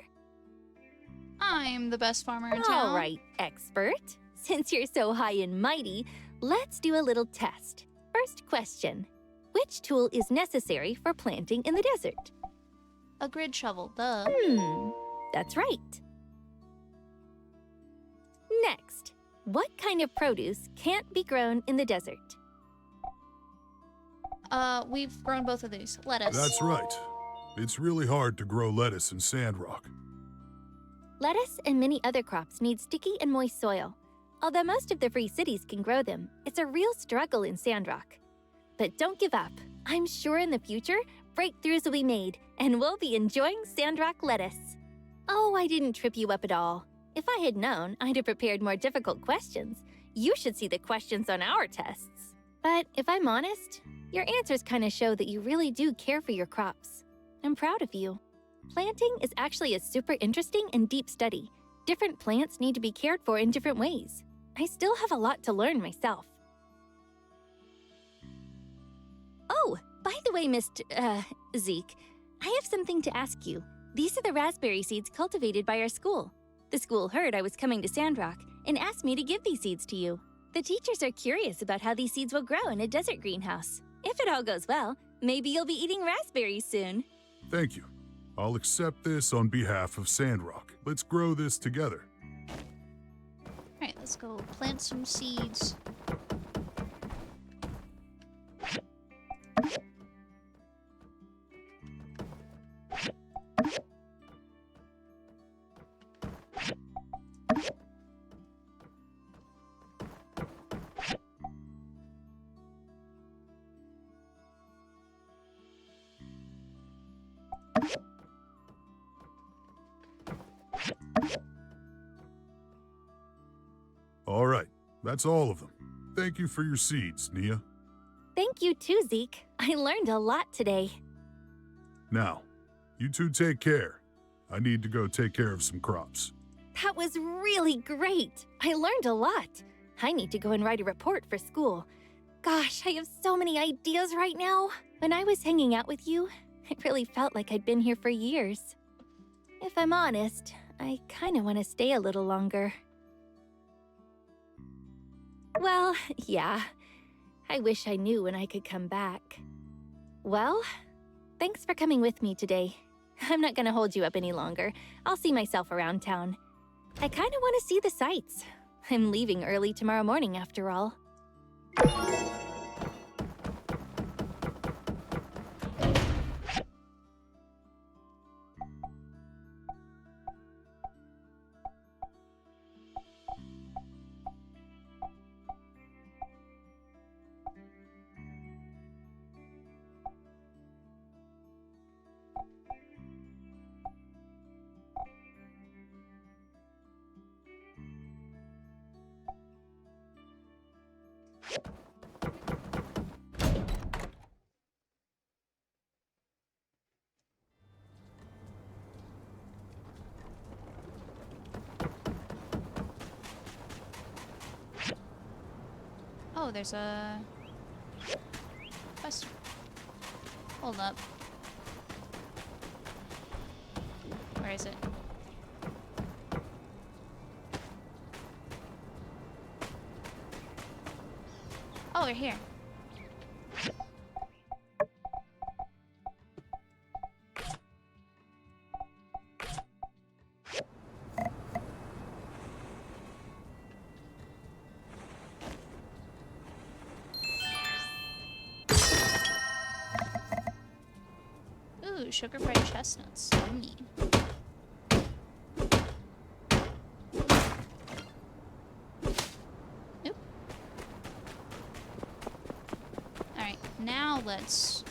I'm the best farmer in town. All right, expert. Since you're so high and mighty, let's do a little test. First question. Which tool is necessary for planting in the desert? A grid shovel, duh. That's right. Next, what kind of produce can't be grown in the desert? We've grown both of these. Lettuce. That's right. It's really hard to grow lettuce in Sandrock. Lettuce and many other crops need sticky and moist soil. Although most of the free cities can grow them, it's a real struggle in Sandrock. But don't give up. I'm sure in the future, breakthroughs will be made, and we'll be enjoying Sandrock lettuce. Oh, I didn't trip you up at all. If I had known, I'd have prepared more difficult questions. You should see the questions on our tests. But if I'm honest, your answers kind of show that you really do care for your crops. I'm proud of you. Planting is actually a super interesting and deep study. Different plants need to be cared for in different ways. I still have a lot to learn myself. Oh, by the way, Mr. Zeke, I have something to ask you. These are the raspberry seeds cultivated by our school. The school heard I was coming to Sandrock and asked me to give these seeds to you. The teachers are curious about how these seeds will grow in a desert greenhouse. If it all goes well, maybe you'll be eating raspberries soon. Thank you. I'll accept this on behalf of Sandrock. Let's grow this together. Alright, let's go plant some seeds. All right, that's all of them. Thank you for your seeds, Nia. Thank you too, Zeke. I learned a lot today. Now, you two take care. I need to go take care of some crops. That was really great. I learned a lot. I need to go and write a report for school. Gosh, I have so many ideas right now. When I was hanging out with you, it really felt like I'd been here for years. If I'm honest, I kind of want to stay a little longer. Well, yeah. I wish I knew when I could come back. Well, thanks for coming with me today. I'm not gonna hold you up any longer. I'll see myself around town. I kind of want to see the sights. I'm leaving early tomorrow morning after all. Oh, there's a Quest. Hold up. Where is it? Oh, we're here. Ooh, sugar fried chestnuts. Yummy. Nope. Alright, now let's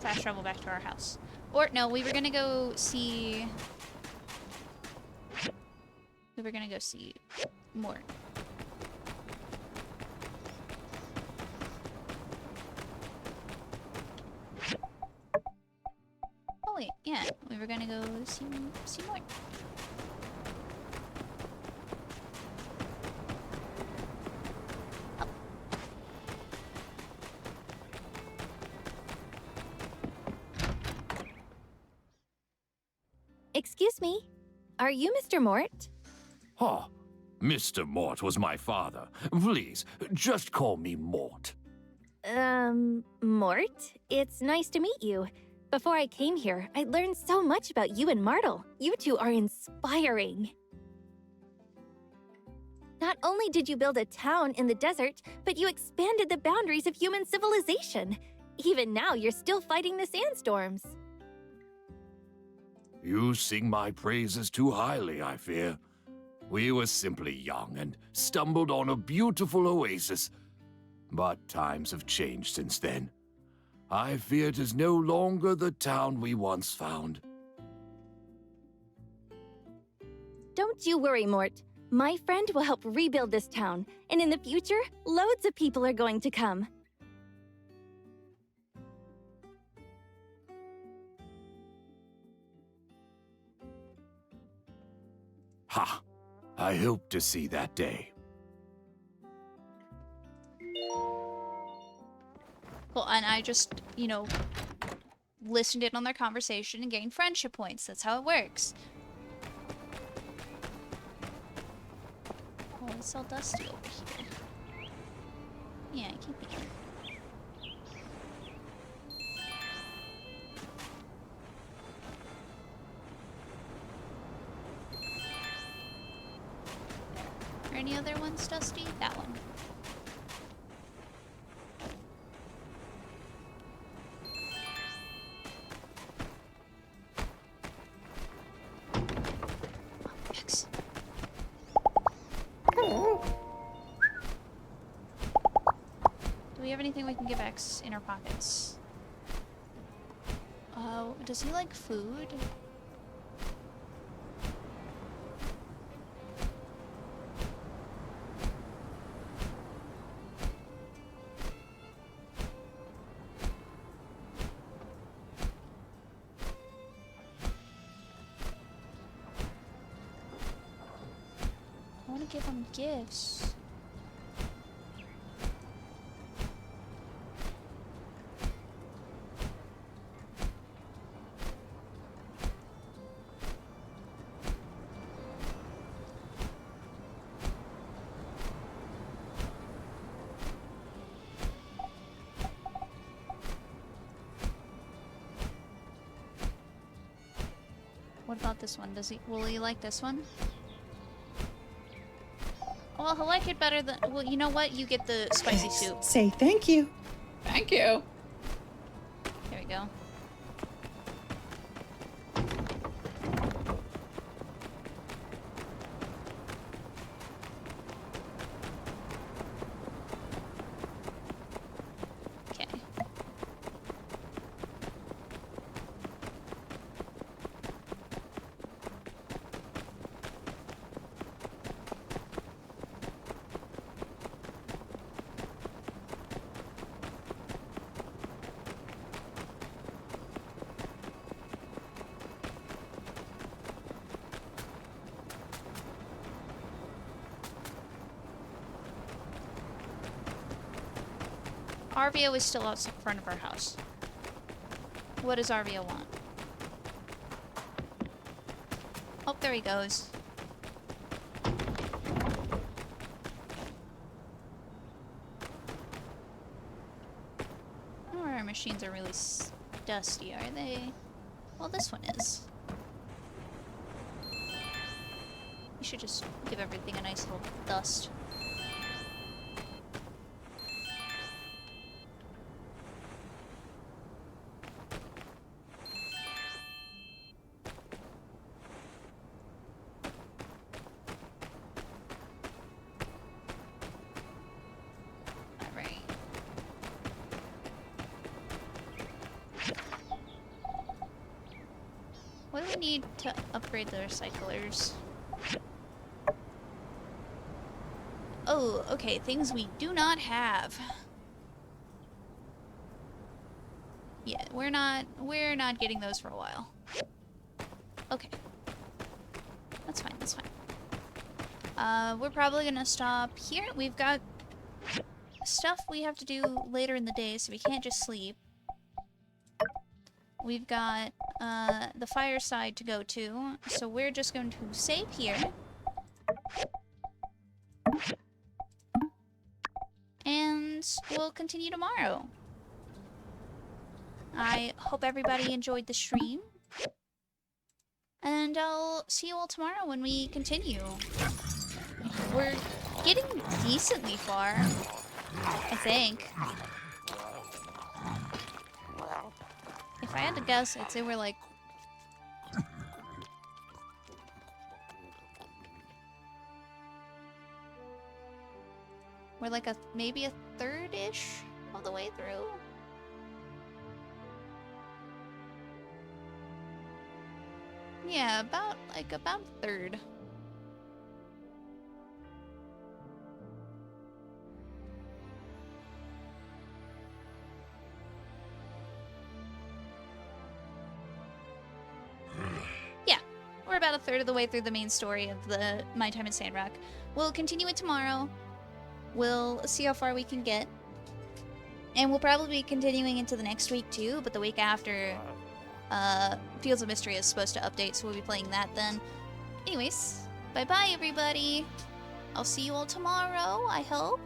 fast travel back to our house. Or, no, we were gonna go see... We were gonna go see Mort. Oh wait, yeah, we were gonna go see Mort. Excuse me. Are you Mr. Mort? Oh, Mr. Mort was my father. Please, just call me Mort. Mort? It's nice to meet you. Before I came here, I learned so much about you and Martle. You two are inspiring. Not only did you build a town in the desert, but you expanded the boundaries of human civilization. Even now, you're still fighting the sandstorms. You sing my praises too highly, I fear. We were simply young and stumbled on a beautiful oasis. But times have changed since then. I fear it is no longer the town we once found. Don't you worry, Mort. My friend will help rebuild this town, and in the future, loads of people are going to come. Ha! I hope to see that day. Cool, and I just, you know, listened in on their conversation and gained friendship points. That's how it works. Oh, it's all dusty over here. Yeah, keep it here. Are any other ones dusty? That one. Do we have anything we can give X in our pockets? Oh, does he like food? I want to give him gifts. What about this one? Will he like this one? Well, he'll like it better than... Well, you know what? You get the spicy soup. Say thank you. Thank you. There we go. Okay. Arvio is still out front of our house. What does Arvio want? Oh, there he goes. Oh, our machines are really dusty, are they? Well, this one is. You should just give everything a nice little dust. Alright. What do we need to upgrade the recyclers? Oh, okay, things we do not have. Yeah, we're not getting those for a while. Okay. That's fine, that's fine. We're probably gonna stop here. We've got stuff we have to do later in the day, so we can't just sleep. We've got, the fireside to go to, so we're just going to save here. And we'll continue tomorrow. I hope everybody enjoyed the stream. And I'll see you all tomorrow when we continue. We're getting decently far, I think. If I had to guess, I'd say we're like... We're like maybe a third-ish of the way through. Yeah, about a third. Yeah, we're about a third of the way through the main story of My Time in Sandrock. We'll continue it tomorrow. We'll see how far we can get. And we'll probably be continuing into the next week too, but the week after, Fields of Mystery is supposed to update, so we'll be playing that then. Anyways, bye-bye everybody. I'll see you all tomorrow, I hope.